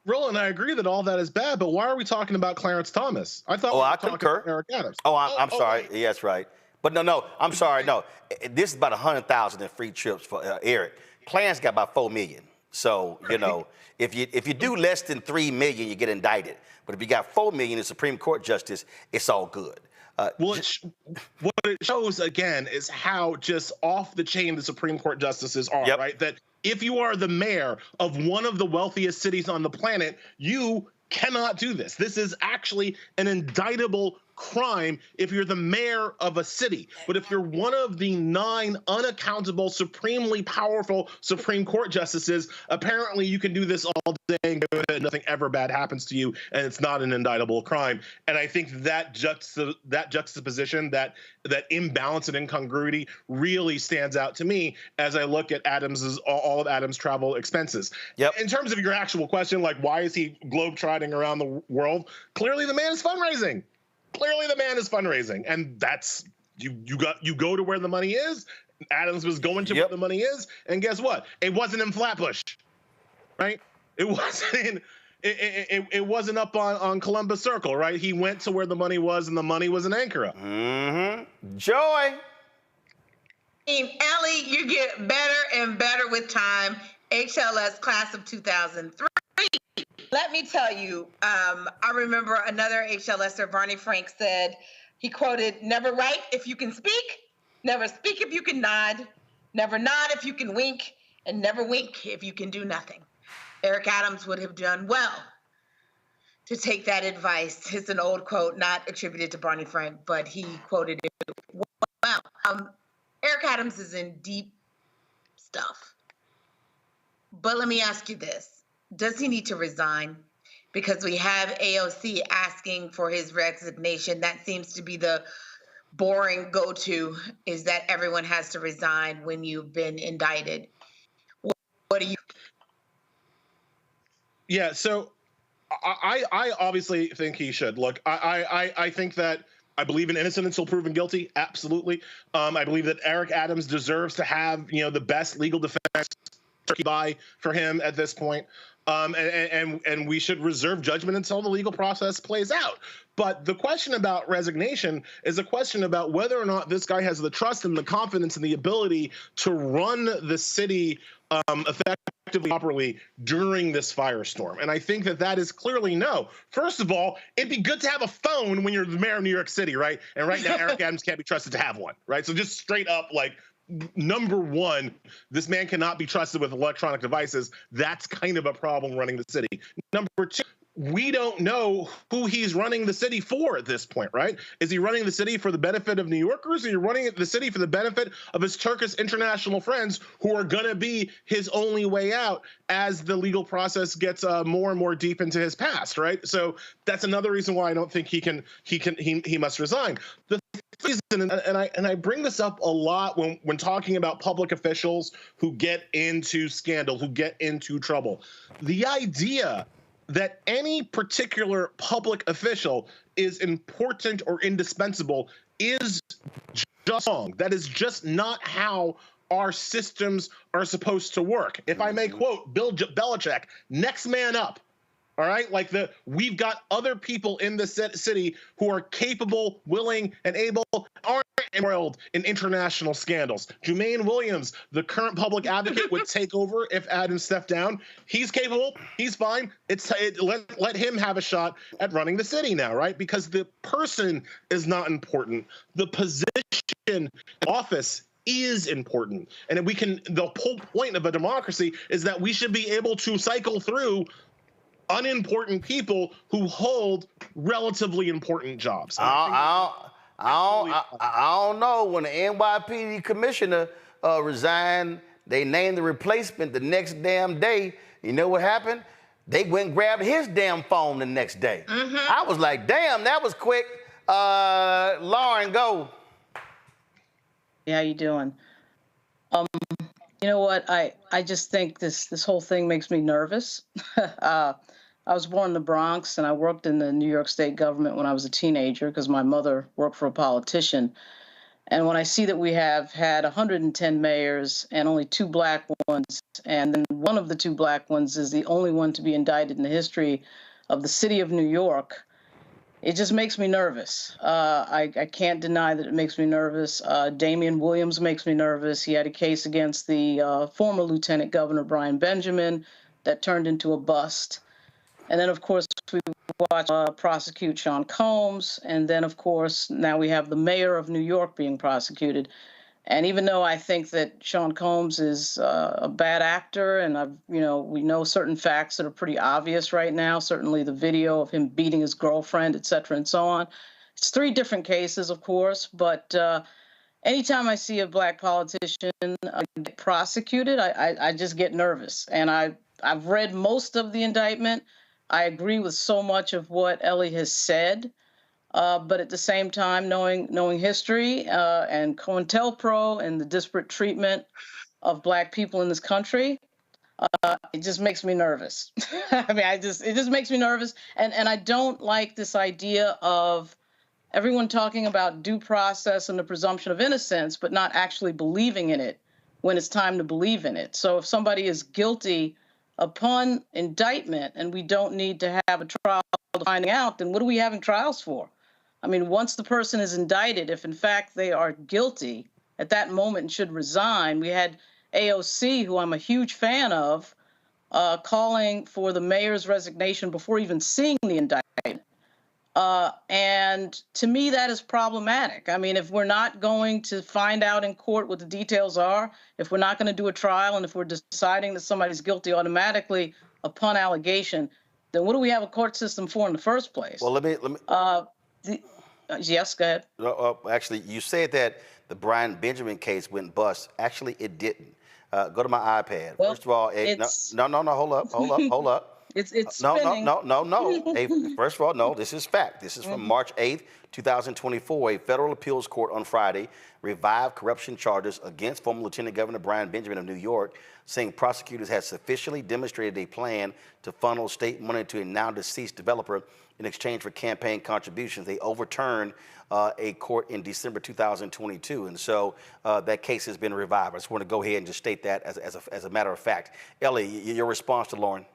Roland, I agree that all that is bad, but why are we talking about Clarence Thomas? I thought we were I talking concur. about Eric Adams. I'm sorry. Yeah, that's right. But no, I'm sorry. No, this is about 100,000 in free trips for Eric. Clarence got about 4 million. So, you know, if you do less than 3 million, you get indicted. But if you got 4 million in Supreme Court justice, it's all good. What it shows, again, is how just off the chain the Supreme Court justices are, right? That if you are the mayor of one of the wealthiest cities on the planet, you cannot do this. This is actually an indictable crime if you're the mayor of a city. But if you're one of the 9 unaccountable, supremely powerful Supreme Court justices, apparently you can do this all day and nothing ever bad happens to you, and it's not an indictable crime. And I think that juxtaposition, that imbalance and incongruity really stands out to me as I look at all of Adams' travel expenses. In terms of your actual question, like why is he globetrotting around the world? Clearly the man is fundraising. And that's you go to where the money is. Adams was going to where the money is, and guess what? It wasn't in Flatbush, right? It wasn't. It wasn't up on Columbus Circle, right? He went to where the money was, and the money was in Ankara. Mm-hmm. Joy. Ellie, you get better and better with time. HLS class of 2003. Let me tell you, I remember another HLSer, Barney Frank, said, he quoted, "Never write if you can speak, never speak if you can nod, never nod if you can wink, and never wink if you can do nothing." Eric Adams would have done well to take that advice. It's an old quote, not attributed to Barney Frank, but he quoted it well. Eric Adams is in deep stuff. But let me ask you this. Does he need to resign? Because we have AOC asking for his resignation. That seems to be the boring go-to, is that everyone has to resign when you've been indicted. What do you? Yeah, so I obviously think he should. Look, I think that I believe in innocent until proven guilty. Absolutely. I believe that Eric Adams deserves to have, the best legal defense by for him at this point. And we should reserve judgment until the legal process plays out. But the question about resignation is a question about whether or not this guy has the trust and the confidence and the ability to run the city effectively, properly during this firestorm. And I think that is clearly no. First of all, it'd be good to have a phone when you're the mayor of New York City, right? And right now, Eric Adams can't be trusted to have one, right? So just straight up, like, number one, this man cannot be trusted with electronic devices. That's kind of a problem running the city. Number two, we don't know who he's running the city for at this point, right? Is he running the city for the benefit of New Yorkers? Or is he running the city for the benefit of his Turkish international friends who are going to be his only way out as the legal process gets more and more deep into his past, right? So that's another reason why I don't think he must resign. The reason, and I bring this up a lot when talking about public officials who get into scandal, who get into trouble. The idea that any particular public official is important or indispensable is just wrong. That is just not how our systems are supposed to work. If I may quote Bill Belichick, next man up. All right, like we've got other people in the city who are capable, willing, and able, aren't embroiled in international scandals. Jumaine Williams, the current public advocate, would take over if Adams stepped down. He's capable. He's fine. Let him have a shot at running the city now, right? Because the person is not important. The position, office is important. And the whole point of a democracy is that we should be able to cycle through unimportant people who hold relatively important jobs. I don't know. When the NYPD commissioner resigned, they named the replacement the next damn day. You know what happened? They went and grabbed his damn phone the next day. I was like, damn, that was quick. Lauren, go. Yeah, how you doing? You know what? I just think this whole thing makes me nervous. I was born in the Bronx, and I worked in the New York State government when I was a teenager because my mother worked for a politician. And when I see that we have had 110 mayors and only 2 black ones, and then one of the 2 black ones is the only one to be indicted in the history of the city of New York, it just makes me nervous. I can't deny that it makes me nervous. Damian Williams makes me nervous. He had a case against the former Lieutenant Governor Brian Benjamin that turned into a bust. And then, of course, we watched prosecute Sean Combs. And then, of course, now we have the mayor of New York being prosecuted. And even though I think that Sean Combs is a bad actor, and we know certain facts that are pretty obvious right now, certainly the video of him beating his girlfriend, et cetera, and so on. It's 3 different cases, of course, but anytime I see a black politician get prosecuted, I just get nervous. And I've read most of the indictment. I agree with so much of what Ellie has said, but at the same time, knowing history and COINTELPRO and the disparate treatment of black people in this country, it just makes me nervous. I mean, it just makes me nervous, and I don't like this idea of everyone talking about due process and the presumption of innocence, but not actually believing in it when it's time to believe in it. So if somebody is guilty upon indictment and we don't need to have a trial to finding out, then what are we having trials for? I mean, once the person is indicted, if in fact they are guilty at that moment and should resign, we had AOC, who I'm a huge fan of, calling for the mayor's resignation before even seeing the indictment. And to me, that is problematic. I mean, if we're not going to find out in court what the details are, if we're not going to do a trial, and if we're deciding that somebody's guilty automatically upon allegation, then what do we have a court system for in the first place? Well, let me. Yes, go ahead. Actually, you said that the Brian Benjamin case went bust. Actually, it didn't. Go to my iPad. Well, first of all, no, hold up. It's spinning. No. Hey, first of all, no, this is fact. This is from March 8th, 2024. A federal appeals court on Friday revived corruption charges against former Lieutenant Governor Brian Benjamin of New York, saying prosecutors had sufficiently demonstrated a plan to funnel state money to a now deceased developer in exchange for campaign contributions. They overturned a court in December 2022, and so that case has been revived. I just want to go ahead and just state that as a matter of fact. Ellie, your response to Lauren?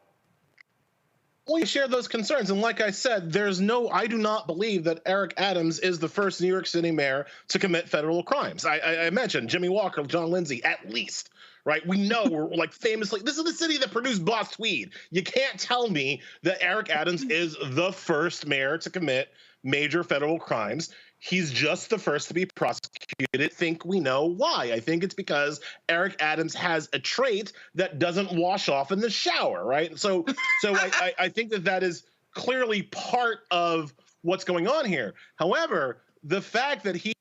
We share those concerns. And like I said, I do not believe that Eric Adams is the first New York City mayor to commit federal crimes. I mentioned Jimmy Walker, John Lindsay, at least, right? We know we're like famously, this is the city that produced Boss Tweed. You can't tell me that Eric Adams is the first mayor to commit major federal crimes. He's just the first to be prosecuted. I think we know why. I think it's because Eric Adams has a trait that doesn't wash off in the shower, right? So I think that is clearly part of what's going on here. However, the fact that he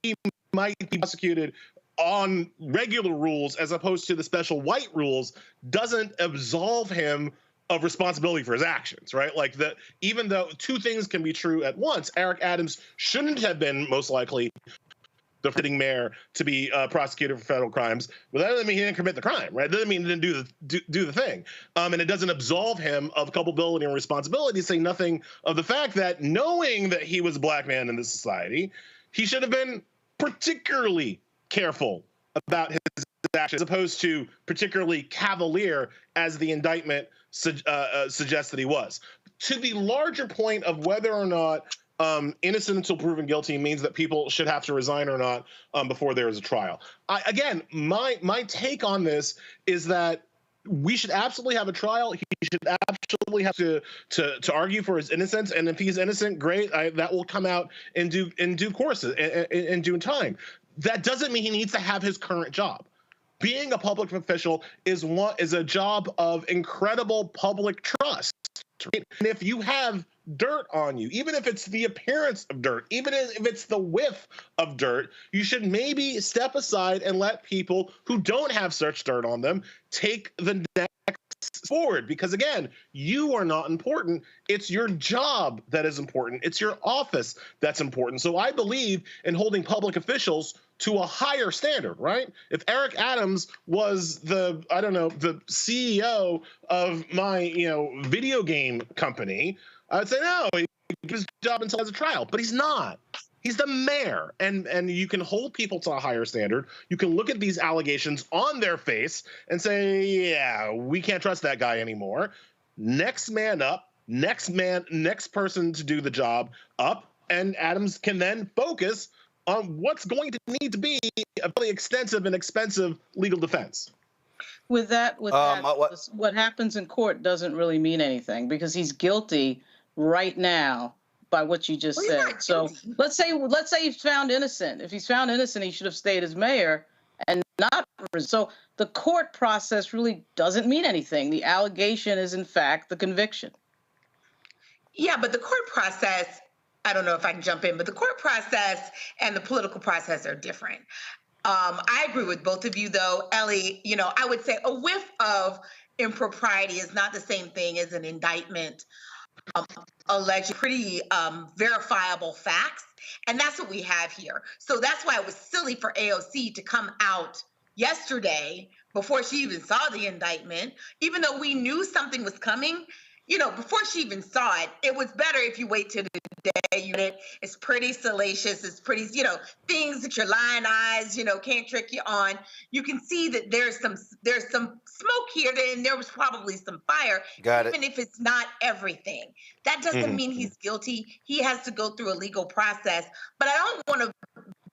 might be prosecuted on regular rules as opposed to the special white rules doesn't absolve him of responsibility for his actions, right? Like even though 2 things can be true at once, Eric Adams shouldn't have been most likely the sitting mayor to be prosecuted for federal crimes. Well, that doesn't mean he didn't commit the crime, right? It doesn't mean he didn't do the thing. And it doesn't absolve him of culpability and responsibility, saying nothing of the fact that knowing that he was a black man in this society, he should have been particularly careful about his actions, as opposed to particularly cavalier as the indictment suggests that he was. To the larger point of whether or not innocent until proven guilty means that people should have to resign or not before there is a trial. Again, my take on this is that we should absolutely have a trial. He should absolutely have to argue for his innocence, and if he's innocent, great. That will come out in due course, in due time. That doesn't mean he needs to have his current job. Being a public official is a job of incredible public trust. Right? And if you have dirt on you, even if it's the appearance of dirt, even if it's the whiff of dirt, you should maybe step aside and let people who don't have such dirt on them take the next forward. Because again, you are not important. It's your job that is important. It's your office that's important. So I believe in holding public officials to a higher standard, right? If Eric Adams was the CEO of my, video game company, I would say, no, he keeps his job until there's a trial, but he's not. He's the mayor, and you can hold people to a higher standard. You can look at these allegations on their face and say, yeah, we can't trust that guy anymore. Next man up, next person to do the job up, and Adams can then focus on what's going to need to be a really extensive and expensive legal defense. What happens in court doesn't really mean anything because he's guilty right now by what you just said. So let's say he's found innocent. If he's found innocent, he should have stayed as mayor and not. So the court process really doesn't mean anything. The allegation is in fact the conviction. Yeah, but the court process, I don't know if I can jump in, but the court process and the political process are different. I agree with both of you, though. Ellie, I would say a whiff of impropriety is not the same thing as an indictment alleging pretty verifiable facts. And that's what we have here. So that's why it was silly for AOC to come out yesterday before she even saw the indictment, even though we knew something was coming. Before she even saw it, it was better if you wait till the day. It's pretty salacious. It's pretty, things that your lying eyes, can't trick you on. You can see that there's some smoke here, and there was probably some fire. Even if it's not everything. That doesn't mean he's guilty. He has to go through a legal process. But I don't want to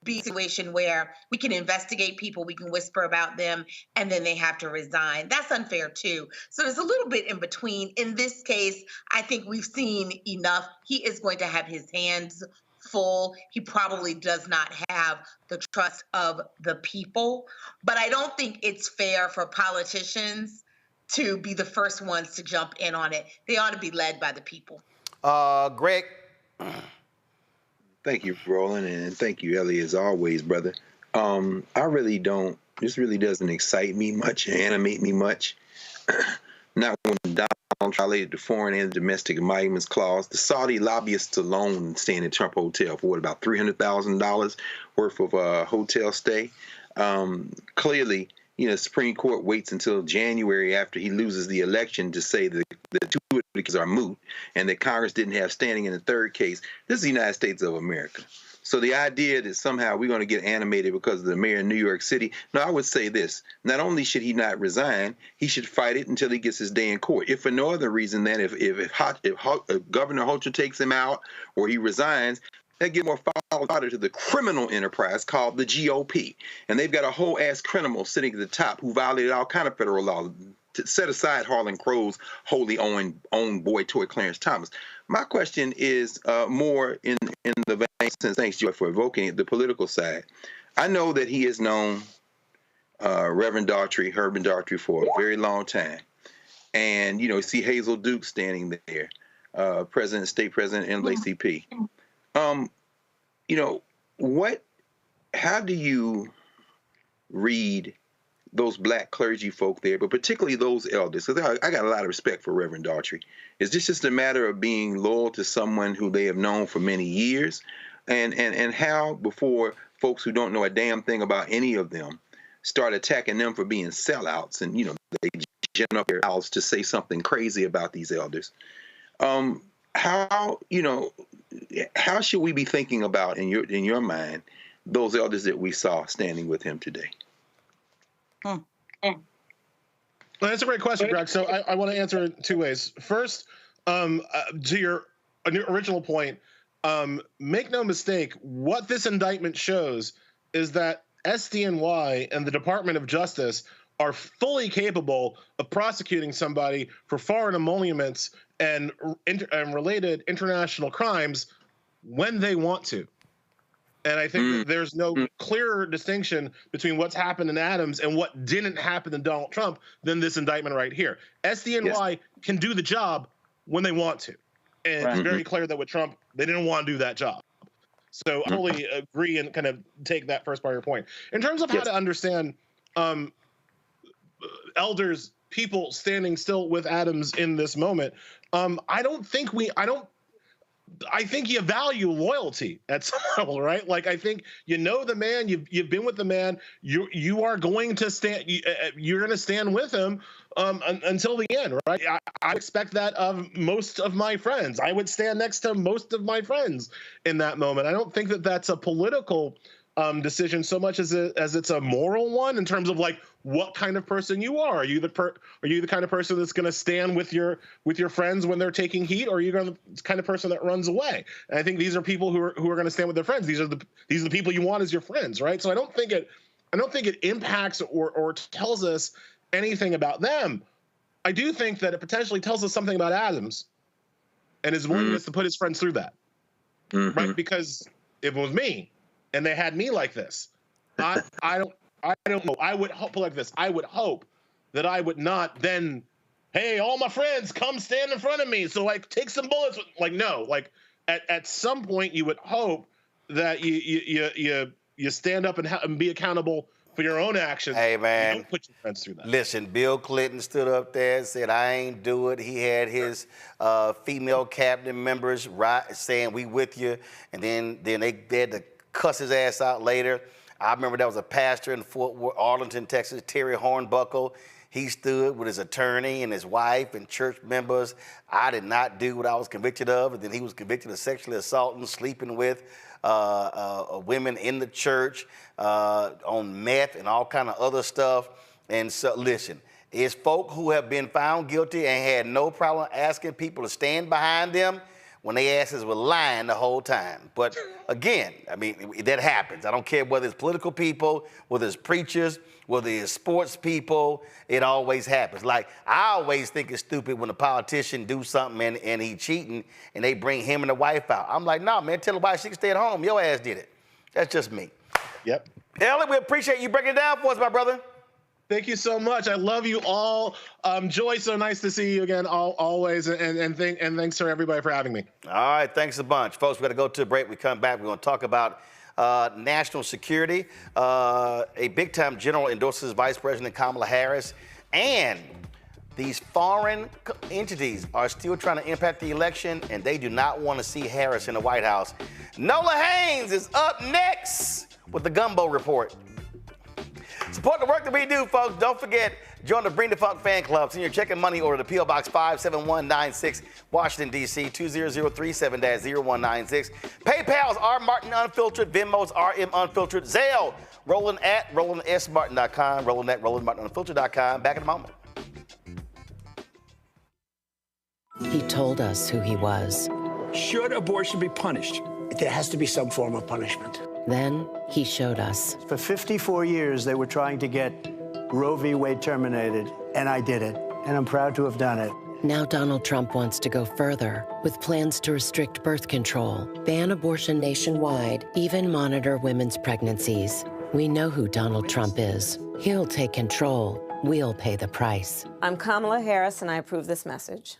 be a situation where we can investigate people, we can whisper about them, and then they have to resign. That's unfair too. So there's a little bit in between. In this case, I think we've seen enough. He is going to have his hands full. He probably does not have the trust of the people. But I don't think it's fair for politicians to be the first ones to jump in on it. They ought to be led by the people. Greg. Thank you, Roland, and thank you, Ellie, as always, brother. I really don't, this really doesn't excite me much, animate me much. Not when Donald Trump violated the foreign and domestic emoluments clause. The Saudi lobbyists alone staying at Trump Hotel for about $300,000 worth of hotel stay. Clearly, the Supreme Court waits until January after he loses the election to say that the two of the cases are moot and that Congress didn't have standing in the third case. This is the United States of America. So the idea that somehow we're going to get animated because of the mayor of New York City, no, I would say this. Not only should he not resign, he should fight it until he gets his day in court. If for no other reason than if Governor Hochul takes him out or he resigns, they give more fodder to the criminal enterprise called the GOP. And they've got a whole ass criminal sitting at the top who violated all kind of federal law. To set aside Harlan Crow's wholly owned boy toy Clarence Thomas. My question is more in the vein, since thanks Joy for evoking the political side. I know that he has known Reverend Daughtry, Herman Daughtry, for a very long time. And, you see Hazel Duke standing there, state president NAACP. How do you read those black clergy folk there, but particularly those elders? Because I got a lot of respect for Reverend Daughtry. Is this just a matter of being loyal to someone who they have known for many years? And how, before folks who don't know a damn thing about any of them start attacking them for being sellouts, and they gin up their mouths to say something crazy about these elders. How should we be thinking about in your mind those elders that we saw standing with him today? Well, that's a great question, Greg. So I want to answer it two ways. First, to your original point, make no mistake, what this indictment shows is that SDNY and the Department of Justice are fully capable of prosecuting somebody for foreign emoluments and related international crimes when they want to. And I think that there's no clearer distinction between what's happened in Adams and what didn't happen in Donald Trump than this indictment right here. SDNY can do the job when they want to. And it's very clear that with Trump, they didn't want to do that job. So I totally agree and kind of take that first part of your point. In terms of how to understand elders, people standing still with Adams in this moment, I think you value loyalty at some level, right? Like, I think you know the man, you've been with the man, you are going to stand, you're going to stand with him until the end, right? I expect that of most of my friends. I would stand next to most of my friends in that moment. I don't think that that's a political decision so much as it's a moral one in terms of like what kind of person you are. Are you the kind of person that's going to stand with your friends when they're taking heat, or are you the kind of person that runs away? And I think these are people who are going to stand with their friends. These are the people you want as your friends, right? So I don't think it impacts or tells us anything about them. I do think that it potentially tells us something about Adams and his willingness to put his friends through that, right? Because if it was me and they had me like this, I don't know. I would hope like this. I would hope that I would not then, hey, all my friends, come stand in front of me. So like, take some bullets. Like, no. Like, at some point, you would hope that you stand up and be accountable for your own actions. Hey, man. You don't put your friends through that. Listen, Bill Clinton stood up there and said, I ain't do it. He had his female cabinet members saying, we with you. And then they had to cuss his ass out later. I remember there was a pastor in Fort Worth, Arlington, Texas, Terry Hornbuckle. He stood with his attorney and his wife and church members. I did not do what I was convicted of. And then he was convicted of sexually assaulting, sleeping with women in the church on meth and all kind of other stuff. And so, listen, it's folk who have been found guilty and had no problem asking people to stand behind them when they asses were lying the whole time. But again, I mean, that happens. I don't care whether it's political people, whether it's preachers, whether it's sports people, it always happens. Like, I always think it's stupid when a politician do something and he cheating and they bring him and the wife out. I'm like, no, man, tell the wife she can stay at home. Your ass did it. That's just me. Yep. Elliot, we appreciate you breaking it down for us, my brother. Thank you so much. I love you all. Joy, so nice to see you again, always. And thanks to everybody for having me. All right, thanks a bunch. Folks, we got to go to a break. We come back, we're going to talk about national security. A big-time general endorses Vice President Kamala Harris. And these foreign entities are still trying to impact the election, and they do not want to see Harris in the White House. Nola Hayes is up next with the Gumbo Report. Support the work that we do, folks. Don't forget, join the Bring the Funk fan club. Send your check and money order to P.O. Box 57196, Washington, D.C. 20037-0196. PayPal's R. Martin Unfiltered. Venmo's RM Unfiltered. Zelle, Roland@RolandSMartin.com. Roland@RolandMartinUnfiltered.com. Back in a moment. He told us who he was. Should abortion be punished? There has to be some form of punishment. Then he showed us. For 54 years, they were trying to get Roe v. Wade terminated, and I did it, and I'm proud to have done it. Now Donald Trump wants to go further with plans to restrict birth control, ban abortion nationwide, even monitor women's pregnancies. We know who Donald Trump is. He'll take control. We'll pay the price. I'm Kamala Harris, and I approve this message.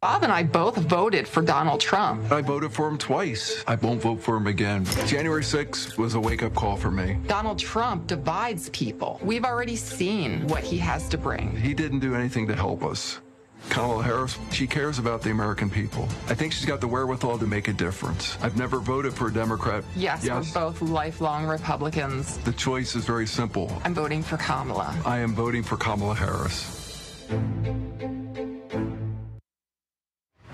Bob and I both voted for Donald Trump. I voted for him twice. I won't vote for him again. January 6th was a wake-up call for me. Donald Trump divides people. We've already seen what he has to bring. He didn't do anything to help us. Kamala Harris, she cares about the American people. I think she's got the wherewithal to make a difference. I've never voted for a Democrat. Yes, we're both lifelong Republicans. The choice is very simple. I'm voting for Kamala. I am voting for Kamala Harris.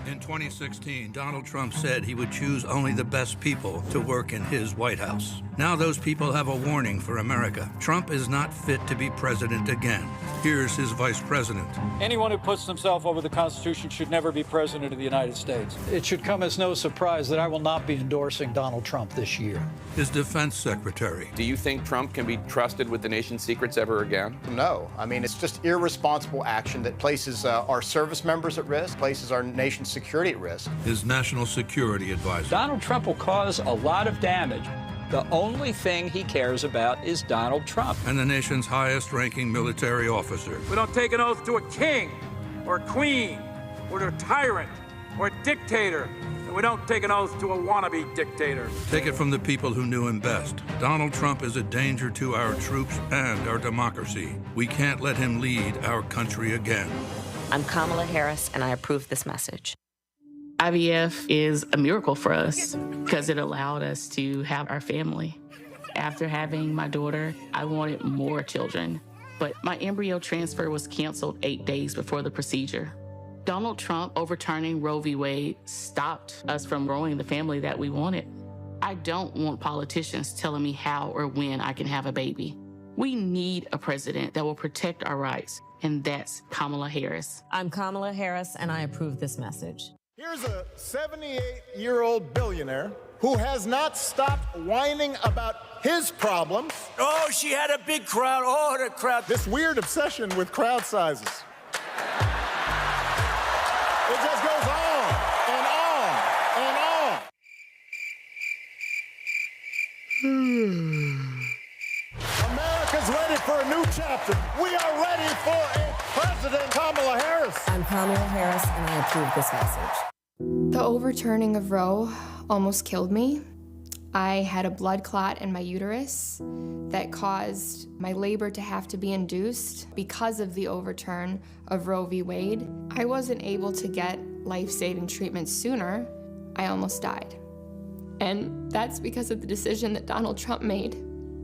In 2016, Donald Trump said he would choose only the best people to work in his White House. Now those people have a warning for America. Trump is not fit to be president again. Here's his vice president. Anyone who puts themselves over the Constitution should never be president of the United States. It should come as no surprise that I will not be endorsing Donald Trump this year. His defense secretary. Do you think Trump can be trusted with the nation's secrets ever again? No. I mean, it's just irresponsible action that places our service members at risk, places our nation's security at risk. His national security advisor. Donald Trump will cause a lot of damage. The only thing he cares about is Donald Trump. And the nation's highest-ranking military officer. We don't take an oath to a king or a queen or to a tyrant or a dictator. And we don't take an oath to a wannabe dictator. Take it from the people who knew him best. Donald Trump is a danger to our troops and our democracy. We can't let him lead our country again. I'm Kamala Harris, and I approve this message. IVF is a miracle for us because it allowed us to have our family. After having my daughter, I wanted more children, but my embryo transfer was canceled 8 days before the procedure. Donald Trump overturning Roe v. Wade stopped us from growing the family that we wanted. I don't want politicians telling me how or when I can have a baby. We need a president that will protect our rights, and that's Kamala Harris. I'm Kamala Harris, and I approve this message. Here's a 78-year-old billionaire who has not stopped whining about his problems. Oh, she had a big crowd. Oh, the crowd. This weird obsession with crowd sizes. It just goes on and on and on. America's ready for a new chapter. We are ready for a President Kamala Harris. I'm Kamala Harris, and I approve this message. The overturning of Roe almost killed me. I had a blood clot in my uterus that caused my labor to have to be induced because of the overturn of Roe v. Wade. I wasn't able to get life-saving treatment sooner. I almost died. And that's because of the decision that Donald Trump made.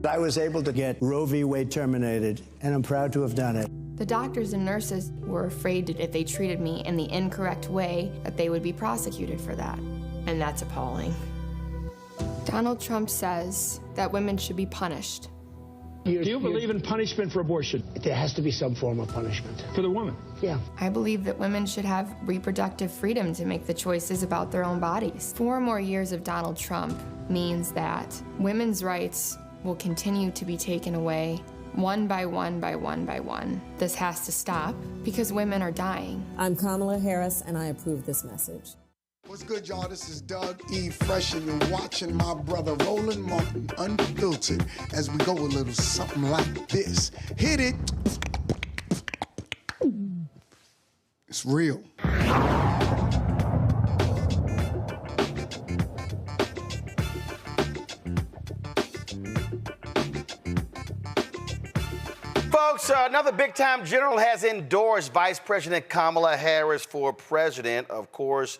I was able to get Roe v. Wade terminated, and I'm proud to have done it. The doctors and nurses were afraid that if they treated me in the incorrect way, that they would be prosecuted for that. And that's appalling. Donald Trump says that women should be punished. Do you believe in punishment for abortion? There has to be some form of punishment for the woman. Yeah. I believe that women should have reproductive freedom to make the choices about their own bodies. 4 more years of Donald Trump means that women's rights will continue to be taken away one by one by one by one. This has to stop because women are dying. I'm Kamala Harris, and I approve this message. What's good, y'all? This is Doug E. Fresh, and you're watching my brother Roland Martin Unfiltered as we go a little something like this. Hit it. It's real. Folks, another big-time general has endorsed Vice President Kamala Harris for president. Of course,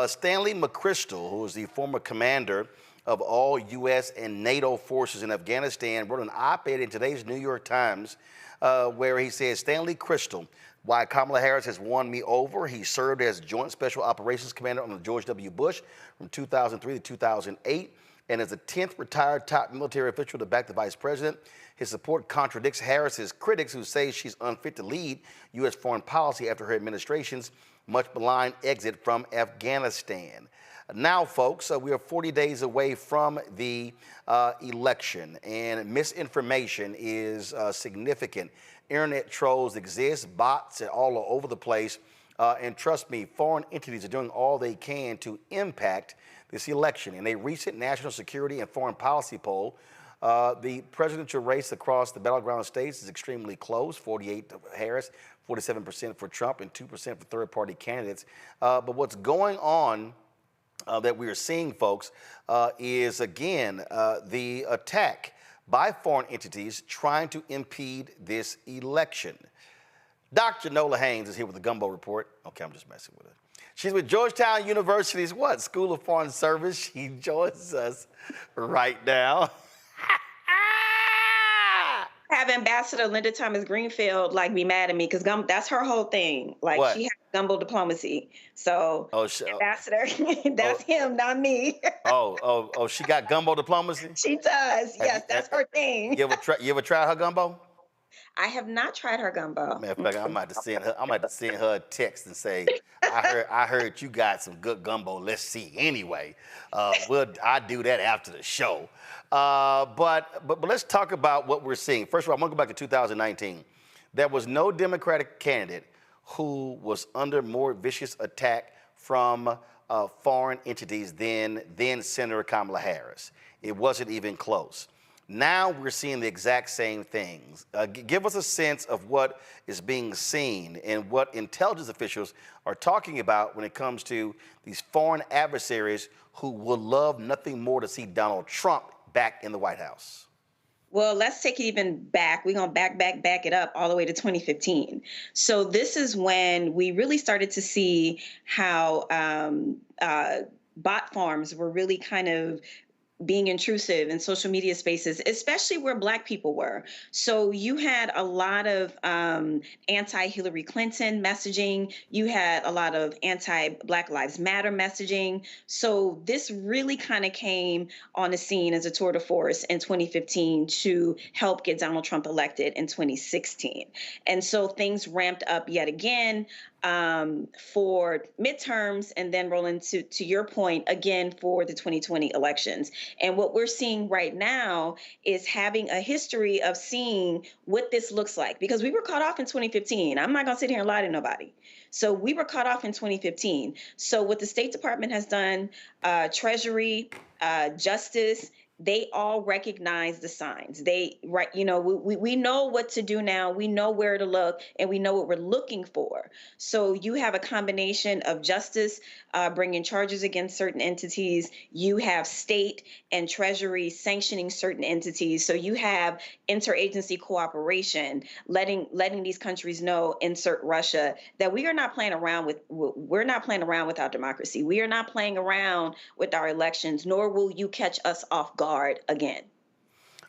Stanley McChrystal, who is the former commander of all U.S. and NATO forces in Afghanistan, wrote an op-ed in today's New York Times where he says, Stanley McChrystal, why Kamala Harris has won me over. He served as Joint Special Operations Commander under George W. Bush from 2003 to 2008 and is the 10th retired top military official to back the vice president. His support contradicts Harris's critics who say she's unfit to lead U.S. foreign policy after her administration's much maligned exit from Afghanistan. Now, folks, we are 40 days away from the election, and misinformation is significant. Internet trolls exist, bots are all over the place, and trust me, foreign entities are doing all they can to impact this election. In a recent national security and foreign policy poll, the presidential race across the battleground states is extremely close, 48 for Harris, 47% for Trump, and 2% for third-party candidates. But what's going on that we are seeing, folks, is, again, the attack by foreign entities trying to impede this election. Dr. Nola Hayes is here with the Gumbo Report. Okay, I'm just messing with her. She's with Georgetown University's what? School of Foreign Service. She joins us right now. Have Ambassador Linda Thomas Greenfield like be mad at me because that's her whole thing. Like What? she has gumbo diplomacy. So Ambassador, that's him, not me. She got gumbo diplomacy? She does. Yes, that's her thing. You ever tried her gumbo? I have not tried her gumbo. Man, I'm about to send her a text and say, I heard you got some good gumbo. Let's see. Anyway, I do that after the show. But let's talk about what we're seeing. First of all, I'm gonna go back to 2019. There was no Democratic candidate who was under more vicious attack from foreign entities than Senator Kamala Harris. It wasn't even close. Now we're seeing the exact same things. Give us a sense of what is being seen and what intelligence officials are talking about when it comes to these foreign adversaries who would love nothing more to see Donald Trump back in the White House. Well, let's take it even back. We're going to back it up all the way to 2015. So this is when we really started to see how bot farms were really kind of being intrusive in social media spaces, especially where Black people were. So you had a lot of anti-Hillary Clinton messaging. You had a lot of anti-Black Lives Matter messaging. So this really kind of came on the scene as a tour de force in 2015 to help get Donald Trump elected in 2016. And so things ramped up yet again for midterms and then rolling to your point again for the 2020 elections. And what we're seeing right now is having a history of seeing what this looks like, because we were caught off in 2015. I'm not going to sit here and lie to nobody. So we were caught off in 2015. So what the State Department has done, Treasury, Justice, they all recognize the signs. We know what to do now. We know where to look, and we know what we're looking for. So you have a combination of justice bringing charges against certain entities. You have state and treasury sanctioning certain entities. So you have interagency cooperation, letting these countries know, insert Russia, that we are not playing around with. We're not playing around with our democracy. We are not playing around with our elections, nor will you catch us off guard again.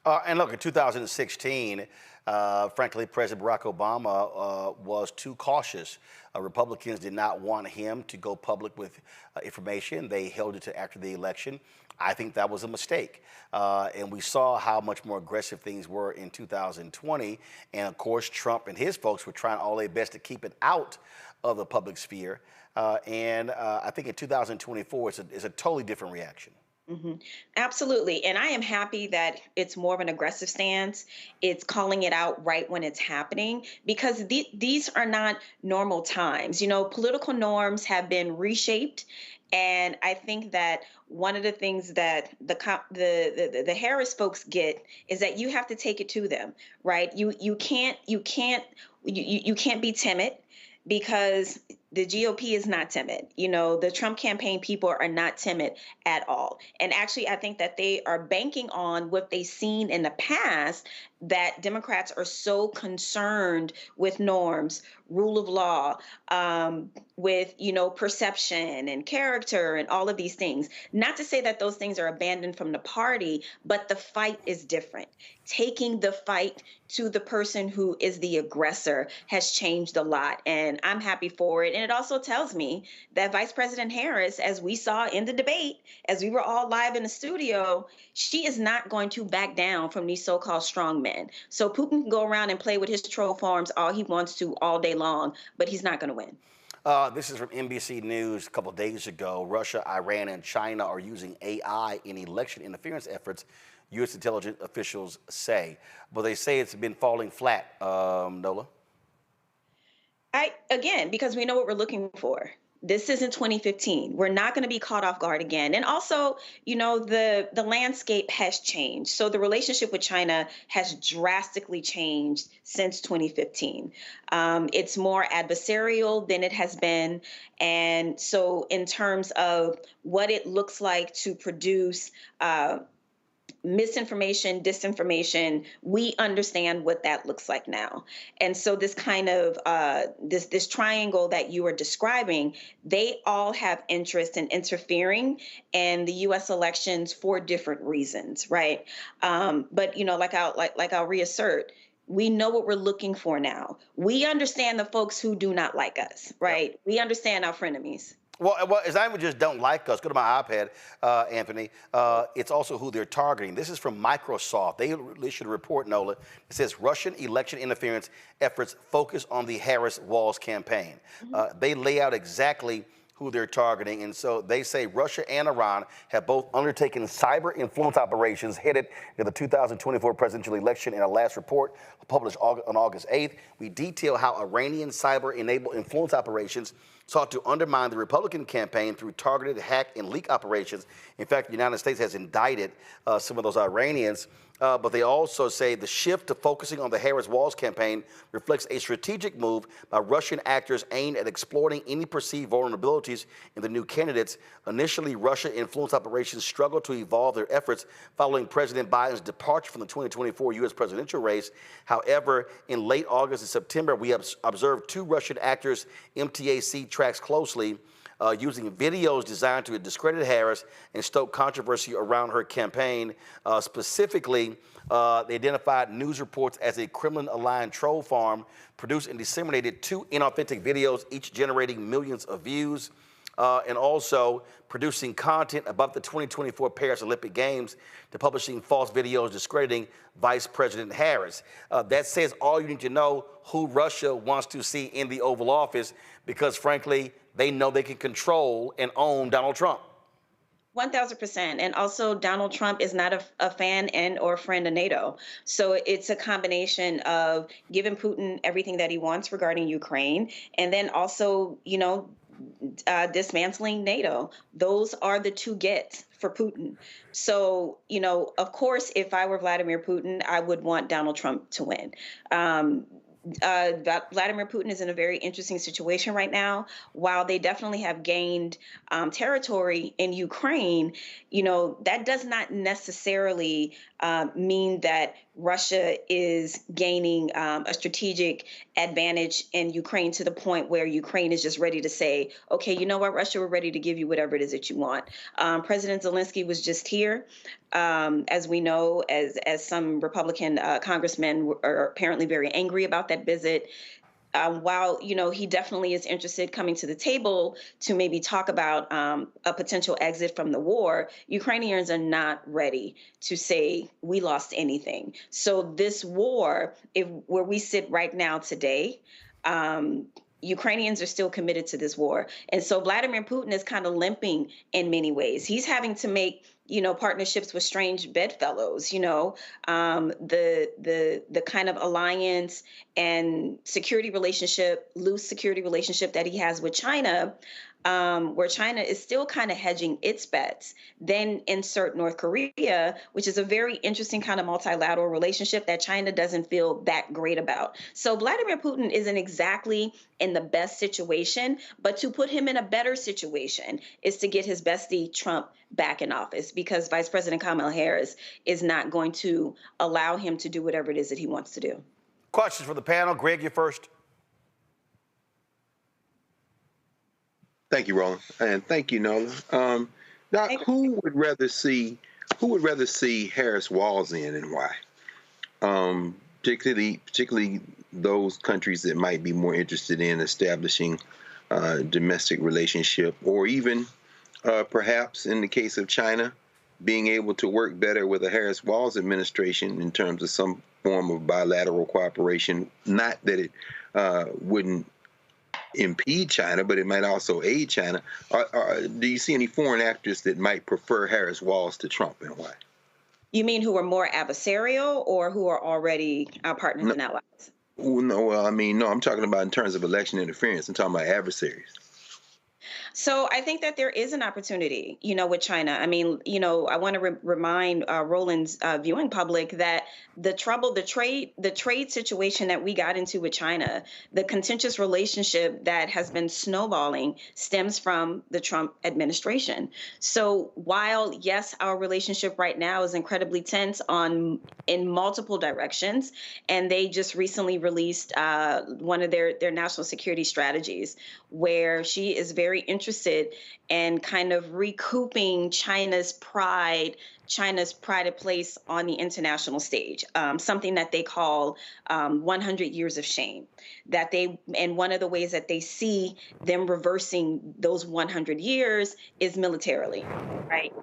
And look, in 2016, frankly, President Barack Obama was too cautious. Republicans did not want him to go public with information. They held it to after the election. I think that was a mistake. And we saw how much more aggressive things were in 2020. And of course, Trump and his folks were trying all their best to keep it out of the public sphere. And I think in 2024, it's a totally different reaction. Mm-hmm. Absolutely. And I am happy that it's more of an aggressive stance. It's calling it out right when it's happening, because these are not normal times. You know, political norms have been reshaped. And I think that one of the things that the Harris folks get is that you have to take it to them, right? You can't be timid, because the GOP is not timid. You know, the Trump campaign people are not timid at all. And actually, I think that they are banking on what they've seen in the past, that Democrats are so concerned with norms, rule of law, with, perception and character and all of these things. Not to say that those things are abandoned from the party, but the fight is different. Taking the fight to the person who is the aggressor has changed a lot, and I'm happy for it. And it also tells me that Vice President Harris, as we saw in the debate, as we were all live in the studio, she is not going to back down from these so-called strong men. So Putin can go around and play with his troll farms all he wants to all day long, but he's not going to win. This is from NBC News a couple of days ago. Russia, Iran, and China are using AI in election interference efforts, U.S. intelligence officials say. But they say it's been falling flat, Nola. Because we know what we're looking for. This isn't 2015. We're not going to be caught off guard again. And also, the landscape has changed. So the relationship with China has drastically changed since 2015. It's more adversarial than it has been. And so in terms of what it looks like to produce misinformation, disinformation, we understand what that looks like now. And so this kind of this triangle that you are describing, they all have interest in interfering in the U.S. elections for different reasons, right? But I'll reassert, we know what we're looking for now. We understand the folks who do not like us, right? Yep. We understand our frenemies. Well, it's not even just don't like us. Go to my iPad, Anthony. It's also who they're targeting. This is from Microsoft. They issued a report, Nola. It says Russian election interference efforts focus on the Harris-Walz campaign. They lay out exactly who they're targeting. And so they say Russia and Iran have both undertaken cyber influence operations headed to the 2024 presidential election. In our last report published on August 8th, we detail how Iranian cyber-enabled influence operations sought to undermine the Republican campaign through targeted hack and leak operations. In fact, the United States has indicted some of those Iranians. But they also say the shift to focusing on the Harris-Walz campaign reflects a strategic move by Russian actors aimed at exploiting any perceived vulnerabilities in the new candidates. Initially, Russia influence operations struggled to evolve their efforts following President Biden's departure from the 2024 U.S. presidential race. However, in late August and September, we observed two Russian actors MTAC tracks closely, using videos designed to discredit Harris and stoke controversy around her campaign. Specifically, they identified news reports as a Kremlin-aligned troll farm, produced and disseminated two inauthentic videos, each generating millions of views, and also producing content about the 2024 Paris Olympic Games to publishing false videos discrediting Vice President Harris. That says all you need to know who Russia wants to see in the Oval Office, because frankly, they know they can control and own Donald Trump. 1,000%. And also, Donald Trump is not a fan and or friend of NATO. So it's a combination of giving Putin everything that he wants regarding Ukraine, and then also, dismantling NATO. Those are the two gets for Putin. So, of course, if I were Vladimir Putin, I would want Donald Trump to win. Vladimir Putin is in a very interesting situation right now. While they definitely have gained territory in Ukraine, that does not necessarily mean that Russia is gaining a strategic advantage in Ukraine to the point where Ukraine is just ready to say, okay, you know what, Russia, we're ready to give you whatever it is that you want. President Zelensky was just here. As we know, as some Republican congressmen are apparently very angry about that visit. While, he definitely is interested coming to the table to maybe talk about a potential exit from the war, Ukrainians are not ready to say we lost anything. So this war, where we sit right now today, Ukrainians are still committed to this war. And so Vladimir Putin is kind of limping in many ways. He's having to make partnerships with strange bedfellows, the kind of alliance and loose security relationship that he has with China, where China is still kind of hedging its bets. Then insert North Korea, which is a very interesting kind of multilateral relationship that China doesn't feel that great about. So Vladimir Putin isn't exactly in the best situation, but to put him in a better situation is to get his bestie Trump back in office, because Vice President Kamala Harris is not going to allow him to do whatever it is that he wants to do. Questions for the panel. Greg, you first. Thank you, Roland, and thank you, Nola. Now, who would rather see Harris-Walz in, and why? Particularly those countries that might be more interested in establishing a domestic relationship, or even perhaps in the case of China, being able to work better with the Harris-Walz administration in terms of some form of bilateral cooperation. Not that it wouldn't impede China, but it might also aid China. Do you see any foreign actors that might prefer Harris-Walz to Trump, and why? You mean who are more adversarial, or who are already our partners and allies? No, I'm talking about in terms of election interference. I'm talking about adversaries. So I think that there is an opportunity, with China. I mean, I want to remind Roland's viewing public that the trade situation that we got into with China, the contentious relationship that has been snowballing stems from the Trump administration. So while, yes, our relationship right now is incredibly tense in multiple directions, and they just recently released one of their national security strategies, where she is very interested in kind of recouping China's pride of place on the international stage, something that they call 100 years of shame. And one of the ways that they see them reversing those 100 years is militarily, right?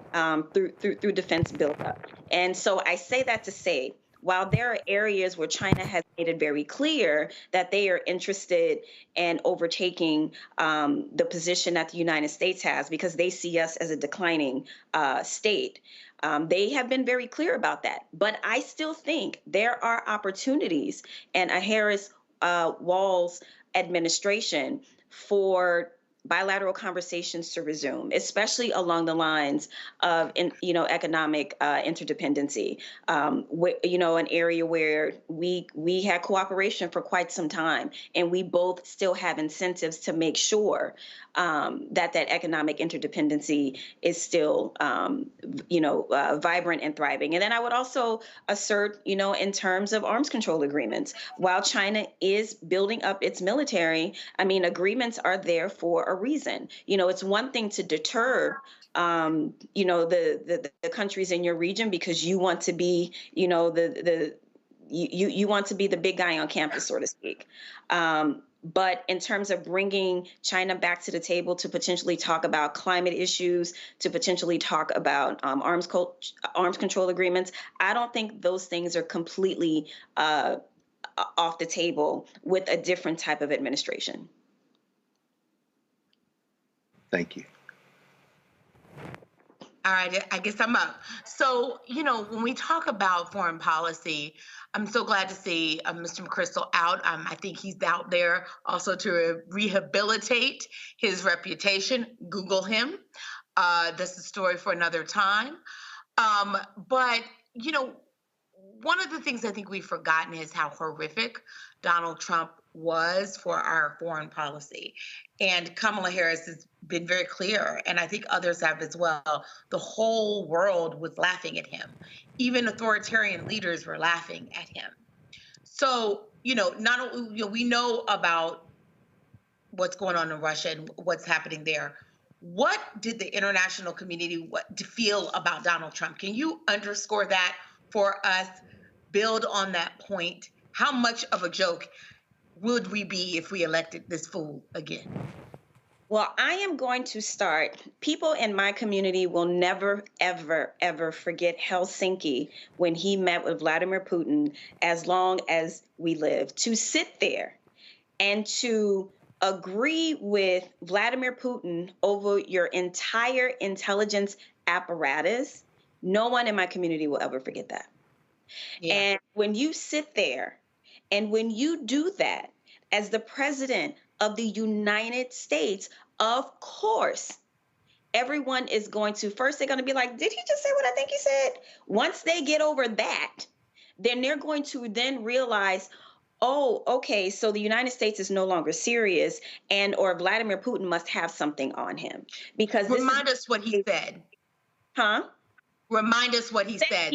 Through defense buildup. And so I say that to say, while there are areas where China has made it very clear that they are interested in overtaking the position that the United States has, because they see us as a declining state, they have been very clear about that. But I still think there are opportunities in a Harris-Walz administration for bilateral conversations to resume, especially along the lines of, economic interdependency. An area where we had cooperation for quite some time, and we both still have incentives to make sure that economic interdependency is still, vibrant and thriving. And then I would also assert, in terms of arms control agreements, while China is building up its military, I mean, agreements are there for a reason. It's one thing to deter, the countries in your region because you want to be, you want to be the big guy on campus, so to speak. But in terms of bringing China back to the table to potentially talk about climate issues, to potentially talk about arms control agreements, I don't think those things are completely off the table with a different type of administration. Thank you. All right, I guess I'm up. So, when we talk about foreign policy, I'm so glad to see Mr. McChrystal out. I think he's out there also to rehabilitate his reputation. Google him. That's a story for another time. But, one of the things I think we've forgotten is how horrific Donald Trump was for our foreign policy. And Kamala Harris has been very clear, and I think others have as well. The whole world was laughing at him. Even authoritarian leaders were laughing at him. So, we know about what's going on in Russia and what's happening there. What did the international community feel about Donald Trump? Can you underscore that for us? Build on that point. How much of a joke would we be if we elected this fool again? Well, I am going to start. People in my community will never, ever, ever forget Helsinki when he met with Vladimir Putin as long as we live. To sit there and to agree with Vladimir Putin over your entire intelligence apparatus, no one in my community will ever forget that. Yeah. And when you sit there and when you do that as the president of the United States, of course, everyone is going to, first they're going to be like, did he just say what I think he said? Once they get over that, then they're going to then realize, oh, okay, so the United States is no longer serious, or Vladimir Putin must have something on him. Because remind us what he said. Huh? Remind us what he said.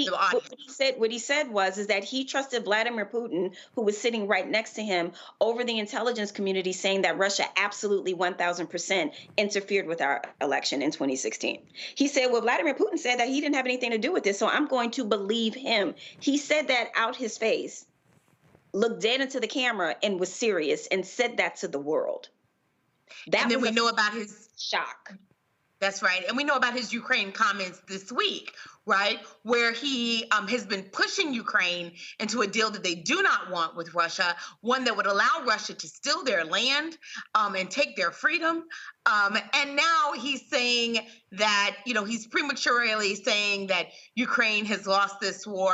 What he said was that he trusted Vladimir Putin, who was sitting right next to him, over the intelligence community, saying that Russia absolutely 1,000% interfered with our election in 2016. He said, well, Vladimir Putin said that he didn't have anything to do with this, so I'm going to believe him. He said that out his face, looked dead into the camera, and was serious, and said that to the world. And then we know about his shock. That's right. And we know about his Ukraine comments this week, right, where he has been pushing Ukraine into a deal that they do not want with Russia, one that would allow Russia to steal their land and take their freedom. And now he's saying that, he's prematurely saying that Ukraine has lost this war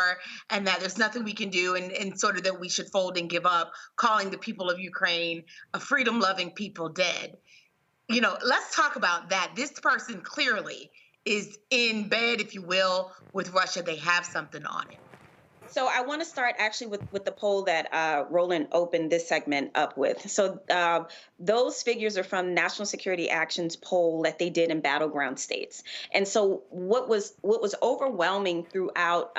and that there's nothing we can do and sort of that we should fold and give up, calling the people of Ukraine a freedom-loving people dead. let's talk about that. This person clearly is in bed, if you will, with Russia. They have something on it. So I want to start actually with the poll that Roland opened this segment up with. So those figures are from National Security Action's poll that they did in battleground states. And so what was overwhelming throughout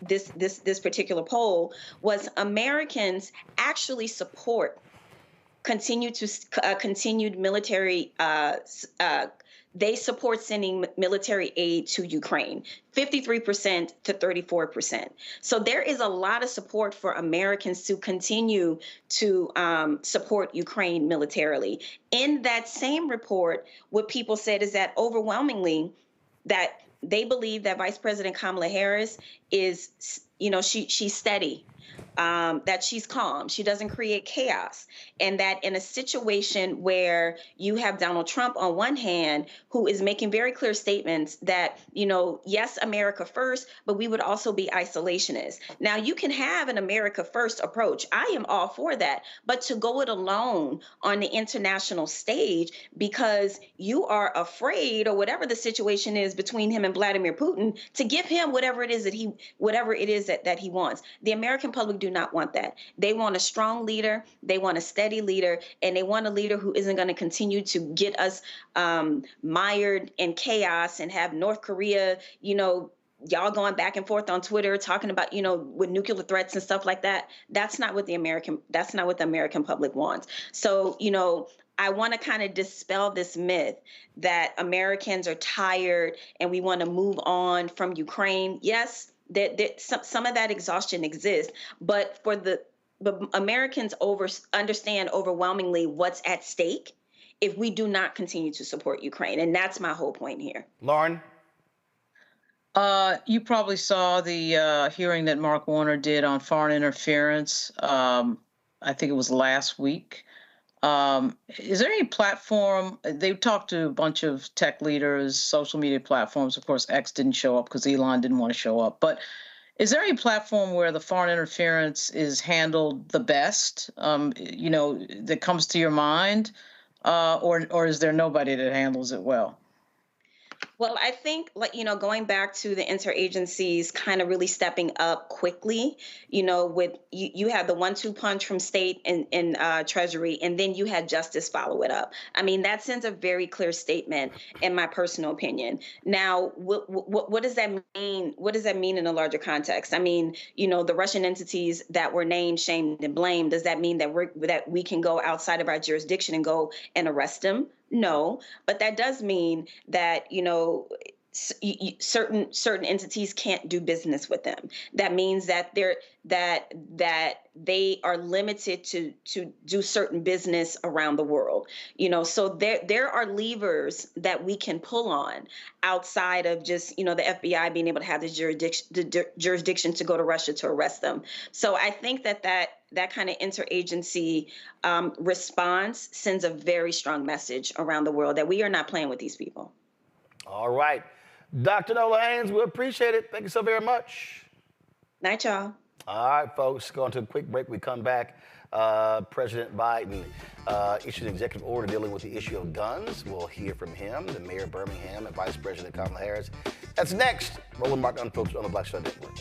this particular poll was Americans actually support continued military. They support sending military aid to Ukraine, 53% to 34%. So there is a lot of support for Americans to continue to support Ukraine militarily. In that same report, what people said is that overwhelmingly that they believe that Vice President Kamala Harris is, she's steady. That she's calm, she doesn't create chaos, and that in a situation where you have Donald Trump on one hand, who is making very clear statements that, yes, America first, but we would also be isolationists. Now, you can have an America first approach. I am all for that, but to go it alone on the international stage because you are afraid, or whatever the situation is between him and Vladimir Putin, to give him whatever it is that he wants. The American public do not want that. They want a strong leader. They want a steady leader, and they want a leader who isn't going to continue to get us mired in chaos and have North Korea, y'all going back and forth on Twitter talking about, with nuclear threats and stuff like that. That's not what the American public wants. So, I want to kind of dispel this myth that Americans are tired and we want to move on from Ukraine. Yes, some of that exhaustion exists, but Americans understand overwhelmingly what's at stake if we do not continue to support Ukraine, and that's my whole point here. Lauren? You probably saw the hearing that Mark Warner did on foreign interference. I think it was last week. Is there any platform? They talked to a bunch of tech leaders, social media platforms. Of course, X didn't show up because Elon didn't want to show up. But is there any platform where the foreign interference is handled the best, that comes to your mind? Or is there nobody that handles it well? Well, I think, going back to the interagencies kind of really stepping up quickly, with you have the 1-2 punch from state and Treasury, and then you had Justice follow it up. I mean, that sends a very clear statement, in my personal opinion. Now, what does that mean? What does that mean in a larger context? I mean, the Russian entities that were named, shamed, and blamed, does that mean that we can go outside of our jurisdiction and go and arrest them? No, but that does mean that, certain entities can't do business with them. That means that they are limited to do certain business around the world. So there are levers that we can pull on outside of just, the FBI being able to have the jurisdiction to go to Russia to arrest them. So I think that kind of interagency response sends a very strong message around the world that we are not playing with these people. All right. Dr. Nola Hayes, we appreciate it. Thank you so very much. Night, y'all. All right, folks, going to a quick break. We come back. President Biden issued an executive order dealing with the issue of guns. We'll hear from him, the mayor of Birmingham, and Vice President Kamala Harris. That's next. Roland Martin Unfiltered on the Black Star Network.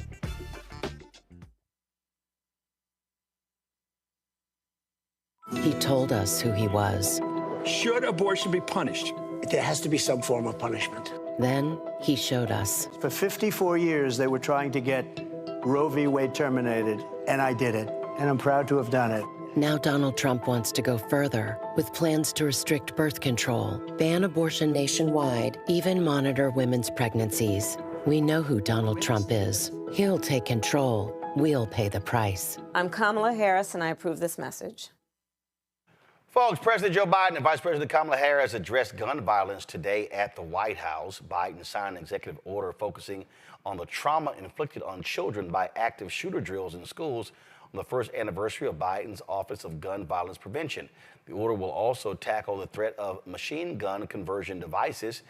He told us who he was. Should abortion be punished? There has to be some form of punishment. Then he showed us. For 54 years, they were trying to get Roe v. Wade terminated, and I did it, and I'm proud to have done it. Now Donald Trump wants to go further with plans to restrict birth control, ban abortion nationwide, even monitor women's pregnancies. We know who Donald Trump is. He'll take control. We'll pay the price. I'm Kamala Harris, and I approve this message. Folks, President Joe Biden and Vice President Kamala Harris addressed gun violence today at the White House. Biden signed an executive order focusing on the trauma inflicted on children by active shooter drills in schools on the first anniversary of Biden's Office of Gun Violence Prevention. The order will also tackle the threat of machine gun conversion devices.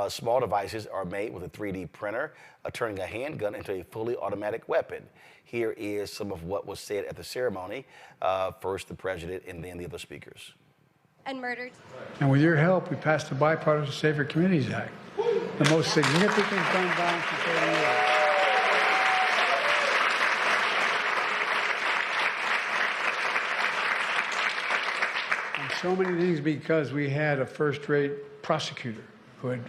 Small devices are made with a 3D printer, turning a handgun into a fully automatic weapon. Here is some of what was said at the ceremony. First, the president, and then the other speakers. and murdered. And with your help, we passed the Bipartisan Safer Communities Act, the most significant gun violence in 30 years. And so many things because we had a first-rate prosecutor who had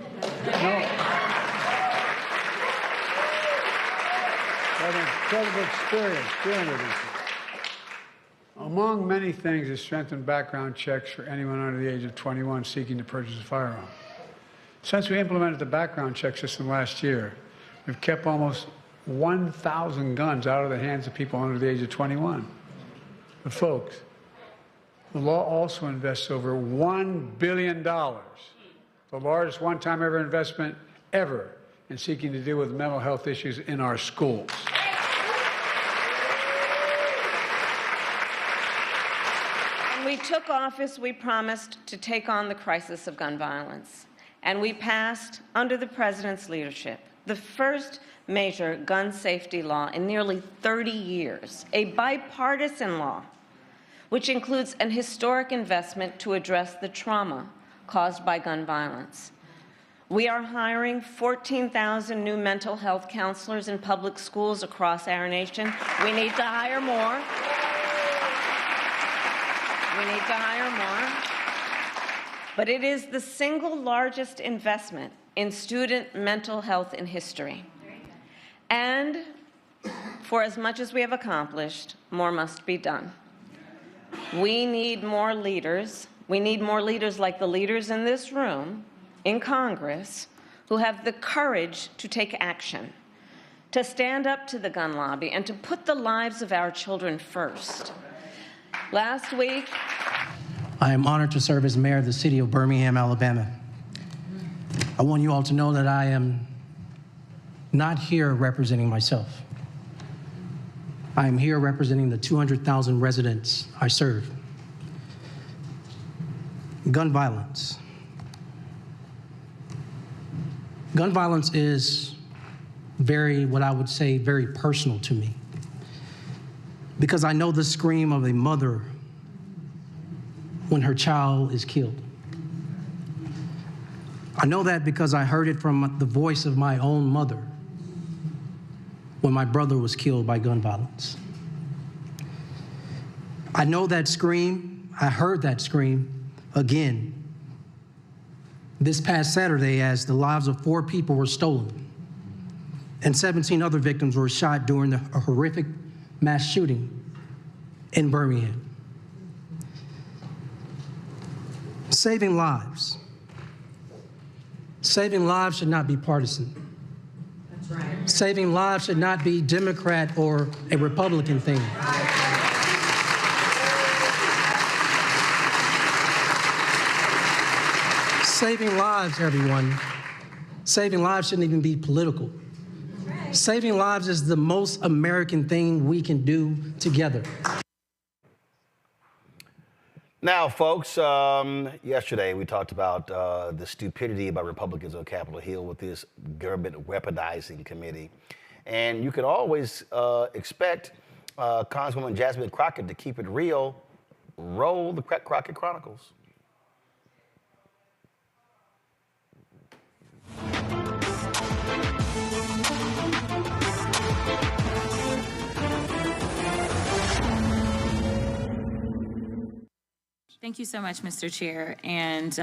an incredible experience dealing with these. Among many things is strengthened background checks for anyone under the age of 21 seeking to purchase a firearm. Since we implemented the background check system last year, we've kept almost 1,000 guns out of the hands of people under the age of 21. But folks, the law also invests over $1 billion, the largest one-time ever investment ever in seeking to deal with mental health issues in our schools. When we took office, we promised to take on the crisis of gun violence. And we passed, under the president's leadership, the first major gun safety law in nearly 30 years, a bipartisan law, which includes an historic investment to address the trauma caused by gun violence. We are hiring 14,000 new mental health counselors in public schools across our nation. We need to hire more. But it is the single largest investment in student mental health in history. And for as much as we have accomplished, more must be done. We need more leaders. We need more leaders like the leaders in this room, in Congress, who have the courage to take action, to stand up to the gun lobby, and to put the lives of our children first. Last week, I am honored to serve as mayor of the city of Birmingham, Alabama. I want you all to know that I am not here representing myself. I am here representing the 200,000 residents I serve. Gun violence. Gun violence is what I would say, very personal to me. Because I know the scream of a mother when her child is killed. I know that because I heard it from the voice of my own mother when my brother was killed by gun violence. I know that scream, I heard that scream again this past Saturday as the lives of 4 people were stolen and 17 other victims were shot during a horrific mass shooting in Birmingham. Saving lives. Saving lives should not be partisan. That's right. Saving lives should not be Democrat or a Republican thing. Saving lives, everyone. Saving lives shouldn't even be political. Saving lives is the most American thing we can do together. Now, folks, yesterday we talked about the stupidity about Republicans on Capitol Hill with this government weaponizing committee. And you could always expect Congresswoman Jasmine Crockett to keep it real. Roll the Crockett Chronicles. Thank you so much, Mr. Chair. And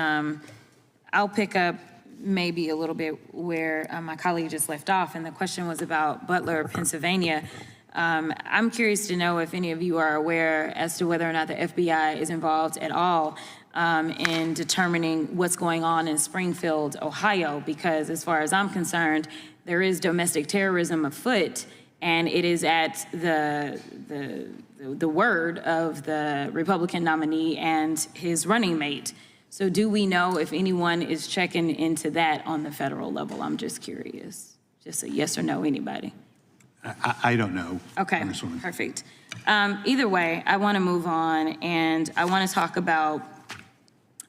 I'll pick up maybe a little bit where my colleague just left off, and the question was about Butler, Pennsylvania. I'm curious to know if any of you are aware as to whether or not the FBI is involved at all in determining what's going on in Springfield, Ohio, because as far as I'm concerned, there is domestic terrorism afoot, and it is at the word of the Republican nominee and his running mate. So do we know if anyone is checking into that on the federal level? I'm just curious. Just a yes or no, anybody? I don't know. Okay, perfect. Either way, I want to move on, and I want to talk about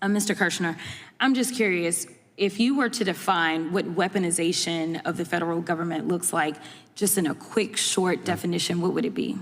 Mr. Kirshner. I'm just curious, if you were to define what weaponization of the federal government looks like, just in a quick, short definition, what would it be?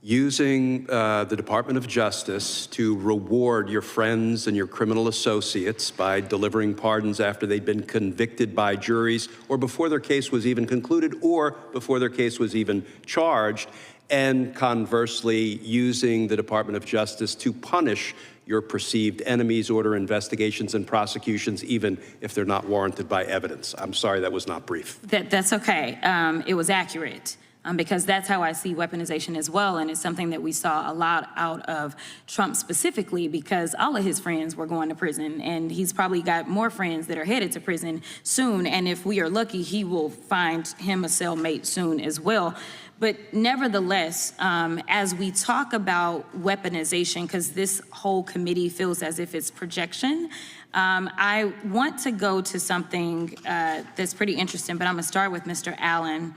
using the Department of Justice to reward your friends and your criminal associates by delivering pardons after they'd been convicted by juries or before their case was even concluded or before their case was even charged, and conversely using the Department of Justice to punish your perceived enemies, order investigations and prosecutions, even if they're not warranted by evidence. I'm sorry that was not brief. That's okay. It was accurate. Because that's how I see weaponization as well, and it's something that we saw a lot out of Trump specifically, because all of his friends were going to prison, and he's probably got more friends that are headed to prison soon, and if we are lucky, he will find him a cellmate soon as well. But nevertheless, as we talk about weaponization, because this whole committee feels as if it's projection, I want to go to something that's pretty interesting, but I'm gonna start with Mr. Allen.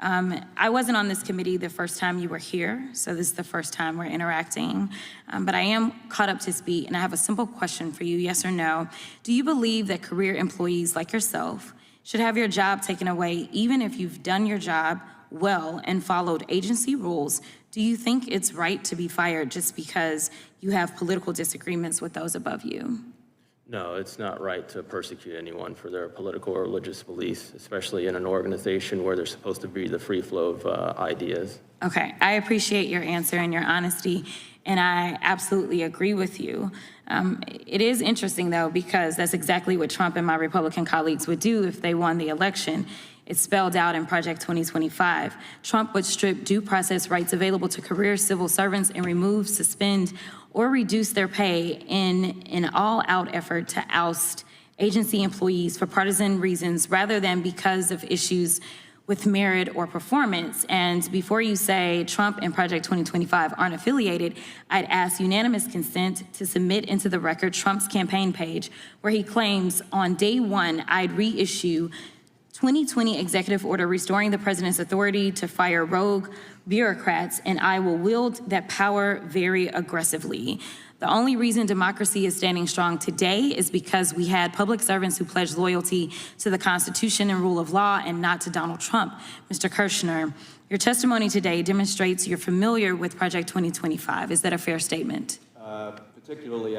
I wasn't on this committee the first time you were here, so this is the first time we're interacting. But I am caught up to speed, and I have a simple question for you, yes or no. Do you believe that career employees like yourself should have your job taken away even if you've done your job well and followed agency rules? Do you think it's right to be fired just because you have political disagreements with those above you? No, it's not right to persecute anyone for their political or religious beliefs, especially in an organization where there's supposed to be the free flow of ideas. Okay, I appreciate your answer and your honesty, and I absolutely agree with you. It is interesting, though, because that's exactly what Trump and my Republican colleagues would do if they won the election. It's spelled out in Project 2025. Trump would strip due process rights available to career civil servants and remove, suspend, or reduce their pay in an all-out effort to oust agency employees for partisan reasons rather than because of issues with merit or performance. And before you say Trump and Project 2025 aren't affiliated, I'd ask unanimous consent to submit into the record Trump's campaign page where he claims on day one, I'd reissue 2020 executive order restoring the president's authority to fire rogue bureaucrats, and I will wield that power very aggressively. The only reason democracy is standing strong today is because we had public servants who pledged loyalty to the Constitution and rule of law and not to Donald Trump. Mr. Kirshner, your testimony today demonstrates you're familiar with Project 2025. Is that a fair statement? Particularly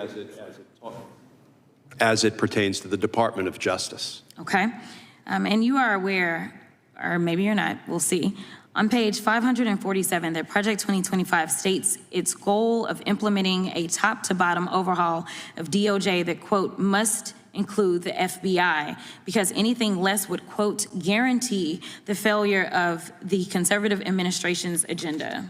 as it pertains to the Department of Justice. Okay. And you are aware, or maybe you're not, we'll see, on page 547 that Project 2025 states its goal of implementing a top-to-bottom overhaul of DOJ that, quote, must include the FBI, because anything less would, quote, guarantee the failure of the conservative administration's agenda.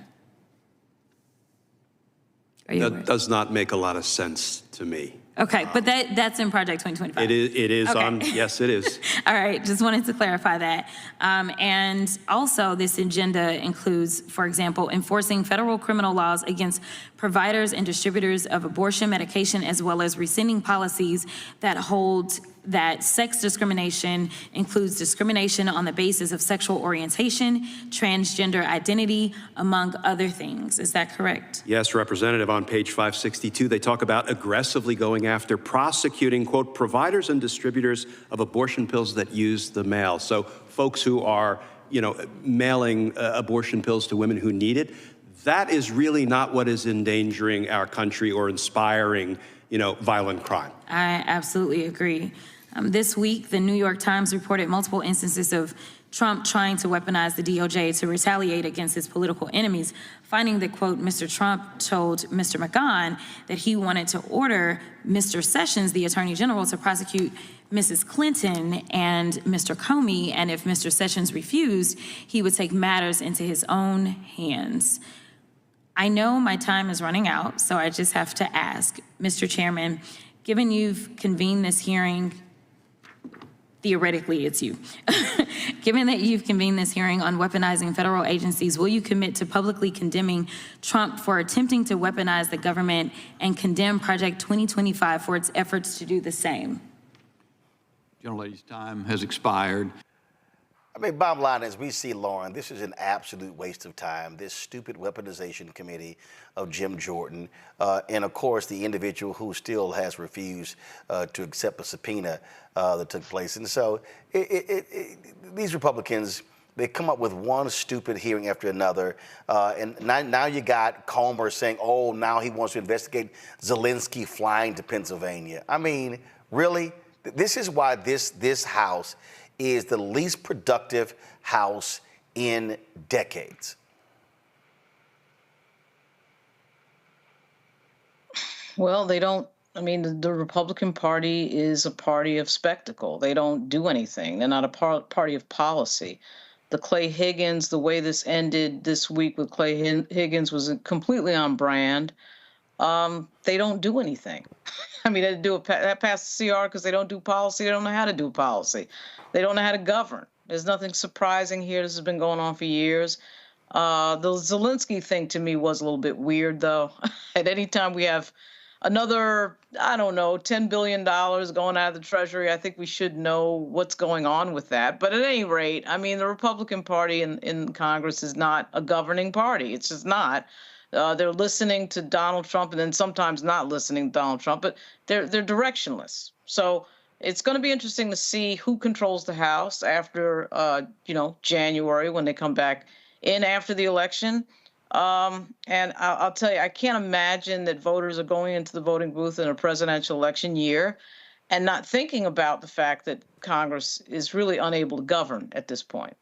That does not make a lot of sense to me. Okay, but that's in Project 2025. It is okay. Yes, it is. All right, just wanted to clarify that. And also this agenda includes, for example, enforcing federal criminal laws against providers and distributors of abortion medication, as well as rescinding policies that hold that sex discrimination includes discrimination on the basis of sexual orientation, transgender identity, among other things. Is that correct? Yes, Representative, on page 562, they talk about aggressively going after prosecuting, quote, providers and distributors of abortion pills that use the mail. So folks who are, mailing abortion pills to women who need it, that is really not what is endangering our country or inspiring, violent crime. I absolutely agree. This week, the New York Times reported multiple instances of Trump trying to weaponize the DOJ to retaliate against his political enemies, finding that, quote, Mr. Trump told Mr. McGahn that he wanted to order Mr. Sessions, the Attorney General, to prosecute Mrs. Clinton and Mr. Comey, and if Mr. Sessions refused, he would take matters into his own hands. I know my time is running out, so I just have to ask, Mr. Chairman, given you've convened this hearing, theoretically it's you, given that you've convened this hearing on weaponizing federal agencies, will you commit to publicly condemning Trump for attempting to weaponize the government and condemn Project 2025 for its efforts to do the same? Gentlelady's time has expired. I mean, bottom line is we see, Lauren, this is an absolute waste of time, this stupid weaponization committee of Jim Jordan, and of course the individual who still has refused to accept a subpoena that took place. And so these Republicans, they come up with one stupid hearing after another. And now you got Comer saying, oh, now he wants to investigate Zelensky flying to Pennsylvania. I mean, really? This is why this House is the least productive House in decades. Well, they don't. I mean, the Republican Party is a party of spectacle. They don't do anything. They're not a party of policy. The Clay Higgins, the way this ended this week with Clay Higgins was completely on brand. They don't do anything. I mean, that passed the CR because they don't do policy. They don't know how to do policy. They don't know how to govern. There's nothing surprising here. This has been going on for years. The Zelensky thing to me was a little bit weird, though. At any time we have another, I don't know, $10 billion going out of the Treasury, I think we should know what's going on with that. But at any rate, I mean, the Republican Party in Congress is not a governing party. It's just not. They're listening to Donald Trump and then sometimes not listening to Donald Trump, but they're directionless. So it's going to be interesting to see who controls the House after, January when they come back in after the election. And I'll tell you, I can't imagine that voters are going into the voting booth in a presidential election year and not thinking about the fact that Congress is really unable to govern at this point.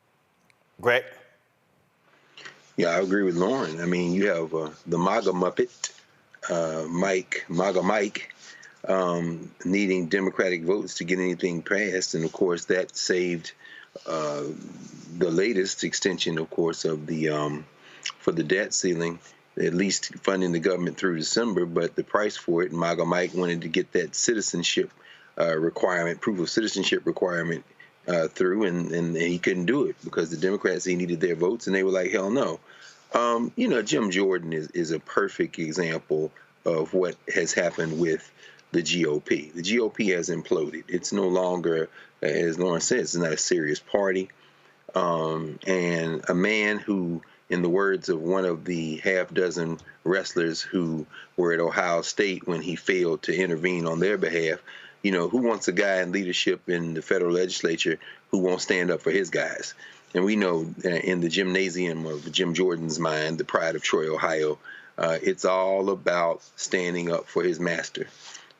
Greg? Yeah, I agree with Lauren. I mean, you have the MAGA Muppet, MAGA Mike, needing Democratic votes to get anything passed. And, of course, that saved the latest extension, of course, of the for the debt ceiling, at least funding the government through December. But the price for it, MAGA Mike wanted to get that citizenship requirement, proof of citizenship requirement through, and he couldn't do it because the Democrats, he needed their votes, and they were like, hell no. Jim Jordan is a perfect example of what has happened with the GOP. The GOP has imploded. It's no longer, as Lauren said, it's not a serious party. And a man who, in the words of one of the half-dozen wrestlers who were at Ohio State when he failed to intervene on their behalf, who wants a guy in leadership in the federal legislature who won't stand up for his guys? And we know in the gymnasium of Jim Jordan's mind, the pride of Troy, Ohio, it's all about standing up for his master.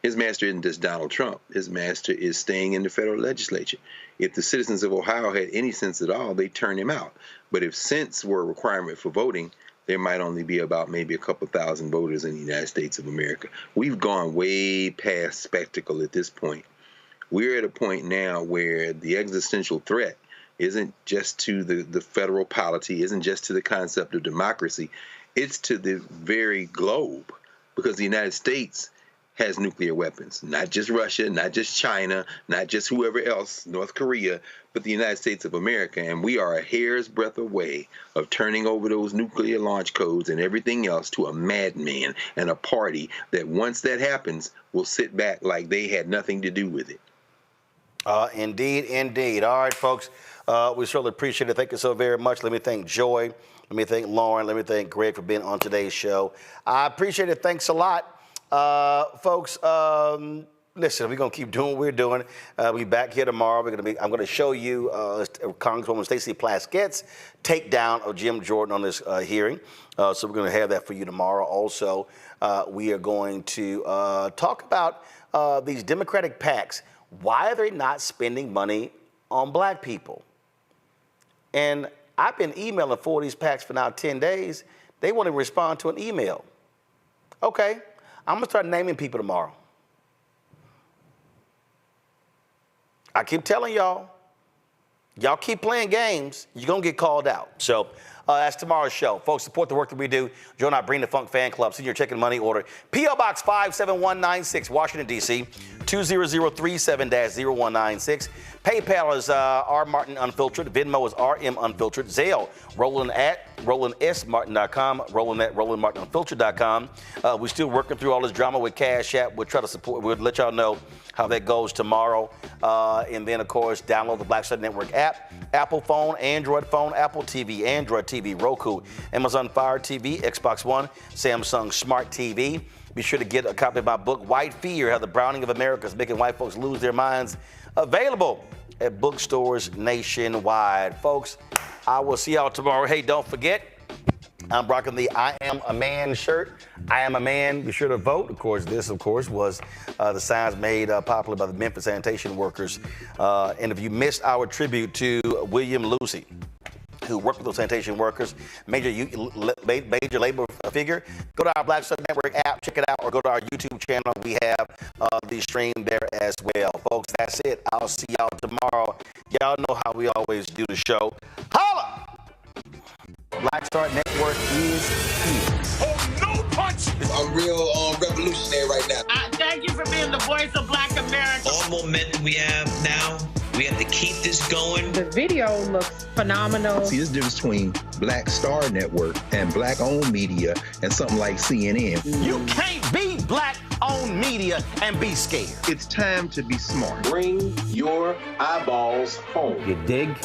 His master isn't just Donald Trump. His master is staying in the federal legislature. If the citizens of Ohio had any sense at all, they'd turn him out. But if sense were a requirement for voting, there might only be about maybe a couple thousand voters in the United States of America. We've gone way past spectacle at this point. We're at a point now where the existential threat isn't just to the federal polity, isn't just to the concept of democracy. It's to the very globe, because the United States has nuclear weapons, not just Russia, not just China, not just whoever else, North Korea, but the United States of America. And we are a hair's breadth away of turning over those nuclear launch codes and everything else to a madman and a party that once that happens will sit back like they had nothing to do with it. Indeed, indeed. All right, folks, we certainly appreciate it. Thank you so very much. Let me thank Joy. Let me thank Lauren. Let me thank Greg for being on today's show. I appreciate it. Thanks a lot. Folks, listen, we're going to keep doing what we're doing. We'll be back here tomorrow. I'm going to show you Congresswoman Stacey Plaskett's takedown of Jim Jordan on this hearing. So we're going to have that for you tomorrow. Also, we are going to talk about these Democratic PACs. Why are they not spending money on black people? And I've been emailing 4 of these PACs for now 10 days. They want to respond to an email. Okay. I'm going to start naming people tomorrow. I keep telling y'all keep playing games, you're going to get called out. So that's tomorrow's show. Folks, support the work that we do. Join our Bring the Funk fan club. Send your check and money order. P.O. Box 57196, Washington, D.C., 20037-0196. PayPal is R Martin Unfiltered. Venmo is RM Unfiltered. Zelle, Roland at RolandSMartin.com. Roland at RolandMartinUnfiltered.com. We're still working through all this drama with Cash App. We'll try to support. We'll let y'all know how that goes tomorrow. And then, of course, download the Black Star Network app. Apple phone, Android phone, Apple TV, Android TV, Roku, Amazon Fire TV, Xbox One, Samsung Smart TV. Be sure to get a copy of my book, White Fear, How the Browning of America is Making White Folks Lose Their Minds. Available at bookstores nationwide. Folks, I will see y'all tomorrow. Hey, don't forget, I'm rocking the I Am a Man shirt. I am a man. Be sure to vote. Of course, this, was the signs made popular by the Memphis sanitation workers. And if you missed our tribute to William Lucy, who worked with those sanitation workers, major labor figure, go to our Black Star Network app, check it out, or go to our YouTube channel. We have the stream there as well. Folks, that's it. I'll see y'all tomorrow. Y'all know how we always do the show. Holla! Black Star Network is here. Oh, no punch! I'm real revolutionary right now. Thank you for being the voice of Black America. All momentum we have now, we have to keep this going. The video looks phenomenal. See, there's a difference between Black Star Network and Black-owned media and something like CNN. You can't be Black-owned media and be scared. It's time to be smart. Bring your eyeballs home. You dig?